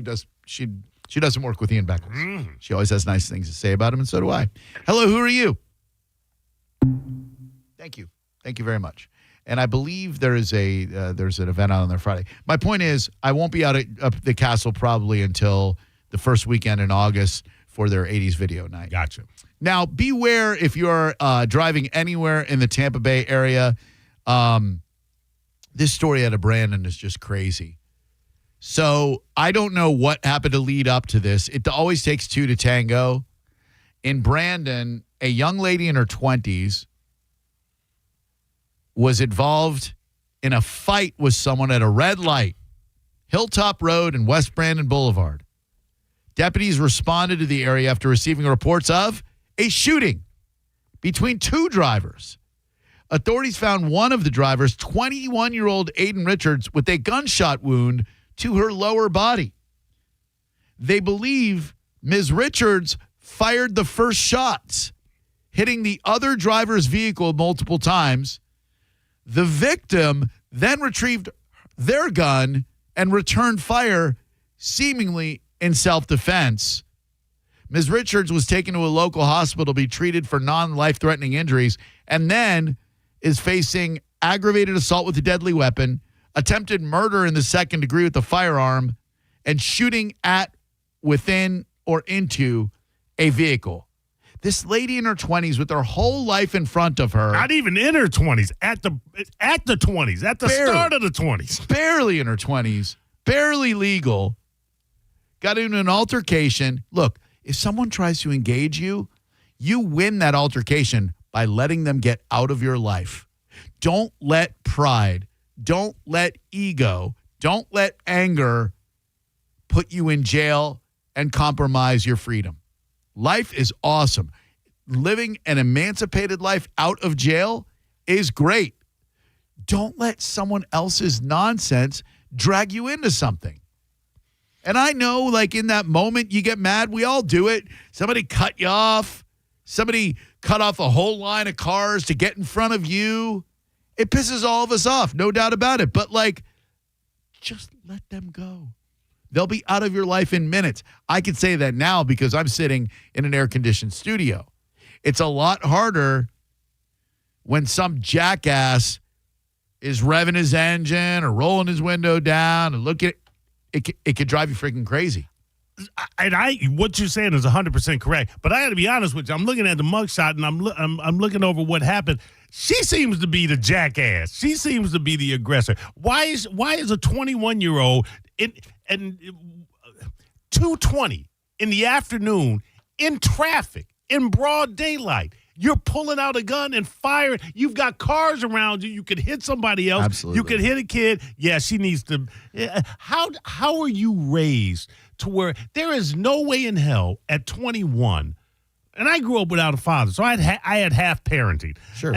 doesn't work with Ian Beckles. She always has nice things to say about him, and so do I. Hello, who are you? Thank you. Thank you very much. And I believe there's an event out on there Friday. My point is, I won't be out at the castle probably until the first weekend in August for their 80s video night. Gotcha. Now, beware if you're driving anywhere in the Tampa Bay area. This story out of Brandon is just crazy. So I don't know what happened to lead up to this. It always takes two to tango. In Brandon, a young lady in her 20s was involved in a fight with someone at a red light, Hilltop Road and West Brandon Boulevard. Deputies responded to the area after receiving reports of a shooting between two drivers. Authorities found one of the drivers, 21-year-old Aiden Richards, with a gunshot wound to her lower body. They believe Ms. Richards fired the first shots, hitting the other driver's vehicle multiple times. The victim then retrieved their gun and returned fire, seemingly in self-defense. Ms. Richards was taken to a local hospital to be treated for non-life-threatening injuries and then is facing aggravated assault with a deadly weapon, attempted murder in the second degree with a firearm, and shooting at, within, or into a vehicle. This lady in her 20s with her whole life in front of her. Not even in her 20s, at the 20s, at the start of the 20s. Barely in her 20s, barely legal, got into an altercation. Look, if someone tries to engage you, you win that altercation by letting them get out of your life. Don't let pride, don't let ego, don't let anger put you in jail and compromise your freedom. Life is awesome. Living an emancipated life out of jail is great. Don't let someone else's nonsense drag you into something. And I know, like, in that moment, you get mad. We all do it. Somebody cut you off. Somebody cut off a whole line of cars to get in front of you. It pisses all of us off, no doubt about it. But, like, just let them go. They'll be out of your life in minutes. I can say that now because I'm sitting in an air-conditioned studio. It's a lot harder when some jackass is revving his engine or rolling his window down and looking at it could drive you freaking crazy. And what you're saying is 100% correct. But I got to be honest with you. I'm looking at the mugshot and I'm looking over what happened. She seems to be the jackass. She seems to be the aggressor. Why is a 21-year-old and 2:20 in the afternoon in traffic in broad daylight? You're pulling out a gun and firing. You've got cars around you. You could hit somebody else. Absolutely. You could hit a kid. Yeah, she needs to. How are you raised to where there is no way in hell at 21, and I grew up without a father, so I had half parenting. Sure.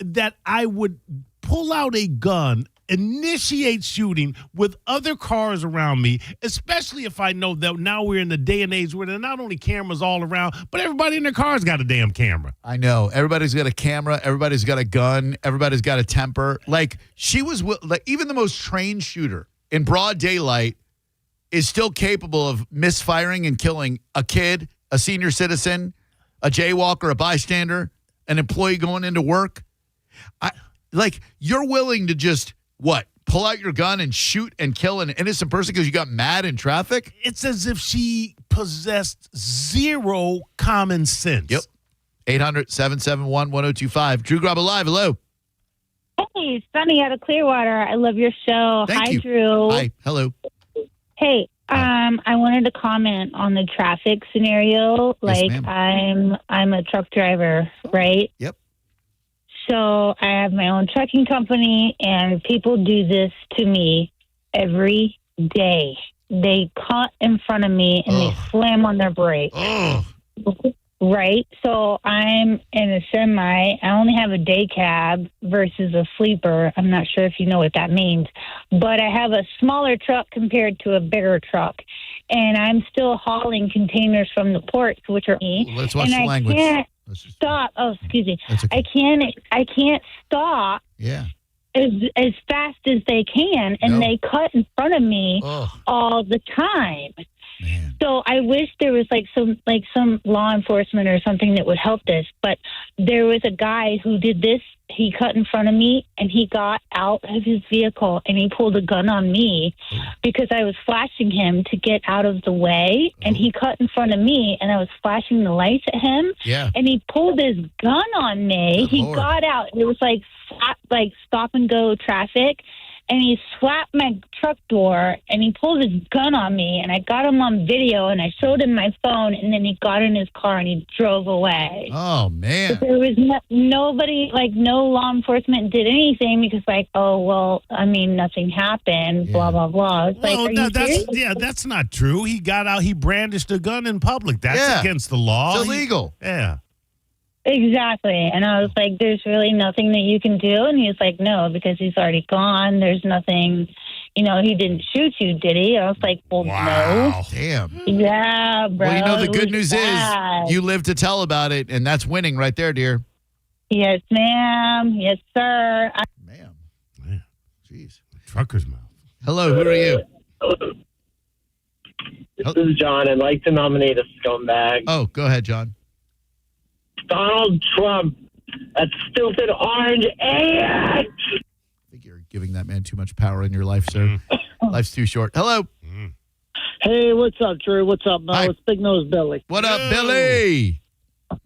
That I would pull out a gun, initiate shooting with other cars around me, especially if I know that now we're in the day and age where there are not only cameras all around, but everybody in their car's got a damn camera. I know. Everybody's got a camera. Everybody's got a gun. Everybody's got a temper. Like, she was, like, even the most trained shooter in broad daylight is still capable of misfiring and killing a kid, a senior citizen, a jaywalker, a bystander, an employee going into work. You're willing to just, pull out your gun and shoot and kill an innocent person because you got mad in traffic? It's as if she possessed zero common sense. Yep. 800-771-1025. Drew Garabo Live. Hello. Hey, Sunny out of Clearwater. I love your show. Thank Hi, you. Drew. Hi. Hello. Hey, I wanted to comment on the traffic scenario. Like, ma'am. I'm a truck driver, right? Yep. So I have my own trucking company, and people do this to me every day. They cut in front of me and they slam on their brakes. Right? So I'm in a semi. I only have a day cab versus a sleeper. I'm not sure if you know what that means. But I have a smaller truck compared to a bigger truck. And I'm still hauling containers from the ports, which are me. Let's watch and the I language. can't stop. Oh, excuse me. That's okay. I can't stop. Yeah. As fast as they can, and they cut in front of me all the time. Man. So I wish there was some law enforcement or something that would help this. But there was a guy who did this. He cut in front of me, and he got out of his vehicle, and he pulled a gun on me because I was flashing him to get out of the way. And he cut in front of me, and I was flashing the lights at him. Yeah. And he pulled his gun on me. Good He Lord. got out. It was like stop and go traffic. And he slapped my truck door, and he pulled his gun on me, and I got him on video, and I showed him my phone, and then he got in his car, and he drove away. Oh, man. But there was nobody, no law enforcement did anything because, nothing happened, blah, blah, blah. It's Well, are you serious? that's not true. He got out. He brandished a gun in public. That's against the law. It's illegal. Yeah. Exactly. And I was like, there's really nothing that you can do. And he was like, no, because he's already gone. There's nothing, he didn't shoot you, did he? I was like, well, no. Damn. Yeah, bro. Well, the it good was news bad. is you live to tell about it, and that's winning right there, dear. Yes, ma'am. Yes, sir. Jeez. Trucker's mouth. Hello, who are you? This is John. I'd like to nominate a scumbag. Oh, go ahead, John. Donald Trump. That stupid orange idiot. I think you're giving that man too much power in your life, sir. Life's too short. Hello. Hey, what's up, Drew? What's up, Mo? It's Big Nose Billy. What up, Billy?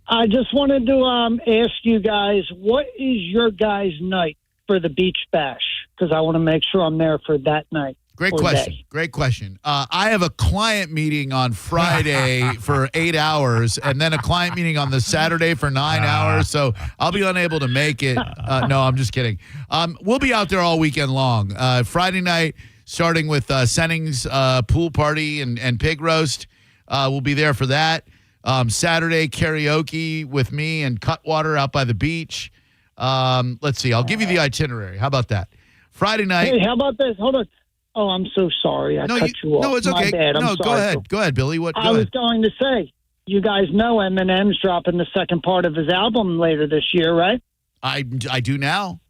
I just wanted to ask you guys, what is your guys' night for the beach bash? Because I want to make sure I'm there for that night. Great or question. day. Great question. I have a client meeting on Friday for 8 hours, and then a client meeting on the Saturday for 9 hours. So I'll be unable to make it. No, I'm just kidding. We'll be out there all weekend long. Friday night, starting with Senning's pool party and pig roast. We'll be there for that. Saturday, karaoke with me and Cutwater out by the beach. Let's see. I'll give you the itinerary. How about that? Friday night. Hey, how about this? Hold on. Oh, I'm so sorry. I cut you off. No, it's okay. My bad. I'm No, sorry. go ahead. Go ahead, Billy. I was going to say, you guys know Eminem's dropping the second part of his album later this year, right? I do now.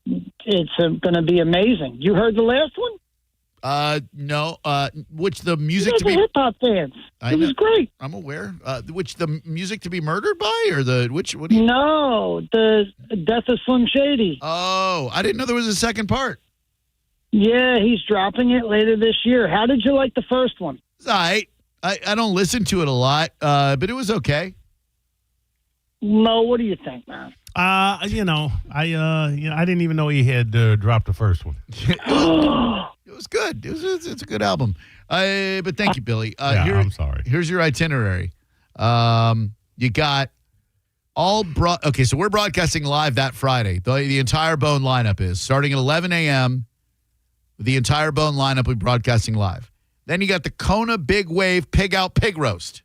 It's going to be amazing. You heard the last one? No. Which the music You to guys be are hip-hop fans. It was great. I'm aware. Which the music to be murdered by, or the which? What do you? No, the Death of Slim Shady. Oh, I didn't know there was a second part. Yeah, he's dropping it later this year. How did you like the first one? It's all right. I don't listen to it a lot, but it was okay. Mo, what do you think, man? I didn't even know he had dropped the first one. It was good. It's a good album. But thank you, Billy. I'm sorry. Here's your itinerary. You got okay, so we're broadcasting live that Friday. The entire Bone lineup is starting at 11 a.m. The entire Bone lineup will be broadcasting live. Then you got the Kona Big Wave Pig Out Pig Roast.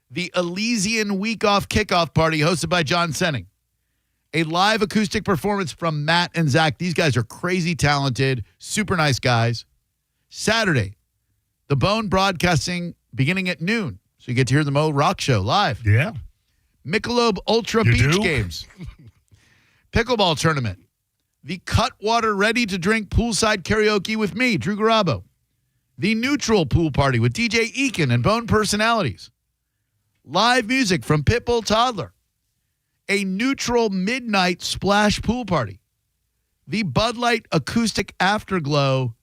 The Elysian Week Off Kickoff Party hosted by John Senning. A live acoustic performance from Matt and Zach. These guys are crazy talented, super nice guys. Saturday, the Bone broadcasting beginning at noon. So you get to hear the Mo Rock Show live. Yeah. Michelob Ultra You Beach do? Games. Pickleball Tournament. The Cutwater Ready to Drink Poolside Karaoke with me, Drew Garabo. The Neutral Pool Party with DJ Eakin and Bone Personalities. Live music from Pitbull Toddler. A Neutral Midnight Splash Pool Party. The Bud Light Acoustic Afterglow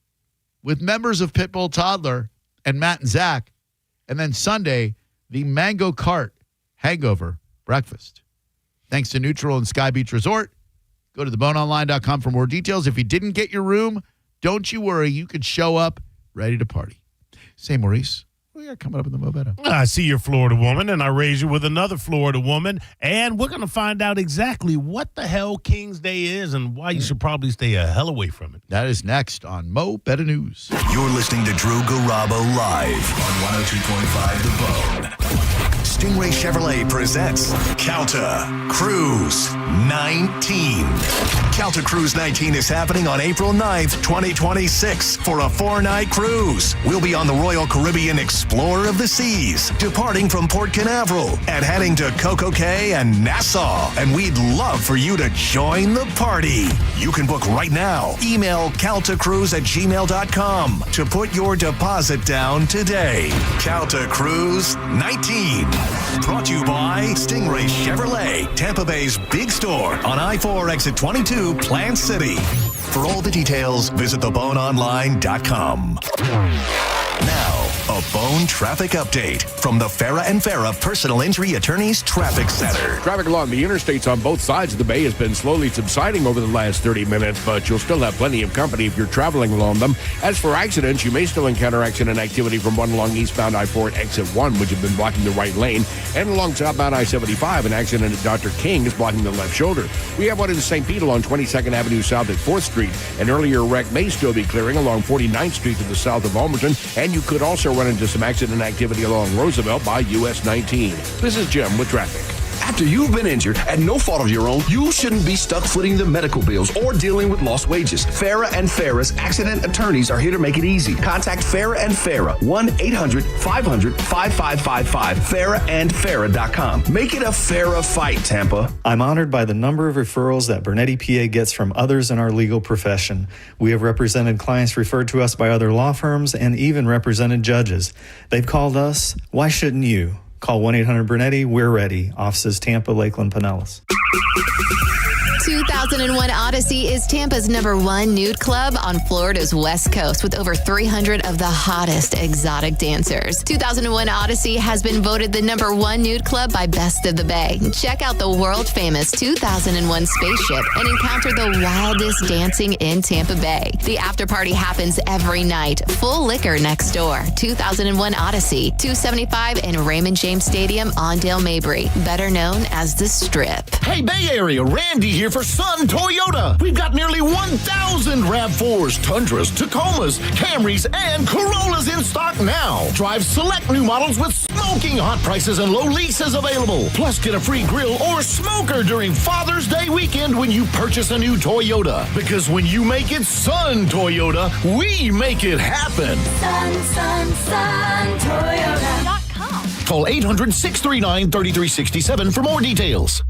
with members of Pitbull Toddler and Matt and Zach. And then Sunday, the Mango Cart Hangover Breakfast. Thanks to Neutral and Sky Beach Resort. Go to theboneonline.com for more details. If you didn't get your room, don't you worry. You could show up ready to party. Say, Maurice, what do you got coming up in the Mobeto? I see you're a Florida woman, and I raise you with another Florida woman, and we're going to find out exactly what the hell King's Day is and why you should probably stay a hell away from it. That is next on Mo Better News. You're listening to Drew Garabo live on 102.5 The Bone. Stingray Chevrolet presents Calta Cruise 19. Calta Cruise 19 is happening on April 9th, 2026 for a 4-night cruise. We'll be on the Royal Caribbean Explorer of the Seas, departing from Port Canaveral and heading to Coco Cay and Nassau. And we'd love for you to join the party. You can book right now. Email caltacruise@gmail.com to put your deposit down today. Calta Cruise 19. Brought to you by Stingray Chevrolet, Tampa Bay's big store on I-4 exit 22, Plant City. For all the details, visit theboneonline.com. Now, a Bone traffic update from the Farah and Farah Personal Injury Attorneys Traffic Center. Traffic along the interstates on both sides of the bay has been slowly subsiding over the last 30 minutes, but you'll still have plenty of company if you're traveling along them. As for accidents, you may still encounter accident activity from one along eastbound I-4 at exit 1, which have been blocking the right lane, and along southbound I-75, an accident at Dr. King is blocking the left shoulder. We have one in St. Pete along 22nd Avenue South at 4th Street. An earlier wreck may still be clearing along 49th Street to the south of Almerton, and you could also run into some accident activity along Roosevelt by US 19. This is Jim with traffic. After you've been injured at no fault of your own, you shouldn't be stuck footing the medical bills or dealing with lost wages. Farah and Farah's accident attorneys are here to make it easy. Contact Farah and Farah, 1-800-500-5555, farahandfarah.com. Make it a Farah fight, Tampa. I'm honored by the number of referrals that Bernetti PA gets from others in our legal profession. We have represented clients referred to us by other law firms and even represented judges. They've called us. Why shouldn't you? Call 1-800-BURNETTI. We're ready. Offices Tampa, Lakeland, Pinellas. 2001 Odyssey is Tampa's #1 nude club on Florida's West Coast with over 300 of the hottest exotic dancers. 2001 Odyssey has been voted the #1 nude club by Best of the Bay. Check out the world-famous 2001 spaceship and encounter the wildest dancing in Tampa Bay. The after party happens every night. Full liquor next door. 2001 Odyssey, 275 in Raymond James Stadium on Dale Mabry, better known as the Strip. Hey, Bay Area, Randy here for Sun Toyota. We've got nearly 1,000 RAV4s, Tundras, Tacomas, Camrys, and Corollas in stock now. Drive select new models with smoking hot prices and low leases available. Plus, get a free grill or smoker during Father's Day weekend when you purchase a new Toyota. Because when you make it Sun Toyota, we make it happen. Sun, Toyota.com. Call 800-639-3367 for more details.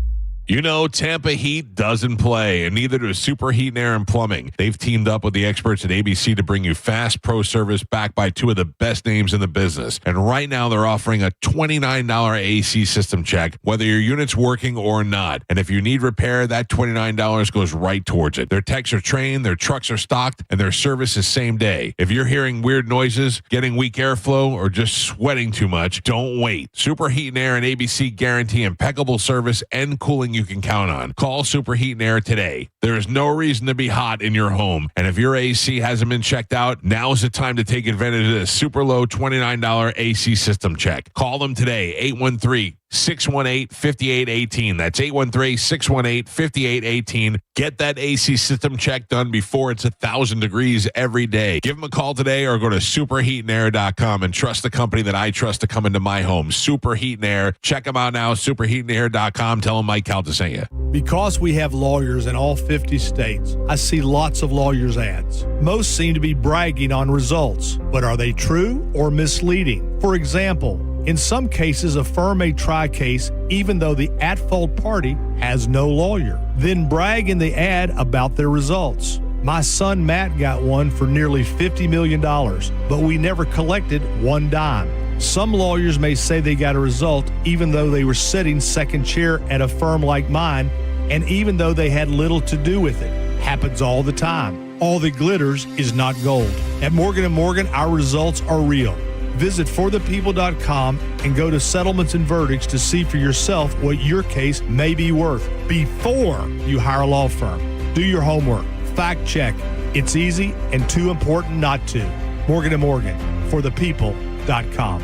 You know, Tampa Heat doesn't play, and neither does Super Heat and Air and Plumbing. They've teamed up with the experts at ABC to bring you fast pro service backed by two of the best names in the business. And right now, they're offering a $29 AC system check, whether your unit's working or not. And if you need repair, that $29 goes right towards it. Their techs are trained, their trucks are stocked, and their service is same day. If you're hearing weird noises, getting weak airflow, or just sweating too much, don't wait. Super Heat and Air and ABC guarantee impeccable service and cooling you can count on. Call Super Heat and Air today. There is no reason to be hot in your home. And if your AC hasn't been checked out, now is the time to take advantage of this super low $29 AC system check. Call them today, 813-618-5818. That's 813-618-5818. Get that AC system check done before it's 1,000 degrees every day. Give them a call today or go to superheatandair.com and trust the company that I trust to come into my home, Super Heat and Air. Check them out now, superheatandair.com. Tell them Mike Calta sent you. Because we have lawyers in all 50 states, I see lots of lawyers' ads. Most seem to be bragging on results, but are they true or misleading? For example, in some cases, a firm may try a case even though the at-fault party has no lawyer, then brag in the ad about their results. My son Matt got one for nearly $50 million, but we never collected one dime. Some lawyers may say they got a result even though they were sitting second chair at a firm like mine, and even though they had little to do with it. Happens all the time. All that glitters is not gold. At Morgan & Morgan, our results are real. Visit forthepeople.com and go to settlements and verdicts to see for yourself what your case may be worth before you hire a law firm. Do your homework. Fact check. It's easy and too important not to. Morgan & Morgan. forthepeople.com.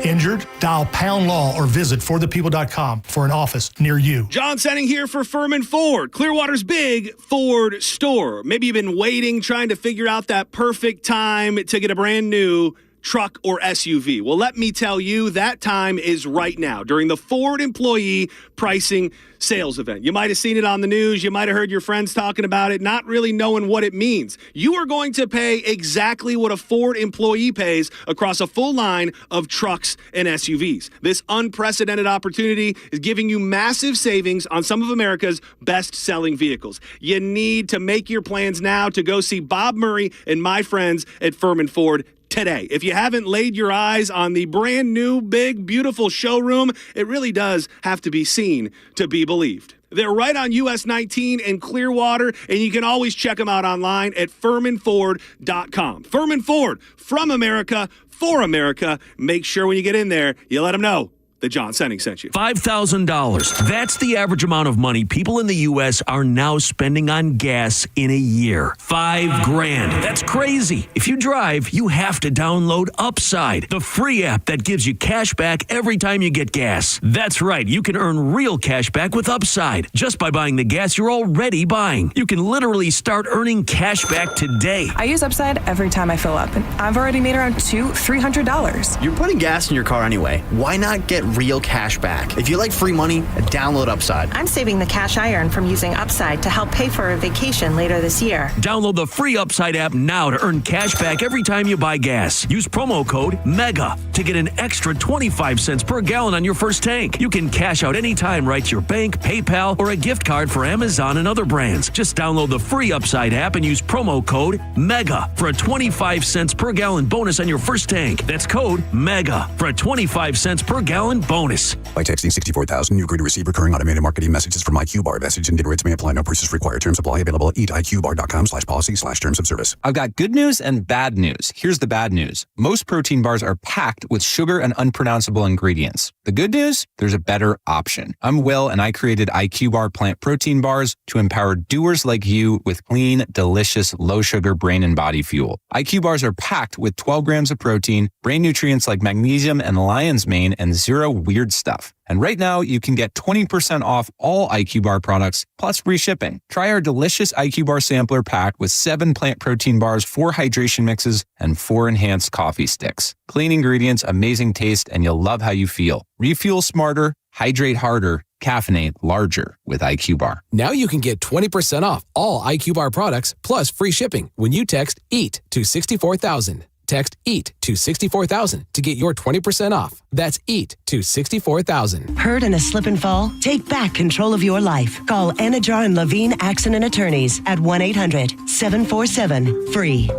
Injured? Dial pound law or visit forthepeople.com for an office near you. John Senning here for Furman Ford, Clearwater's big Ford store. Maybe you've been waiting, trying to figure out that perfect time to get a brand new truck or SUV. Well, let me tell you, that time is right now during the Ford Employee Pricing Sales Event. You might have seen it on the news. You might have heard your friends talking about it, not really knowing what it means. You are going to pay exactly what a Ford employee pays across a full line of trucks and SUVs. This unprecedented opportunity is giving you massive savings on some of America's best-selling vehicles. You need to make your plans now to go see Bob Murray and my friends at Furman Ford today. If you haven't laid your eyes on the brand new, big, beautiful showroom, it really does have to be seen to be believed. They're right on US 19 in Clearwater, and you can always check them out online at FurmanFord.com. Furman Ford, from America, for America. Make sure when you get in there, you let them know that John Senning sent you. $5,000. That's the average amount of money people in the U.S. are now spending on gas in a year. $5,000. That's crazy. If you drive, you have to download Upside, the free app that gives you cash back every time you get gas. That's right. You can earn real cash back with Upside just by buying the gas you're already buying. You can literally start earning cash back today. I use Upside every time I fill up, and I've already made around $300. You're putting gas in your car anyway. Why not get real cash back? If you like free money, download Upside. I'm saving the cash I earn from using Upside to help pay for a vacation later this year. Download the free Upside app now to earn cash back every time you buy gas. Use promo code MEGA to get an extra 25 cents per gallon on your first tank. You can cash out anytime right to your bank, PayPal, or a gift card for Amazon and other brands. Just download the free Upside app and use promo code MEGA for a 25 cents per gallon bonus on your first tank. That's code MEGA for a 25 cents per gallon bonus. By texting 64,000, you agree to receive recurring automated marketing messages from IQBar. Message and data rates may apply. No purchase required. Terms apply. Available at eatiqbar.com/policy/terms of service. I've got good news and bad news. Here's the bad news. Most protein bars are packed with sugar and unpronounceable ingredients. The good news? There's a better option. I'm Will, and I created IQBar plant protein bars to empower doers like you with clean, delicious, low-sugar brain and body fuel. IQ bars are packed with 12 grams of protein, brain nutrients like magnesium and lion's mane, and zero weird stuff. And right now, you can get 20% off all IQ Bar products, plus free shipping. Try our delicious IQ Bar sampler pack with 7 plant protein bars, 4 hydration mixes, and 4 enhanced coffee sticks. Clean ingredients, amazing taste, and you'll love how you feel. Refuel smarter, hydrate harder, caffeinate larger with IQ Bar. Now you can get 20% off all IQ Bar products, plus free shipping when you text EAT to 64,000. Text EAT to 64,000 to get your 20% off. That's EAT to 64,000. Hurt in a slip and fall? Take back control of your life. Call Anajar and Levine Accident Attorneys at 1-800-747-FREE.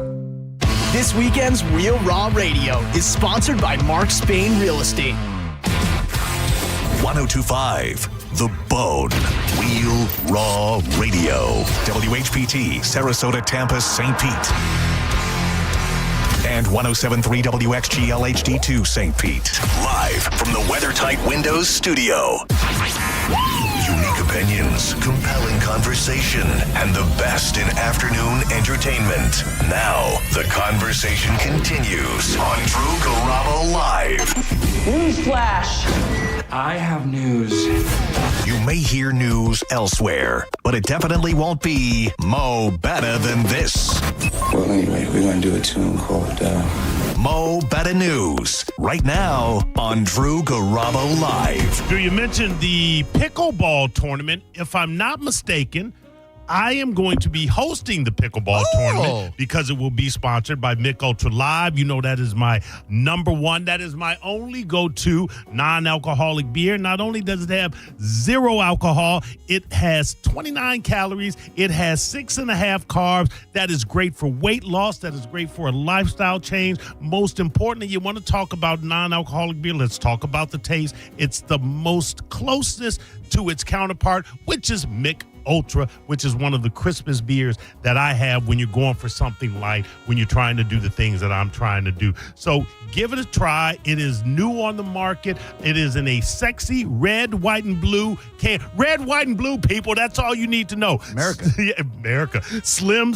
This weekend's Real Raw Radio is sponsored by Mark Spain Real Estate. 102.5 The Bone. Real Raw Radio. WHPT, Sarasota, Tampa, St. Pete. And 107.3 WXGL HD2 St. Pete. Live from the WeatherTight Windows studio. Unique opinions, compelling conversation, and the best in afternoon entertainment. Now, the conversation continues on Drew Garabo Live. Newsflash. I have news. You may hear news elsewhere, but it definitely won't be Mo Better Than This. Well, anyway, we're going to do a tune called Mo Better News, right now on Drew Garabo Live. Drew, you mentioned the pickleball tournament. If I'm not mistaken, I am going to be hosting the pickleball tournament because it will be sponsored by Mick Ultra Live. You know that is my number one. That is my only go-to non-alcoholic beer. Not only does it have 0 alcohol, it has 29 calories. It has 6.5 carbs. That is great for weight loss. That is great for a lifestyle change. Most importantly, you want to talk about non-alcoholic beer. Let's talk about the taste. It's the most closest to its counterpart, which is Mick Ultra, which is one of the crispest beers that I have when you're going for something light, when you're trying to do the things that I'm trying to do. So give it a try. It is new on the market. It is in a sexy red, white, and blue can. Red, white, and blue, people. That's all you need to know. America. Yeah, America. Slim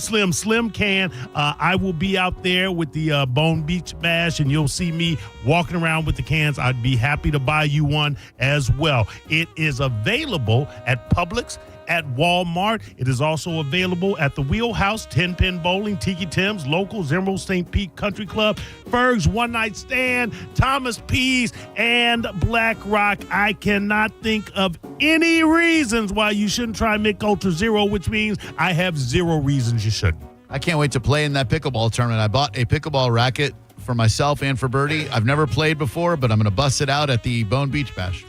can. I will be out there with the Bone Beach Bash, and you'll see me walking around with the cans. I'd be happy to buy you one as well. It is available at Publix, at Walmart. It is also available at the Wheelhouse, 10 Pin Bowling, Tiki Tim's, Locals, Emerald St. Pete Country Club, Ferg's One Night Stand, Thomas P's, and Black Rock. I cannot think of any reasons why you shouldn't try Mick Ultra Zero, which means I have zero reasons you shouldn't. I can't wait to play in that pickleball tournament. I bought a pickleball racket for myself and for Birdie. I've never played before, but I'm going to bust it out at the Bone Beach Bash.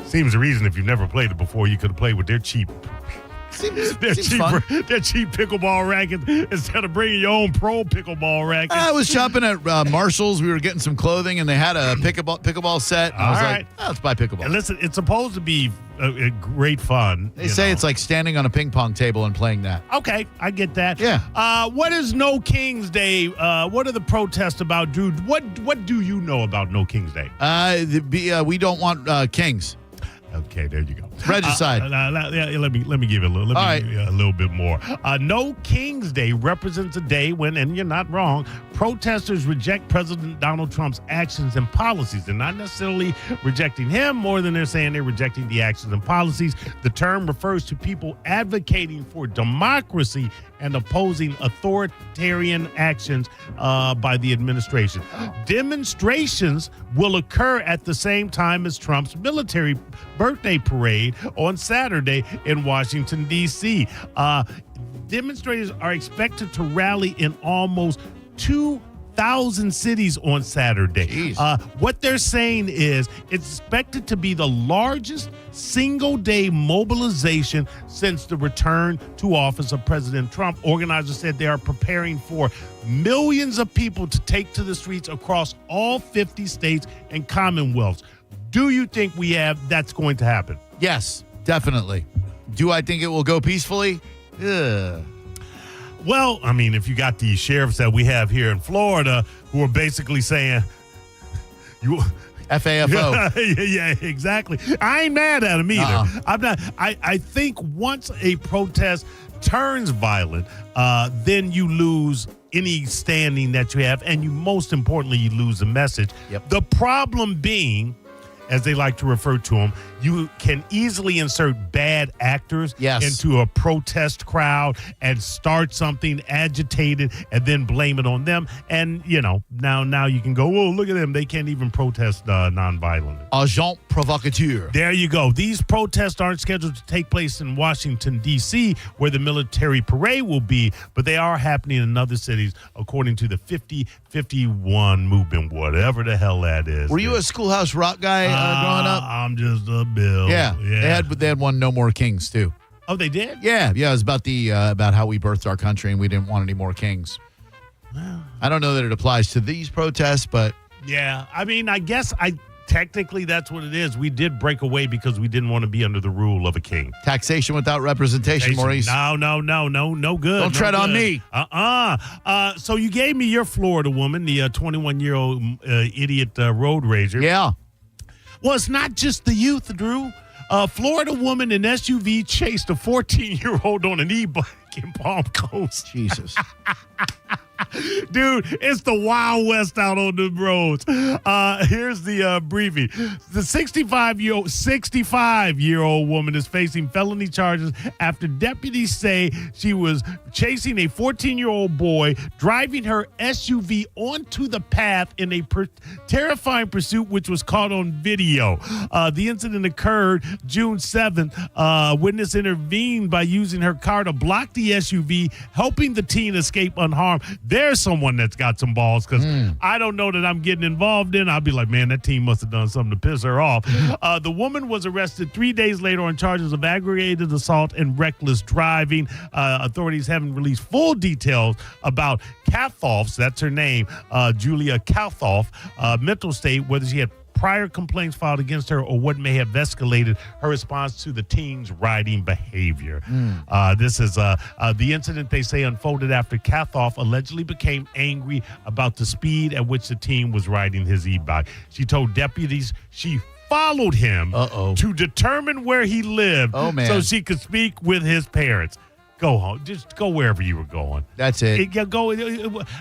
Seems a reason if you've never played it before, you could have played with their cheap Seems fun. Their cheap pickleball rackets instead of bringing your own pro pickleball racket. I was shopping at Marshall's. We were getting some clothing, and they had a pickleball set. And I was like, let's buy pickleball. And listen, it's supposed to be a great fun. They say it's like standing on a ping pong table and playing that. Okay, I get that. Yeah. What is No King's Day? What are the protests about, Drew? What do you know about No King's Day? We don't want kings. Okay, there you go. Regicide. Let me give it a little bit more. No King's Day represents a day when, and you're not wrong, protesters reject President Donald Trump's actions and policies. They're not necessarily rejecting him more than they're saying they're rejecting the actions and policies. The term refers to people advocating for democracy and opposing authoritarian actions by the administration. Demonstrations will occur at the same time as Trump's military birthday parade on Saturday in Washington, D.C. Demonstrators are expected to rally in almost 2,000 cities on Saturday. What they're saying is it's expected to be the largest single-day mobilization since the return to office of President Trump. Organizers said they are preparing for millions of people to take to the streets across all 50 states and commonwealths. Do you think that's going to happen? Yes, definitely. Do I think it will go peacefully? Ugh. Well, I mean, if you got the sheriffs that we have here in Florida who are basically saying, FAFO. Yeah, exactly. I ain't mad at them either. I'm not. I think once a protest turns violent, then you lose any standing that you have, and most importantly, you lose the message. Yep. The problem being, as they like to refer to them, you can easily insert bad actors into a protest crowd and start something agitated and then blame it on them. And, now you can go, oh, look at them. They can't even protest nonviolently. Agent provocateur. There you go. These protests aren't scheduled to take place in Washington, D.C., where the military parade will be, but they are happening in other cities, according to the 50-51 movement, whatever the hell that is. Were you a Schoolhouse Rock guy growing up? I'm just a Bill. Yeah. They had one No More Kings, too. Oh, they did? Yeah. It was about about how we birthed our country and we didn't want any more kings. I don't know that it applies to these protests, but... Yeah. I mean, I guess technically that's what it is. We did break away because we didn't want to be under the rule of a king. Taxation without representation, Maurice. No good. Don't tread on me. So you gave me your Florida woman, the 21-year-old idiot road rager. Yeah. Well, it's not just the youth, Drew. A Florida woman in SUV chased a 14-year-old on an e-bike in Palm Coast. Jesus. Dude, it's the Wild West out on the roads. Here's the briefing. The 65-year-old woman is facing felony charges after deputies say she was chasing a 14-year-old boy, driving her SUV onto the path in a terrifying pursuit, which was caught on video. The incident occurred June 7th. Witness intervened by using her car to block the SUV, helping the teen escape unharmed. There's someone that's got some balls, because I don't know that I'm getting involved in. I'll be like, man, that team must have done something to piss her off. The woman was arrested 3 days later on charges of aggravated assault and reckless driving. Authorities haven't released full details about Kathoff's, that's her name, Julia Kathoff, mental state, whether she had prior complaints filed against her or what may have escalated her response to the teen's riding behavior. This is the incident, they say, unfolded after Kathoff allegedly became angry about the speed at which the teen was riding his e-bike. She told deputies she followed him to determine where he lived so she could speak with his parents. Go home. Just go wherever you were going. That's it.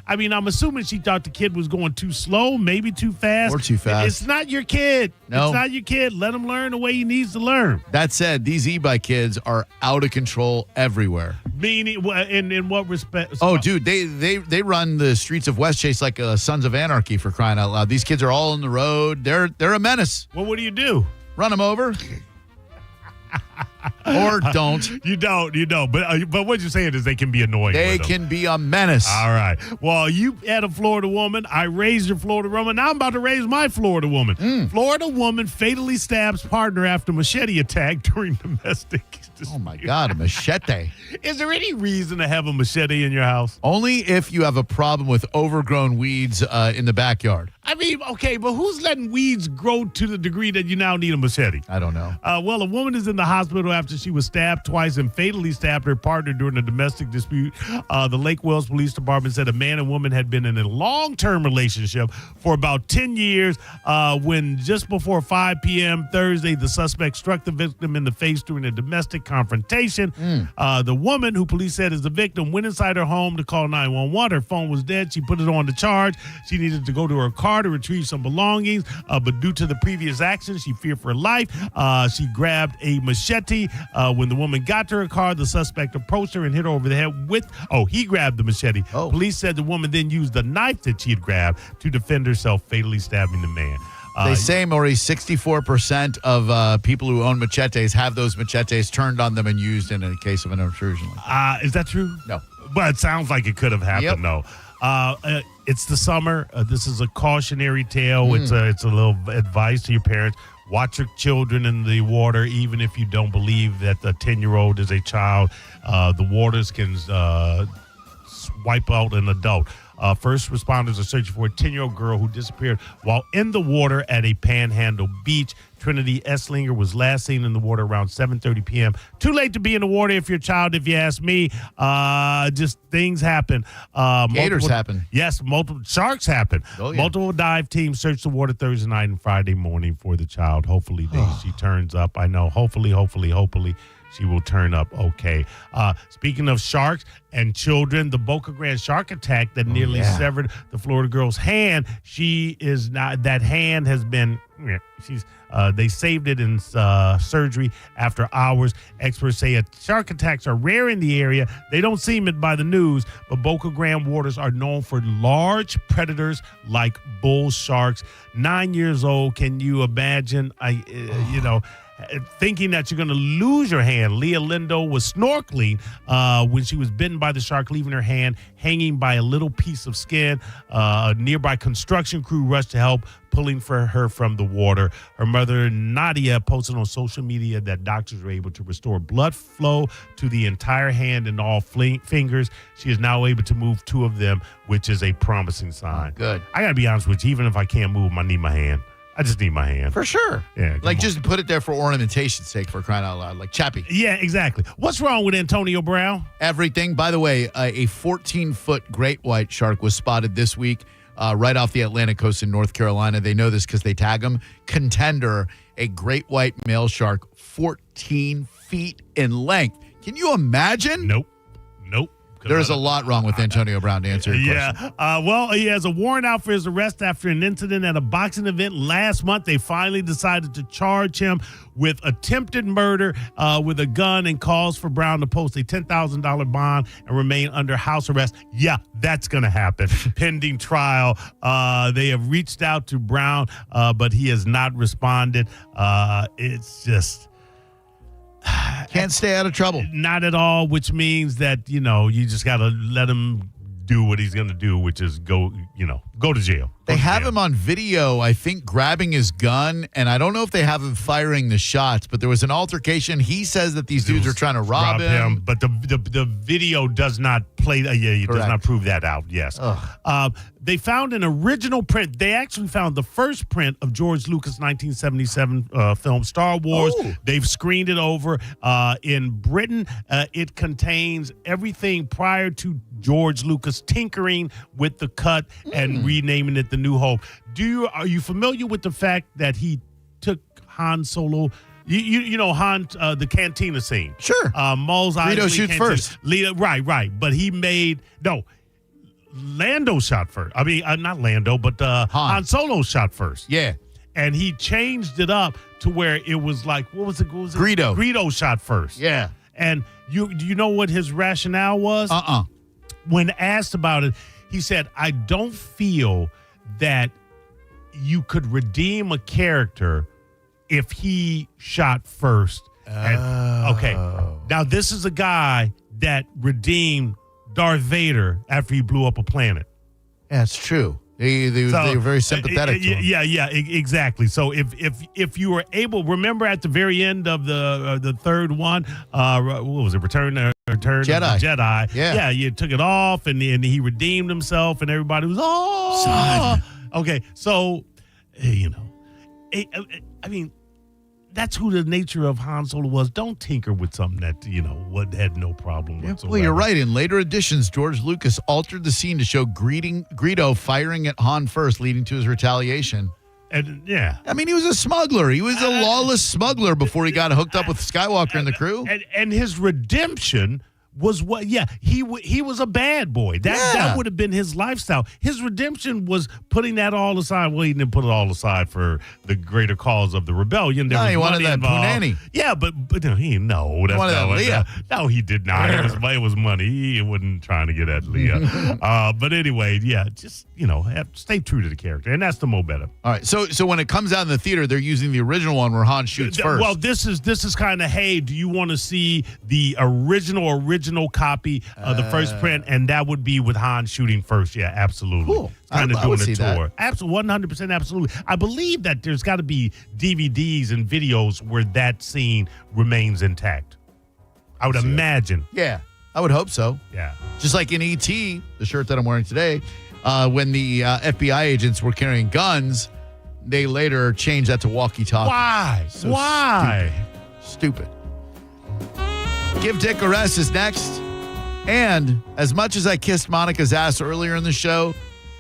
I mean, I'm assuming she thought the kid was going too slow, maybe too fast. Or too fast. It's not your kid. No. It's not your kid. Let him learn the way he needs to learn. That said, these e-bike kids are out of control everywhere. Meaning, in what respect? Oh, dude, they run the streets of Westchase like Sons of Anarchy, for crying out loud. These kids are all on the road. They're a menace. Well, what do you do? Run them over. Or don't. You don't. But what you're saying is they can be annoying. They can be a menace. All right. Well, you had a Florida woman. I raised your Florida woman. Now I'm about to raise my Florida woman. Florida woman fatally stabs partner after machete attack during domestic dispute. Oh, my God, a machete. Is there any reason to have a machete in your house? Only if you have a problem with overgrown weeds in the backyard. I mean, okay, but who's letting weeds grow to the degree that you now need a machete? I don't know. Well, a woman is in the hospital after she was stabbed twice and fatally stabbed her partner during a domestic dispute. The Lake Wales Police Department said a man and woman had been in a long-term relationship for about 10 years when just before 5 p.m. Thursday, the suspect struck the victim in the face during a domestic confrontation. The woman, who police said is the victim, went inside her home to call 911. Her phone was dead. She put it on the charge. She needed to go to her car to retrieve some belongings, but due to the previous action, she feared for her life. She grabbed a machete. When the woman got to her car, the suspect approached her and hit her over the head with, he grabbed the machete. Police said the woman then used the knife that she had grabbed to defend herself, fatally stabbing the man. They say, Maurice, 64% of people who own machetes have those machetes turned on them and used in a case of an intrusion. Is that true? No. But it sounds like it could have happened, though. It's the summer. This is a cautionary tale. It's a little advice to your parents. Watch your children in the water, even if you don't believe that a 10-year-old is a child. The waters can wipe out an adult. First responders are searching for a 10-year-old girl who disappeared while in the water at a Panhandle beach. Trinity Esslinger was last seen in the water around 7:30 p.m. Too late to be in the water if you're a child, if you ask me. Just things happen. Gators happen. Yes, multiple sharks happen. Oh, yeah. Multiple dive teams searched the water Thursday night and Friday morning for the child. Hopefully she turns up. I know. Hopefully she will turn up okay. Speaking of sharks and children, the Boca Grande shark attack that nearly severed the Florida girl's hand. That hand has been, they saved it in surgery after hours. Experts say shark attacks are rare in the area. They don't seem it by the news, but Boca Grande waters are known for large predators like bull sharks. 9 years old. Can you imagine? Thinking that you're going to lose your hand. Leah Lindo was snorkeling when she was bitten by the shark, leaving her hand hanging by a little piece of skin. A nearby construction crew rushed to help, pulling for her from the water. Her mother, Nadia, posted on social media that doctors were able to restore blood flow to the entire hand and all fingers. She is now able to move 2 of them, which is a promising sign. Good. I got to be honest with you, even if I can't move them, I need my hand. I just need my hand. For sure. Yeah. Just put it there for ornamentation's sake, for crying out loud. Like Chappie. Yeah, exactly. What's wrong with Antonio Brown? Everything. By the way, a 14-foot great white shark was spotted this week right off the Atlantic coast in North Carolina. They know this because they tag them. Contender, a great white male shark, 14 feet in length. Can you imagine? Nope. There's a lot wrong with Antonio Brown, to answer your question. Well, he has a warrant out for his arrest after an incident at a boxing event last month. They finally decided to charge him with attempted murder with a gun and calls for Brown to post a $10,000 bond and remain under house arrest. Yeah, that's going to happen. Pending trial. They have reached out to Brown, but he has not responded. It's just... Can't stay out of trouble. Not at all, which means that, you just got to let him do what he's going to do, which is go Go to jail. They have him on video, I think, grabbing his gun, and I don't know if they have him firing the shots, but there was an altercation. He says that these dudes are trying to rob him. But the video does not play. It does not prove that out. Yes. They found an original print. They actually found the first print of George Lucas' 1977 film Star Wars. Oh. They've screened it over in Britain. It contains everything prior to George Lucas tinkering with the cut and renaming it The New Hope. Are you familiar with the fact that he took Han Solo? You know Han, the cantina scene. Sure. Mos Eisley Greedo shoots first. Right. But he Lando shot first. I mean, not Lando, but Han Solo shot first. Yeah. And he changed it up to where it was like, what was it? Greedo. Greedo shot first. Yeah. And do you know what his rationale was? When asked about it, he said, I don't feel that you could redeem a character if he shot first. Okay. Now, this is a guy that redeemed Darth Vader after he blew up a planet. Yeah, it's true. They were very sympathetic to him. Yeah, exactly. So if you were able, remember at the very end of the third one, what was it? Return Jedi. of the Jedi. Yeah, you took it off, and he redeemed himself, and everybody was Son. Okay, so I mean, that's who the nature of Han Solo was. Don't tinker with something that had no problem whatsoever. Well, you're right. In later editions, George Lucas altered the scene to show Greedo firing at Han first, leading to his retaliation. And I mean, he was a smuggler. He was a lawless smuggler before he got hooked up with Skywalker and the crew. And his redemption was what? Yeah, he was a bad boy. That would have been his lifestyle. His redemption was putting that all aside. Well, he didn't put it all aside for the greter cause of the rebellion. There was he wanted that involved. punani. Yeah, but he No, he did not. It was money. He wasn't trying to get at Leah. But anyway, just stay true to the character, and that's the mo better. All right. So when it comes out in the theater, they're using the original one where Han shoots first. Well, this is kind of, hey, do you want to see the original copy of the first print? And that would be with Han shooting first. Yeah, absolutely. Cool. Kind of I would doing see a tour. that. Absolutely, 100%, absolutely. I believe that there's got to be DVDs and videos where that scene remains intact. I would imagine. Yeah, I would hope so. Yeah. Just like in E.T., the shirt that I'm wearing today, when the FBI agents were carrying guns, they later changed that to walkie-talkie. Why? So Why? Stupid. Give Dick a Rest is next. And as much as I kissed Monica's ass earlier in the show,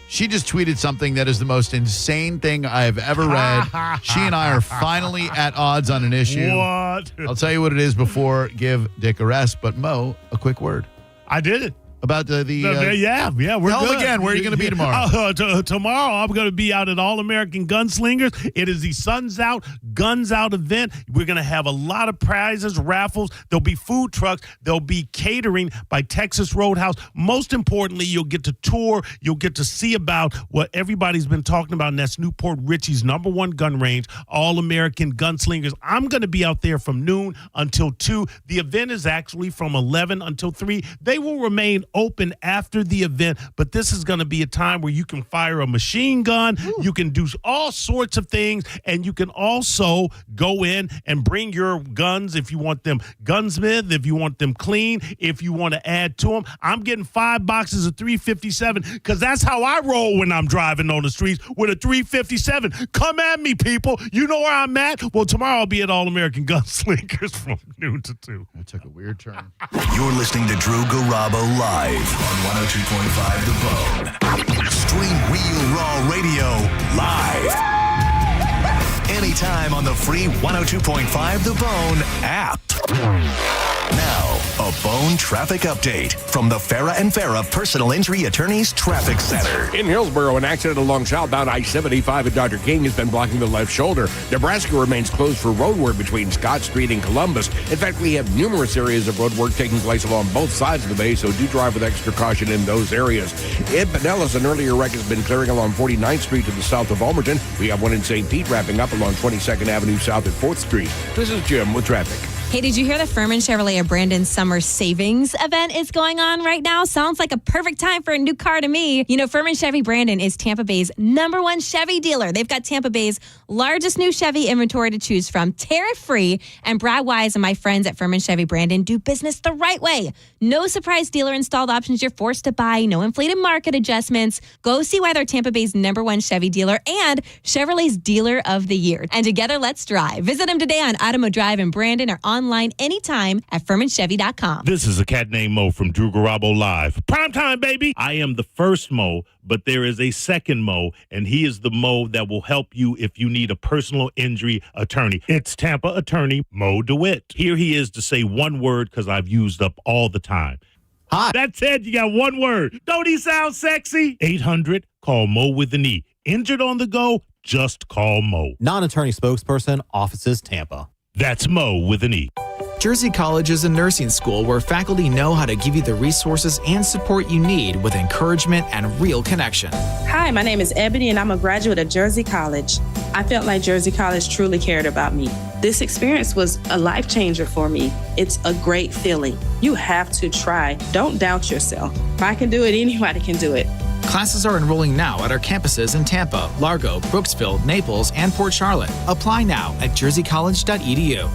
she just tweeted something that is the most insane thing I have ever read. She and I are finally at odds on an issue. What? I'll tell you what it is before Give Dick a Rest. But Mo, a quick word. I did it. About we're tell them again. Where are you going to be tomorrow? Tomorrow, I'm going to be out at All American Gunslingers. It is the Suns Out, Guns Out event. We're going to have a lot of prizes, raffles. There'll be food trucks. There'll be catering by Texas Roadhouse. Most importantly, you'll get to tour. You'll get to see about what everybody's been talking about, and that's Newport Richie's #1 gun range, All American Gunslingers. I'm going to be out there from noon until 2. The event is actually from 11 until 3. They will remain open after the event, but this is going to be a time where you can fire a machine gun. You can do all sorts of things, and you can also go in and bring your guns if you want them gunsmith, if you want them clean, if you want to add to them. I'm getting 5 boxes of 357 because that's how I roll when I'm driving on the streets, with a 357. Come at me, people. You know where I'm at? Well, tomorrow I'll be at All American Gunslingers from noon to 2. That took a weird turn. You're listening to Drew Garabo live on 102.5 The Bone. Stream Real Raw Radio live. Anytime on the free 102.5 The Bone app. Now, a Bone traffic update from the Farah and Farah Personal Injury Attorneys Traffic Center. In Hillsborough, an accident along southbound I-75 at Dr. King has been blocking the left shoulder. Nebraska remains closed for road work between Scott Street and Columbus. In fact, we have numerous areas of road work taking place along both sides of the bay, so do drive with extra caution in those areas. In Pinellas, an earlier wreck has been clearing along 49th Street to the south of Almerton. We have one in St. Pete wrapping up along 22nd Avenue south at 4th Street. This is Jim with traffic. Hey, did you hear the Furman Chevrolet of Brandon Summer Savings event is going on right now? Sounds like a perfect time for a new car to me. You know, Furman Chevy Brandon is Tampa Bay's #1 Chevy dealer. They've got Tampa Bay's largest new Chevy inventory to choose from, tariff-free. And Brad Wise and my friends at Furman Chevy Brandon do business the right way. No surprise dealer installed options you're forced to buy. No inflated market adjustments. Go see why they're Tampa Bay's #1 Chevy dealer and Chevrolet's Dealer of the Year. And together, let's drive. Visit them today on Automo Drive in Brandon or online anytime at FurmanChevy.com. This is a cat named Mo from Drew Garabo Live. Prime time, baby. I am the first Mo, but there is a second Mo, and he is the Mo that will help you if you need a personal injury attorney. It's Tampa attorney Mo DeWitt. Here he is to say one word because I've used up all the time. Hi. That's it. You got one word. Don't he sound sexy? 800, call Mo with an E. Injured on the go? Just call Mo. Non-attorney spokesperson, offices Tampa. That's Mo with an E. Jersey College is a nursing school where faculty know how to give you the resources and support you need with encouragement and real connection. Hi, my name is Ebony, and I'm a graduate of Jersey College. I felt like Jersey College truly cared about me. This experience was a life changer for me. It's a great feeling. You have to try. Don't doubt yourself. If I can do it, anybody can do it. Classes are enrolling now at our campuses in Tampa, Largo, Brooksville, Naples, and Port Charlotte. Apply now at jerseycollege.edu.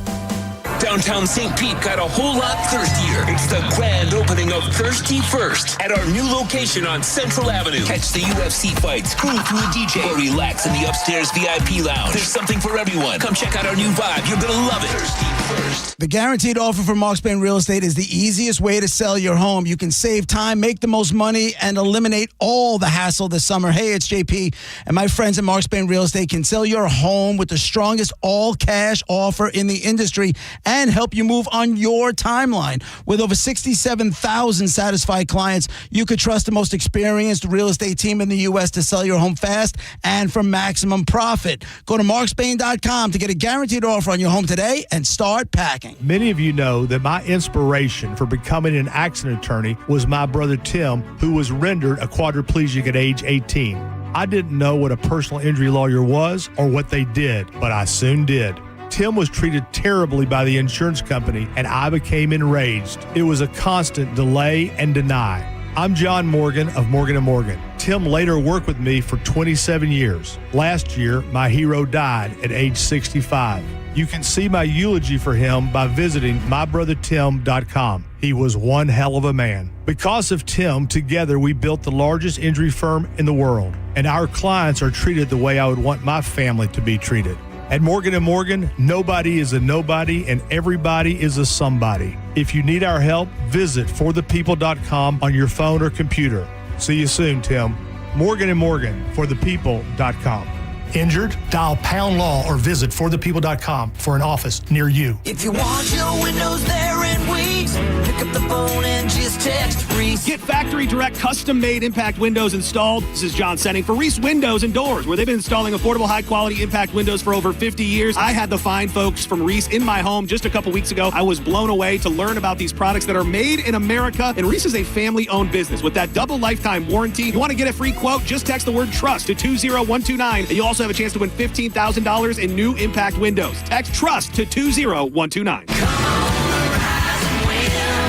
Downtown St. Pete got a whole lot thirstier. It's the grand opening of Thirsty First at our new location on Central Avenue. Catch the UFC fights, groove to a DJ, or relax in the upstairs VIP lounge. There's something for everyone. Come check out our new vibe. You're gonna love it. Thirsty First. The guaranteed offer from Mark Spain Real Estate is the easiest way to sell your home. You can save time, make the most money, and eliminate all the hassle this summer. Hey, it's JP, and my friends at Mark Spain Real Estate can sell your home with the strongest all-cash offer in the industry and help you move on your timeline. With over 67,000 satisfied clients, you could trust the most experienced real estate team in the U.S. to sell your home fast and for maximum profit. Go to markspain.com to get a guaranteed offer on your home today and start packing. Many of you know that my inspiration for becoming an accident attorney was my brother Tim, who was rendered a quadriplegic at age 18. I didn't know what a personal injury lawyer was or what they did, but I soon did. Tim was treated terribly by the insurance company, and I became enraged. It was a constant delay and deny. I'm John Morgan of Morgan & Morgan. Tim later worked with me for 27 years. Last year, my hero died at age 65. You can see my eulogy for him by visiting mybrothertim.com. He was one hell of a man. Because of Tim, together we built the largest injury firm in the world, and our clients are treated the way I would want my family to be treated. At Morgan & Morgan, nobody is a nobody and everybody is a somebody. If you need our help, visit forthepeople.com on your phone or computer. See you soon, Tim. Morgan & Morgan, forthepeople.com. Injured? Dial Pound Law or visit forthepeople.com for an office near you. If you want your windows there in weeks, pick up the phone and just text Reese. Get factory direct custom-made impact windows installed. This is John Senning for Reese Windows and Doors, where they've been installing affordable, high-quality impact windows for over 50 years. I had the fine folks from Reese in my home just a couple weeks ago. I was blown away to learn about these products that are made in America. And Reese is a family-owned business with that double lifetime warranty. You want to get a free quote? Just text the word TRUST to 20129, and you also have a chance to win $15,000 in new impact windows. Text TRUST to 20129.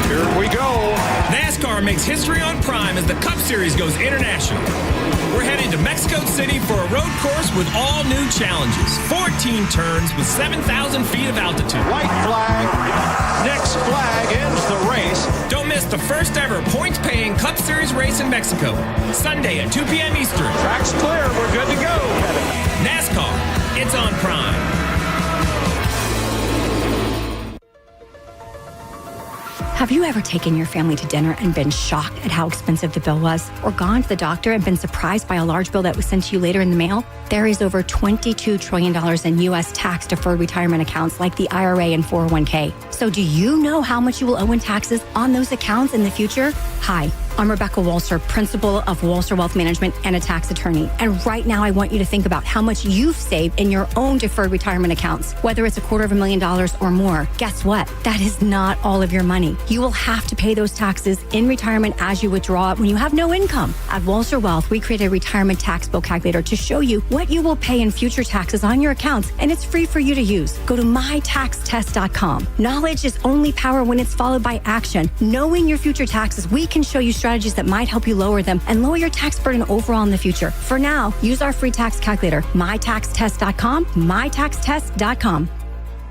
Here we go. NASCAR makes history on Prime as the Cup Series goes international. We're heading to Mexico City for a road course with all new challenges. 14 turns with 7,000 feet of altitude. White flag. Next flag ends the race. Don't miss the first ever points-paying Cup Series race in Mexico. Sunday at 2 p.m. Eastern. Track's clear. We're good to go. NASCAR. It's on Prime. Have you ever taken your family to dinner and been shocked at how expensive the bill was? Or gone to the doctor and been surprised by a large bill that was sent to you later in the mail? There is over $22 trillion in U.S. tax-deferred retirement accounts like the IRA and 401k. So do you know how much you will owe in taxes on those accounts in the future? Hi, I'm Rebecca Walser, principal of Walser Wealth Management and a tax attorney. And right now, I want you to think about how much you've saved in your own deferred retirement accounts, whether it's $250,000 or more. Guess what? That is not all of your money. You will have to pay those taxes in retirement as you withdraw it when you have no income. At Walser Wealth, we created a retirement tax bill calculator to show you what you will pay in future taxes on your accounts, and it's free for you to use. Go to mytaxtest.com. Knowledge is only power when it's followed by action. Knowing your future taxes, we can show you strategies that might help you lower them and lower your tax burden overall in the future. For now, use our free tax calculator, mytaxtest.com, mytaxtest.com.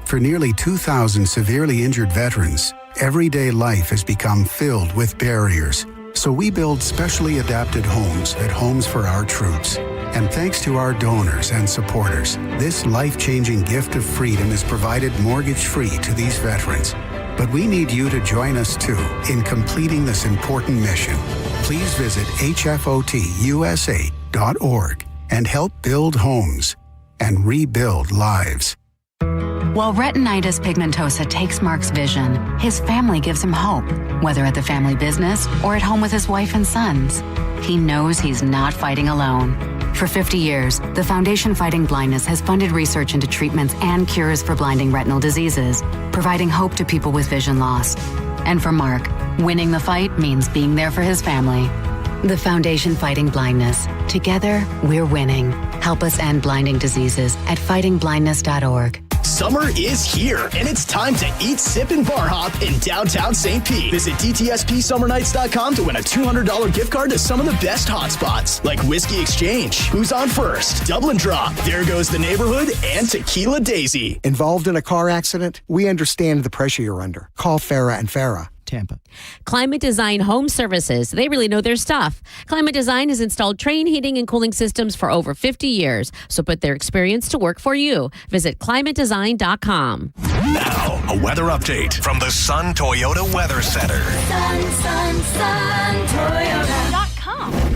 For nearly 2,000 severely injured veterans, everyday life has become filled with barriers. So we build specially adapted homes at Homes for Our Troops. And thanks to our donors and supporters, this life-changing gift of freedom is provided mortgage-free to these veterans. But we need you to join us, too, in completing this important mission. Please visit hfotusa.org and help build homes and rebuild lives. While retinitis pigmentosa takes Mark's vision, his family gives him hope, whether at the family business or at home with his wife and sons. He knows he's not fighting alone. For 50 years, the Foundation Fighting Blindness has funded research into treatments and cures for blinding retinal diseases, providing hope to people with vision loss. And for Mark, winning the fight means being there for his family. The Foundation Fighting Blindness. Together, we're winning. Help us end blinding diseases at fightingblindness.org. Summer is here, and it's time to eat, sip, and bar hop in downtown St. Pete. Visit DTSPSummernights.com to win a $200 gift card to some of the best hotspots, like Whiskey Exchange, Who's on First, Dublin Drop, There Goes the Neighborhood, and Tequila Daisy. Involved in a car accident? We understand the pressure you're under. Call Farah and Farah. Tampa. Climate Design Home Services. They really know their stuff. Climate Design has installed train heating and cooling systems for over 50 years. So put their experience to work for you. Visit climatedesign.com. Now, a weather update from the Sun Toyota Weather Center. Sun Toyota.com.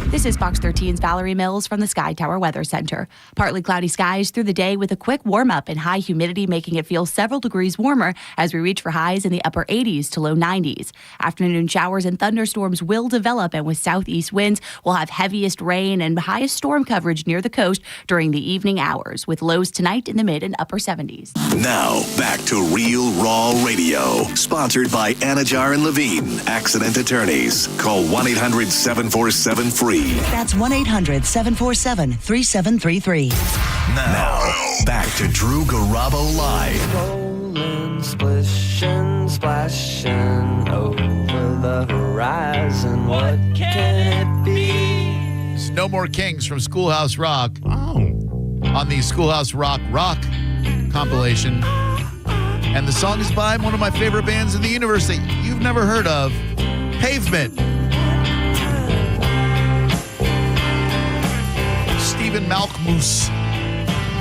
This is Fox 13's Valerie Mills from the Sky Tower Weather Center. Partly cloudy skies through the day with a quick warm-up and high humidity making it feel several degrees warmer as we reach for highs in the upper 80s to low 90s. Afternoon showers and thunderstorms will develop, and with southeast winds, we'll have heaviest rain and highest storm coverage near the coast during the evening hours, with lows tonight in the mid and upper 70s. Now, back to Real Raw Radio, sponsored by Anajar and Levine, accident attorneys. Call 1-800-747-FREE. That's 1-800-747-3733. Now, back to Drew Garabo Live. Rolling, splishing, splashing over the horizon. What can it be? It's No More Kings from Schoolhouse Rock. On the Schoolhouse Rock compilation. And the song is by one of my favorite bands in the universe that you've never heard of, Pavement. Stephen Malkmus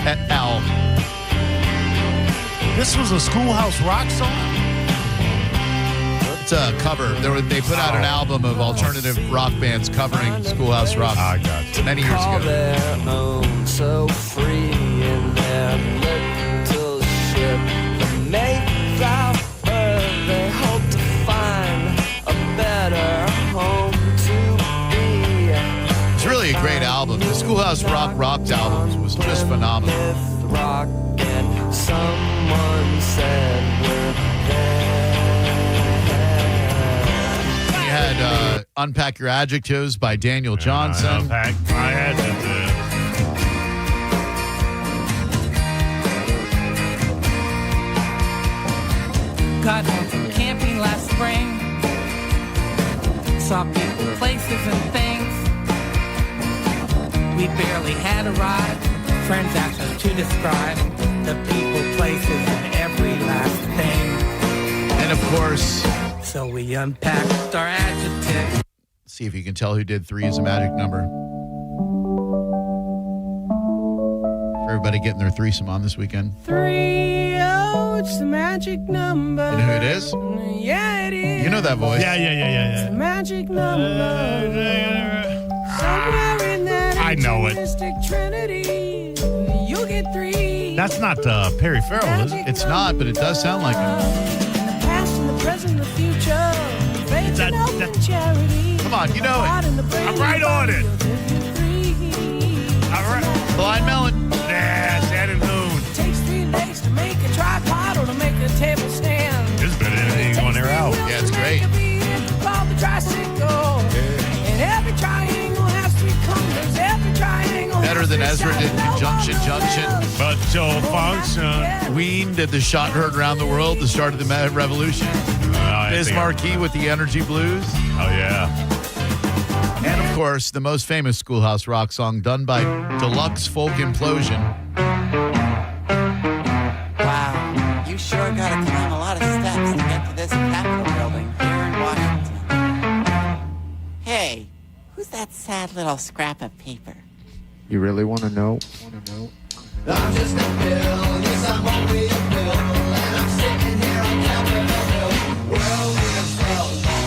et al. This was a Schoolhouse Rock song? It's a cover. They put out an album of alternative rock bands covering Schoolhouse Rock many years ago. Their own, so free in their little ship. The Mayflower, they hope to find a better home to be. It's really a great album. The Schoolhouse Rocked albums was just phenomenal. Rock and someone said we're We had Unpack Your Adjectives by Daniel Johnson. Unpack my adjectives. Got home from camping last spring. Saw people, places, and things. We barely had a ride. Transactions to describe the people, places, and every last thing. And of course, so we unpacked our adjectives. See if you can tell who did 3 is a magic number. For everybody getting their threesome on this weekend. 3, oh, it's the magic number. You know who it is? Yeah, it is. You know that voice. Yeah. It's the magic number. Somewhere in that I know it. Trinity, you get 3. That's not Perry Farrell, is it? It's not, but it does sound like him. In the past, in the present, the future. Faith and hope and charity. Come on, you know it. I'm right on it. All right. Blind Melon. Nah, Shannon Moon. Takes 3 legs to make a tripod or to make a table stand. This is better than anything on their album. Yeah, it's great. Called the tricycle. And every triangle has 3 corners. Every triangle Better than Ezra did Junction. But Joe Function. Ween did the shot heard around the world, the start of the Revolution. Biz Marquis with the Energy Blues. Oh, yeah. And, of course, the most famous Schoolhouse Rock song done by Deluxe Folk Implosion. Wow, you sure got to climb a lot of steps to get to this Capitol building here in Washington. Hey, who's that sad little scrap of paper? You really want to know? I'm just a pill, yes, I'm only a pill, and I'm sitting here on Capitol Hill. Well,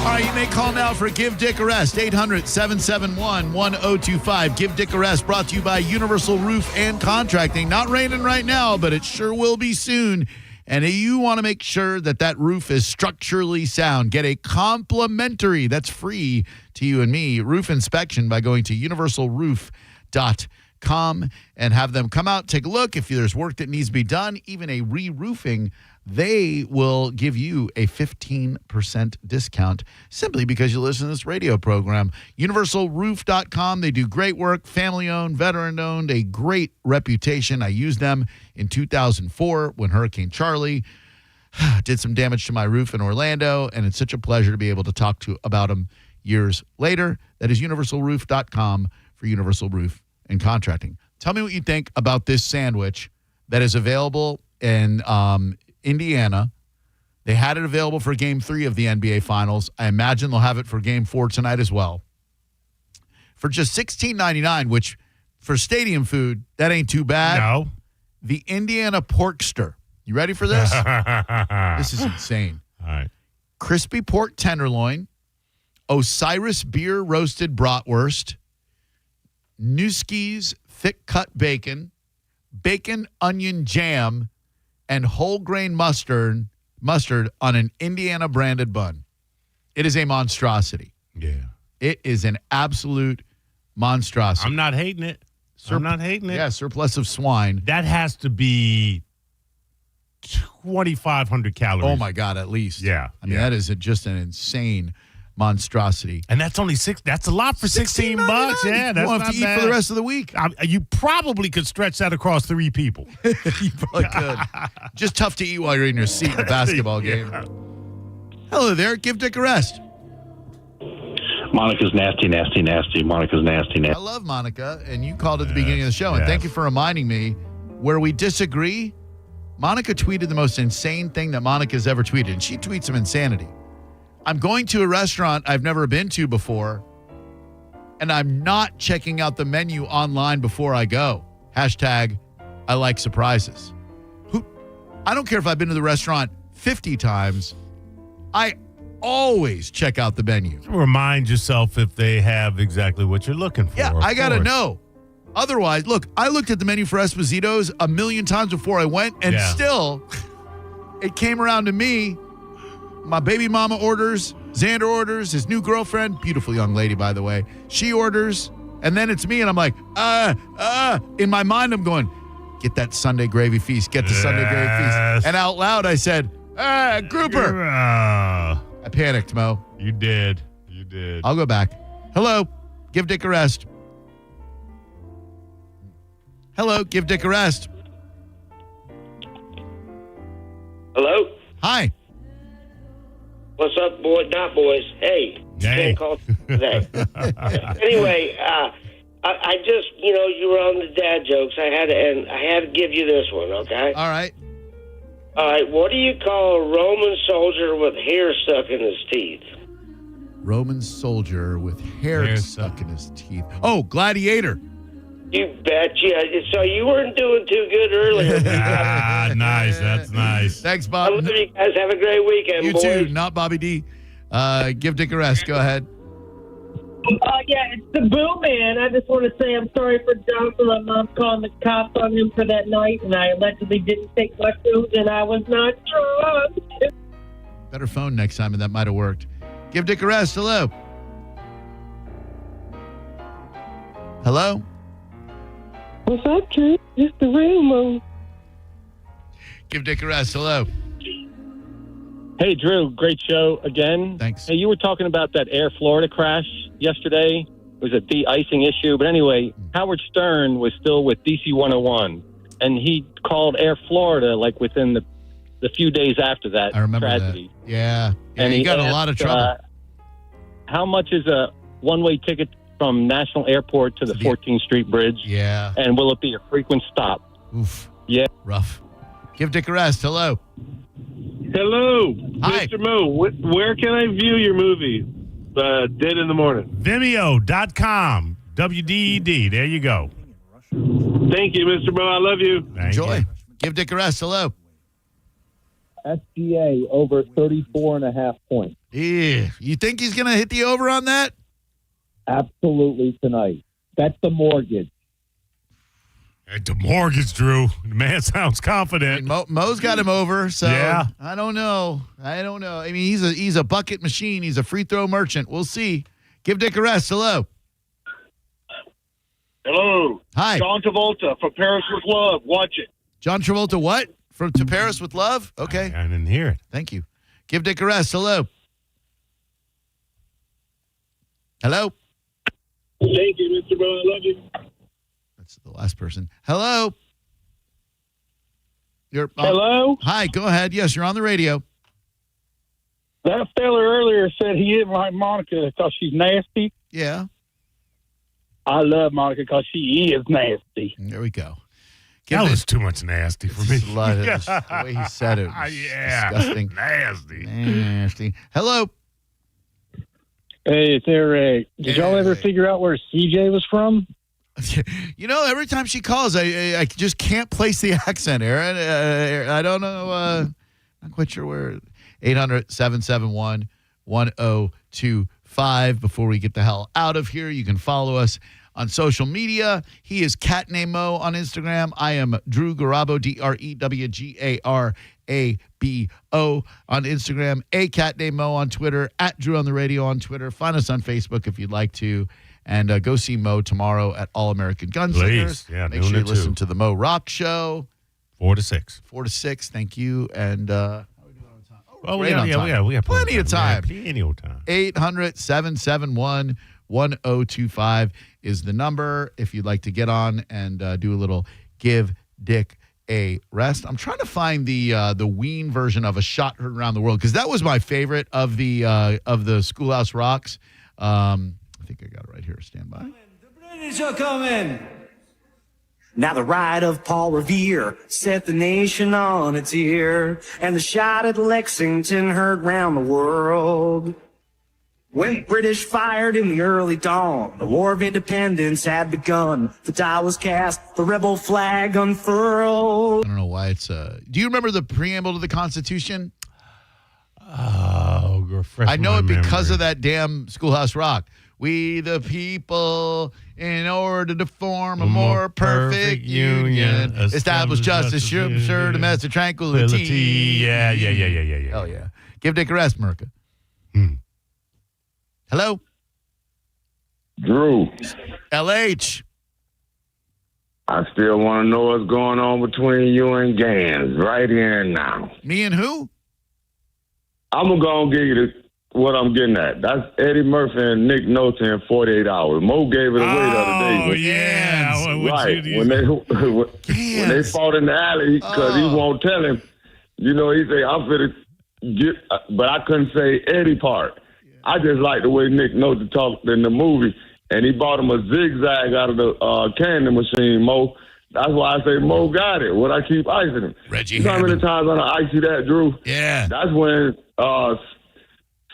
All right, you may call now for Give Dick a Rest. 800-771-1025. Give Dick a Rest, brought to you by Universal Roof and Contracting. Not raining right now, but it sure will be soon. And you want to make sure that that roof is structurally sound. Get a complimentary, that's free to you and me, roof inspection by going to universalroof.com and have them come out, take a look. If there's work that needs to be done, even a re-roofing, they will give you a 15% discount simply because you listen to this radio program. Universalroof.com. They do great work, family-owned, veteran-owned, a great reputation. I used them in 2004 when Hurricane Charlie did some damage to my roof in Orlando, and it's such a pleasure to be able to talk about them years later. That is universalroof.com for Universal Roof and Contracting. Tell me what you think about this sandwich that is available in Indiana. They had it available for Game 3 of the NBA Finals. I imagine they'll have it for Game 4 tonight as well. For just $16.99, which for stadium food, that ain't too bad. No. The Indiana Porkster. You ready for this? This is insane. All right. Crispy pork tenderloin, Osiris beer roasted bratwurst, Newski's thick cut bacon, bacon onion jam, and whole grain mustard on an Indiana branded bun. It is a monstrosity. Yeah. It is an absolute monstrosity. I'm not hating it. I'm not hating it. Yeah, surplus of swine. That has to be 2,500 calories. Oh, my God, at least. Yeah. I mean, that is just an insane monstrosity. And that's only that's a lot for $16. Yeah, that's you not have to eat bad. for the rest of the week. You probably could stretch that across 3 people. You probably could. Just tough to eat while you're in your seat in a basketball game. Hello there. Give Dick a rest. Monica's nasty. Monica's nasty. I love Monica, and you called at the beginning of the show, and thank you for reminding me. Where we disagree, Monica tweeted the most insane thing that Monica's ever tweeted, and she tweets some insanity. I'm going to a restaurant I've never been to before, and I'm not checking out the menu online before I go. Hashtag, I like surprises. I don't care if I've been to the restaurant 50 times. I always check out the menu. Remind yourself if they have exactly what you're looking for. Yeah, I got to know. Otherwise, look, I looked at the menu for Esposito's a million times before I went, and still, it came around to me. My baby mama orders, Xander orders, his new girlfriend, beautiful young lady, by the way, she orders, and then it's me, and I'm like, in my mind, I'm going, get that Sunday gravy feast, get the Sunday gravy feast. And out loud, I said, grouper. I panicked, Mo. You did. I'll go back. Hello, give Dick a rest. Hello, give Dick a rest. Hello? Hi. What's up, boy? Not boys. Hey. Hey. Call today. Anyway, I just, you were on the dad jokes. I had to give you this one, okay? All right. All right. What do you call a Roman soldier with hair stuck in his teeth? Roman soldier with hair stuck in his teeth. Oh, gladiator. You betcha. So you weren't doing too good earlier. Nice. That's nice. Thanks, Bob. I love you guys. Have a great weekend, You boys. too, not Bobby D. Give Dick a rest. Go ahead. Yeah, it's the Boo Man. I just want to say I'm sorry for Johnson. My mom calling the cops on him for that night, and I allegedly didn't take mushrooms, and I was not drunk. Better phone next time, and that might have worked. Give Dick a rest. Hello. Hello? What's up, Drew? It's the real Mo. Give Dick a rest. Hello. Hey, Drew, great show again. Thanks. Hey, you were talking about that Air Florida crash yesterday. It was a de-icing issue. But anyway, Howard Stern was still with DC 101, and he called Air Florida like within the few days after that I remember tragedy. that. Yeah. And he got a asked, lot of trouble. How much is a one-way ticket from National Airport to the 14th Street Bridge? Yeah. And will it be a frequent stop? Oof. Yeah. Rough. Give Dick a rest. Hello. Hello, Hi. Mr. Mo. Where can I view your movie? Dead in the Morning. Vimeo.com. WDED. There you go. Thank you, Mr. Mo. I love you. Enjoy. Give Dick a rest. Hello. SGA over 34.5 points. Yeah. You think he's going to hit the over on that? Absolutely tonight. That's the mortgage. At the mortgage, Drew. The man sounds confident. Mo's got him over, so Yeah. I don't know. I mean, he's a bucket machine. He's a free throw merchant. We'll see. Give Dick a rest. Hello. Hello. Hi. John Travolta from Paris with Love. Watch it. John Travolta, what? From To Paris with Love? Okay. I didn't hear it. Thank you. Give Dick a rest. Hello. Hello. Thank you, Mr. Mo. I love you. That's the last person. Hello. Hello? Hi, go ahead. Yes, you're on the radio. That fella earlier said he didn't like Monica because she's nasty. Yeah. I love Monica because she is nasty. There we go. That was too much nasty for me. The way he said it was disgusting. Nasty. Nasty. Hello. Hey, it's Eric. Did y'all ever figure out where CJ was from? You know, every time she calls, I just can't place the accent, Aaron. I don't know. Not quite sure where. 800-771-1025. Before we get the hell out of here, you can follow us on social media. He is CatNameMo on Instagram. I am Drew Garabo, DREWGARABO on Instagram. CatNameMo on Twitter. @Drew on the Radio on Twitter. Find us on Facebook if you'd like to. And go see Mo tomorrow at All American Gunslingers. Please. Yeah, Make noon sure you to listen 2. to the Mo Rock Show. 4 to 6. 4 to 6. Thank you. And Oh, great on time. we got plenty of time. Plenty of time. 800-771-1025 is the number if you'd like to get on and do a little Give Dick a Rest. I'm trying to find the Ween version of A Shot Heard Around the World because that was my favorite of the Schoolhouse Rocks. I think I got it right here. Stand by. British are coming. Now the ride of Paul Revere set the nation on its ear, and the shot at Lexington heard round the world. When British fired in the early dawn, the War of Independence had begun. The die was cast, the rebel flag unfurled. I don't know why it's do you remember the preamble to the Constitution? Oh, refresh I know my it because memory. of that damn Schoolhouse Rock. We the people, in order to form a more perfect union, establish justice, sure, domestic tranquility. Yeah. Hell yeah. Give Dick a rest, Merca. Hello? Drew. LH. I still want to know what's going on between you and Gans right here and now. Me and who? I'm going to go and give you what I'm getting at. That's Eddie Murphy and Nick Nolte in 48 Hours. Mo gave it away the other day. Oh, yeah. Right. When they fought in the alley because he won't tell him, you know, he say, I'm finna get, but I couldn't say Eddie part. I just like the way Nick Nolte talked in the movie, and he bought him a zigzag out of the candy machine, Mo. That's why I say Mo got it. When I keep icing him. Reggie you know how many times I ice you that, Drew? Yeah. That's when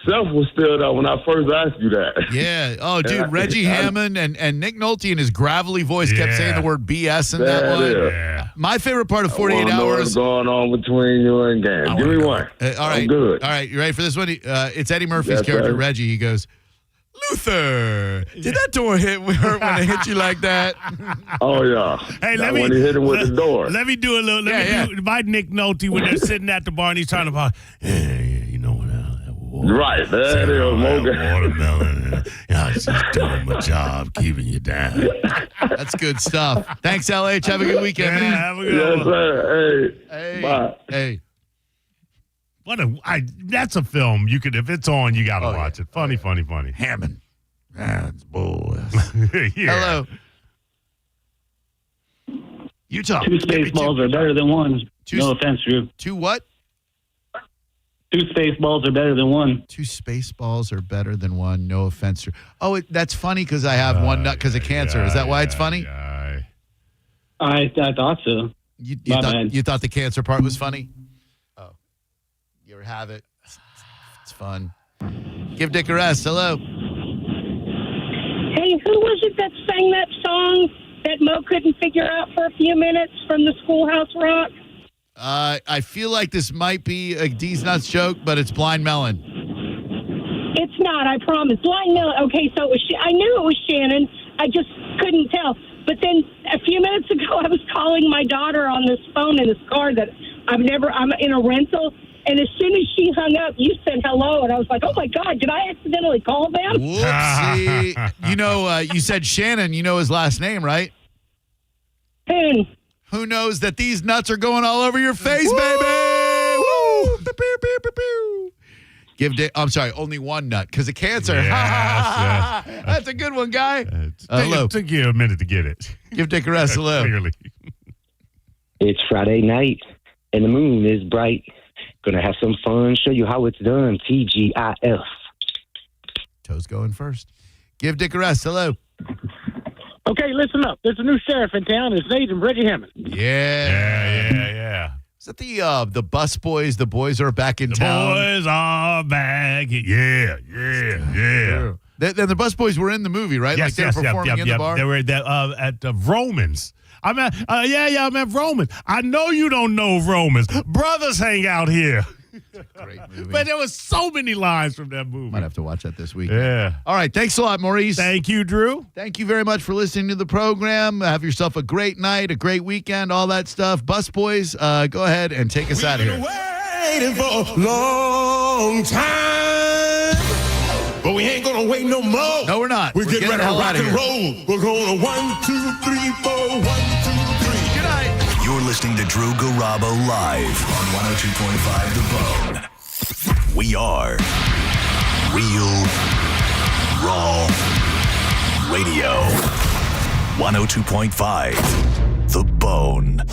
Self was still there when I first asked you that. Yeah. Oh, dude, Reggie Hammond and Nick Nolte in his gravelly voice kept saying the word BS in that one. Yeah. My favorite part of 48 Know Hours. what's going on between you and Gans. Give me one. All right. I'm good. All right. You ready for this one? It's Eddie Murphy's Yes, character, sir. Reggie. He goes, Luther, did that door hurt when I hit you like that? Oh, yeah. Hey, That's when he hit him with the door. Let me do a little. Let me do my Nick Nolte when they're sitting at the bar and he's trying to. You know what? Right, there it is, Morgan. Watermelon. I was just doing my job, keeping you down. That's good stuff. Thanks, LH. Have a good weekend, man. Have a good one. Sir. Hey. Bye. Hey. That's a film. You could, if it's on, you got to watch it. Funny. Hammond. That's bull. Hello. Utah. 2 Spaceballs are better than one. No offense, Drew. 2 what? 2 Spaceballs are better than one. 2 Spaceballs are better than 1. No offense. Oh, that's funny because I have 1 nut because of cancer. Is that why it's funny? I thought so. You thought the cancer part was funny? Oh. You ever have it? It's fun. Give Dick a rest. Hello. Hey, who was it that sang that song that Mo couldn't figure out for a few minutes from the Schoolhouse Rock? I feel like this might be a D's Nuts joke, but it's Blind Melon. It's not, I promise. Blind Melon. Okay, so it was. I knew it was Shannon. I just couldn't tell. But then a few minutes ago, I was calling my daughter on this phone in this car that I'm in a rental. And as soon as she hung up, you said hello. And I was like, oh, my God, did I accidentally call them? Whoopsie. You said Shannon. You know his last name, right? Who knows that these nuts are going all over your face, baby? Woo! Give Dick, I'm sorry, only 1 nut because of cancer. Yes. That's a good one, guy. Hello. It took you a minute to get it. Give Dick a rest. Hello. Clearly. It's Friday night and the moon is bright. Gonna have some fun, show you how it's done. TGIF. Toes going first. Give Dick a rest. Hello. Okay, listen up. There's a new sheriff in town. His name's Reggie Hammond. Yeah. Is that the bus boys? The boys are back in town. Boys are back. Yeah. The bus boys were in the movie, right? Yes, they were performing in the bar? They were at Romans. I'm at Romans. I know you don't know Romans. Brothers hang out here. Great movie. But there was so many lines from that movie. Might have to watch that this week. Yeah. All right. Thanks a lot, Maurice. Thank you, Drew. Thank you very much for listening to the program. Have yourself a great night, a great weekend, all that stuff. Bus boys, go ahead and take us out of here. Waiting for a long time, but we ain't gonna wait no more. No, we're not. We're getting ready to rock and roll. We're going to 1, 2, 3, 4. 1, 2, 3. Good night. You're listening to Drew Garabo live on 102.5 The Bone. We are Real Raw Radio. 102.5 The Bone.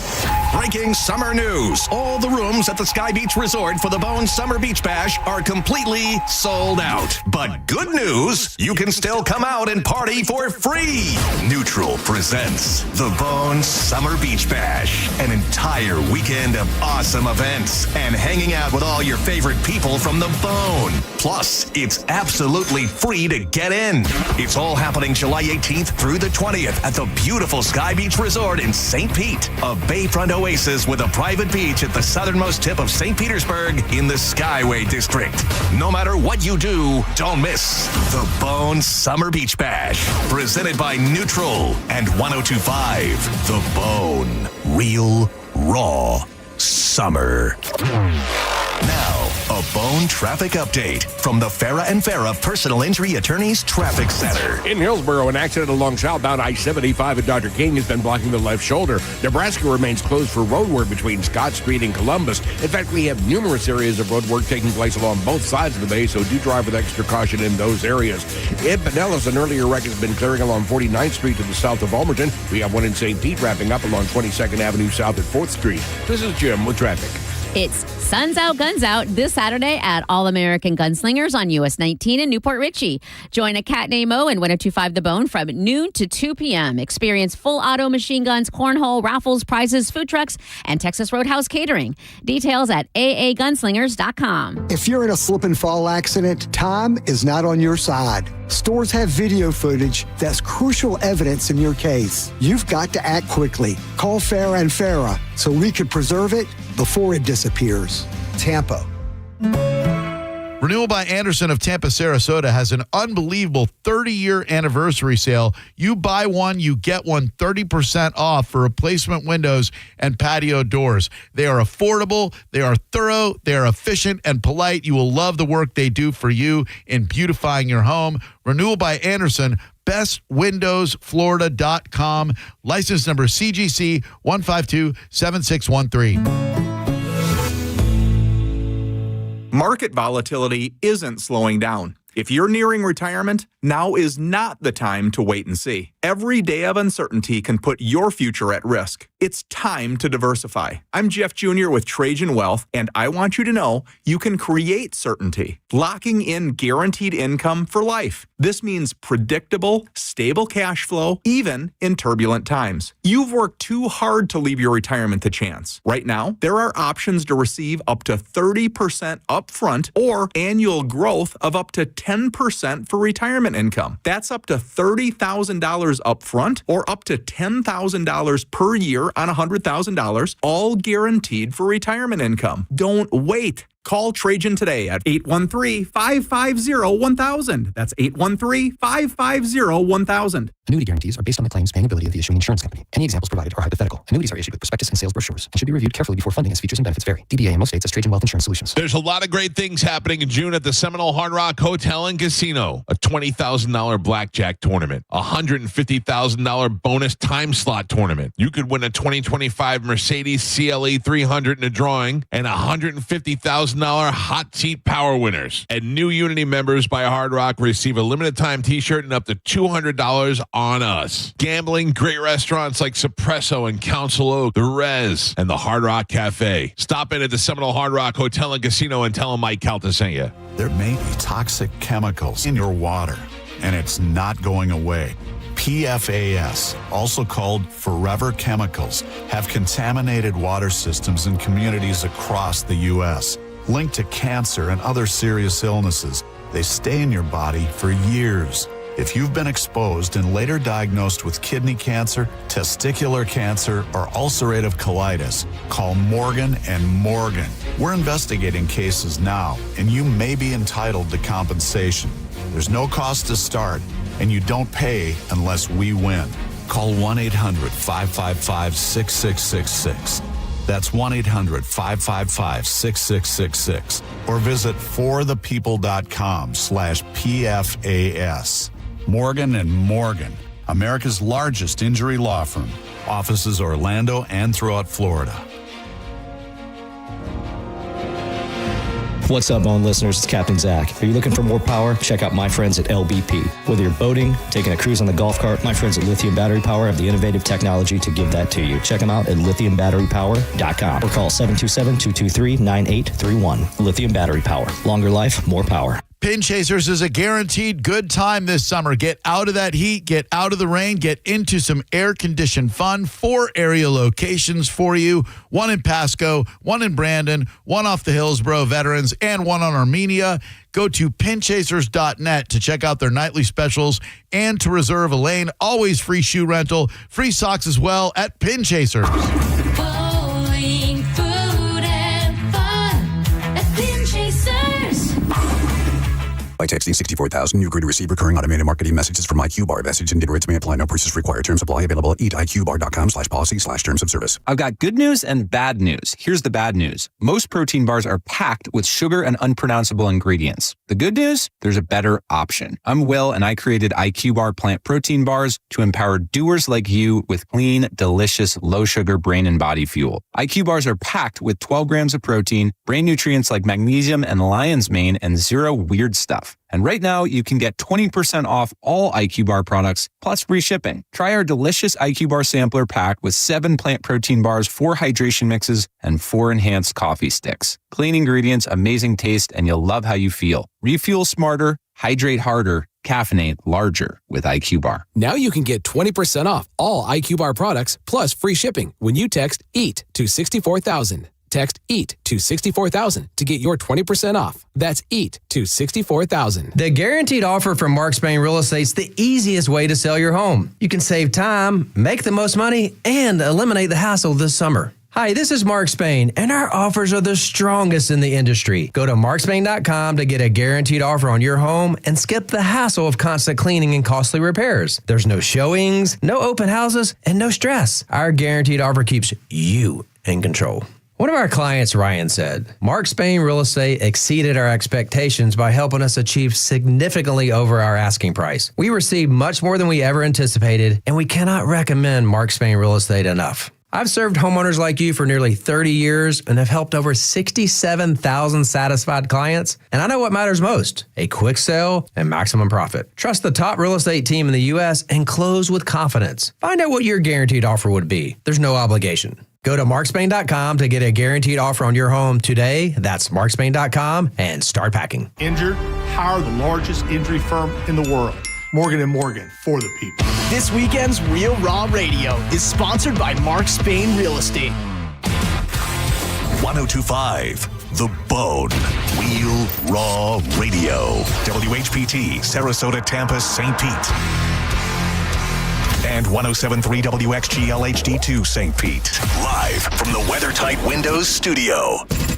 Breaking summer news. All the rooms at the Sky Beach Resort for the Bone Summer Beach Bash are completely sold out. But good news, you can still come out and party for free. Neutral presents the Bone Summer Beach Bash. An entire weekend of awesome events and hanging out with all your favorite people from the Bone. Plus, it's absolutely free to get in. It's all happening July 18th through the 20th at the beautiful Sky Beach Resort in St. Pete, a bayfront oasis with a private beach at the southernmost tip of St. Petersburg in the Skyway District. No matter what you do, don't miss the Bone Summer Beach Bash, presented by Neutral and 102.5 The Bone. Real, raw summer. Now, a Bone traffic update from the Farah and Farah Personal Injury Attorneys Traffic Center. In Hillsborough, an accident along southbound I-75 at Dr. King has been blocking the left shoulder. Nebraska remains closed for road work between Scott Street and Columbus. In fact, we have numerous areas of road work taking place along both sides of the bay, so do drive with extra caution in those areas. In Pinellas, an earlier wreck has been clearing along 49th Street to the south of Almerton. We have one in St. Pete wrapping up along 22nd Avenue south at 4th Street. This is Jim with traffic. It's Suns Out, Guns Out this Saturday at All American Gunslingers on US 19 in Newport Richey. Join a cat named Mo and 102.5 The Bone from noon to 2 p.m. Experience full auto machine guns, cornhole, raffles, prizes, food trucks, and Texas Roadhouse catering. Details at aagunslingers.com. If you're in a slip and fall accident, time is not on your side. Stores have video footage that's crucial evidence in your case. You've got to act quickly. Call Farah and Farah so we can preserve it before it disappears. Tampa. Renewal by Anderson of Tampa, Sarasota has an unbelievable 30-year anniversary sale. You buy one, you get one 30% off for replacement windows and patio doors. They are affordable, they are thorough, they are efficient and polite. You will love the work they do for you in beautifying your home. Renewal by Anderson, bestwindowsflorida.com. License number CGC 1527613. Market volatility isn't slowing down. If you're nearing retirement, now is not the time to wait and see. Every day of uncertainty can put your future at risk. It's time to diversify. I'm Jeff Jr. with Trajan Wealth, and I want you to know you can create certainty, locking in guaranteed income for life. This means predictable, stable cash flow, even in turbulent times. You've worked too hard to leave your retirement to chance. Right now, there are options to receive up to 30% upfront or annual growth of up to 10% for retirement income. That's up to $30,000 upfront or up to $10,000 per year on $100,000, all guaranteed for retirement income. Don't wait. Call Trajan today at 813-550-1000. That's 813-550-1000. Annuity guarantees are based on the claims paying ability of the issuing insurance company. Any examples provided are hypothetical. Annuities are issued with prospectus and sales brochures and should be reviewed carefully before funding as features and benefits vary. DBA in most states as Trajan Wealth Insurance Solutions. There's a lot of great things happening in June at the Seminole Hard Rock Hotel and Casino. A $20,000 blackjack tournament. A $150,000 bonus time slot tournament. You could win a 2025 Mercedes CLE 300 in a drawing and $150,000 hot seat power winners. And new Unity members by Hard Rock receive a limited time t-shirt and up to $200 on us. Gambling, great restaurants like Suppresso and Council Oak, the Rez, and the Hard Rock Cafe. Stop in at the Seminole Hard Rock Hotel and Casino and tell them Mike Calta sent you. There may be toxic chemicals in your water, and it's not going away. PFAS, also called forever chemicals, have contaminated water systems in communities across the U.S., linked to cancer and other serious illnesses. They stay in your body for years. If you've been exposed and later diagnosed with kidney cancer, testicular cancer, or ulcerative colitis, call Morgan & Morgan. We're investigating cases now, and you may be entitled to compensation. There's no cost to start, and you don't pay unless we win. Call 1-800-555-6666. That's 1-800-555-6666. Or visit forthepeople.com/PFAS. Morgan & Morgan, America's largest injury law firm. Offices Orlando and throughout Florida. What's up, Bone listeners? It's Captain Zach. Are you looking for more power? Check out my friends at LBP. Whether you're boating, taking a cruise on the golf cart, my friends at Lithium Battery Power have the innovative technology to give that to you. Check them out at lithiumbatterypower.com or call 727-223-9831. Lithium Battery Power. Longer life, more power. Pin Chasers is a guaranteed good time this summer. Get out of that heat, get out of the rain, get into some air-conditioned fun. 4 area locations for you. 1 in Pasco, 1 in Brandon, 1 off the Hillsborough Veterans, and 1 on Armenia. Go to pinchasers.net to check out their nightly specials and to reserve a lane. Always free shoe rental, free socks as well at Pin Chasers. Bowling, food, and fun at Pin Chasers. By texting 64,000, you agree to receive recurring automated marketing messages from IQBar. Message and data rates may apply. No purchase required. Terms apply. Available at eatiqbar.com/policy/terms of service. I've got good news and bad news. Here's the bad news. Most protein bars are packed with sugar and unpronounceable ingredients. The good news? There's a better option. I'm Will, and I created IQBar plant protein bars to empower doers like you with clean, delicious, low-sugar brain and body fuel. IQ bars are packed with 12 grams of protein, brain nutrients like magnesium and lion's mane, and 0 weird stuff. And right now, you can get 20% off all IQ Bar products, plus free shipping. Try our delicious IQ Bar sampler pack with 7 plant protein bars, 4 hydration mixes, and 4 enhanced coffee sticks. Clean ingredients, amazing taste, and you'll love how you feel. Refuel smarter, hydrate harder, caffeinate larger with IQ Bar. Now you can get 20% off all IQ Bar products, plus free shipping when you text EAT to 64,000. Text EAT to 64,000 to get your 20% off. That's EAT to 64,000. The guaranteed offer from Mark Spain Real Estate's the easiest way to sell your home. You can save time, make the most money, and eliminate the hassle this summer. Hi, this is Mark Spain, and our offers are the strongest in the industry. Go to markspain.com to get a guaranteed offer on your home and skip the hassle of constant cleaning and costly repairs. There's no showings, no open houses, and no stress. Our guaranteed offer keeps you in control. One of our clients, Ryan, said, Mark Spain Real Estate exceeded our expectations by helping us achieve significantly over our asking price. We received much more than we ever anticipated, and we cannot recommend Mark Spain Real Estate enough. I've served homeowners like you for nearly 30 years and have helped over 67,000 satisfied clients. And I know what matters most, a quick sale and maximum profit. Trust the top real estate team in the U.S. and close with confidence. Find out what your guaranteed offer would be. There's no obligation. Go to markspain.com to get a guaranteed offer on your home today. That's markspain.com and start packing. Injured? Hire the largest injury firm in the world. Morgan & Morgan, for the people. This weekend's Real Raw Radio is sponsored by Mark Spain Real Estate. 102.5 The Bone. Real Raw Radio. WHPT, Sarasota, Tampa, St. Pete. And 107.3 WXGL HD2 St. Pete. Live from the WeatherTight Windows studio.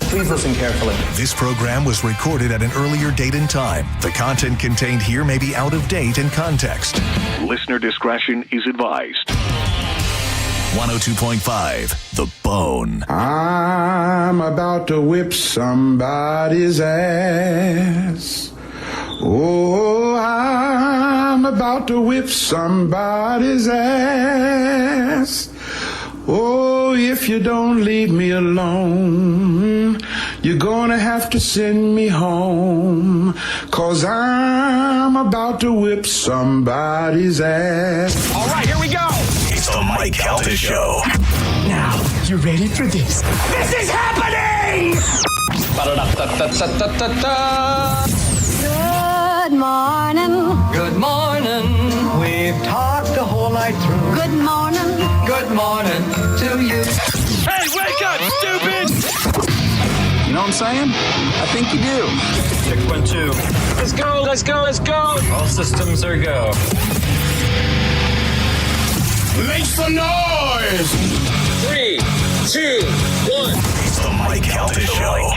Please listen carefully. This program was recorded at an earlier date and time. The content contained here may be out of date in context. Listener discretion is advised. 102.5 The Bone. I'm about to whip somebody's ass. Oh, I'm about to whip somebody's ass. Oh, if you don't leave me alone, you're gonna have to send me home, 'cause I'm about to whip somebody's ass. All right, here we go. It's the Mike Calta Show. Now, you ready for this? This is happening! Good morning. Good morning. We've talked the whole night through. Good morning. Good morning to you. Hey, wake up, stupid! You know what I'm saying? I think you do. 612. Let's go, let's go, let's go. All systems are go. Make some noise! 3, 2, 1. It's the Mike Calta Show.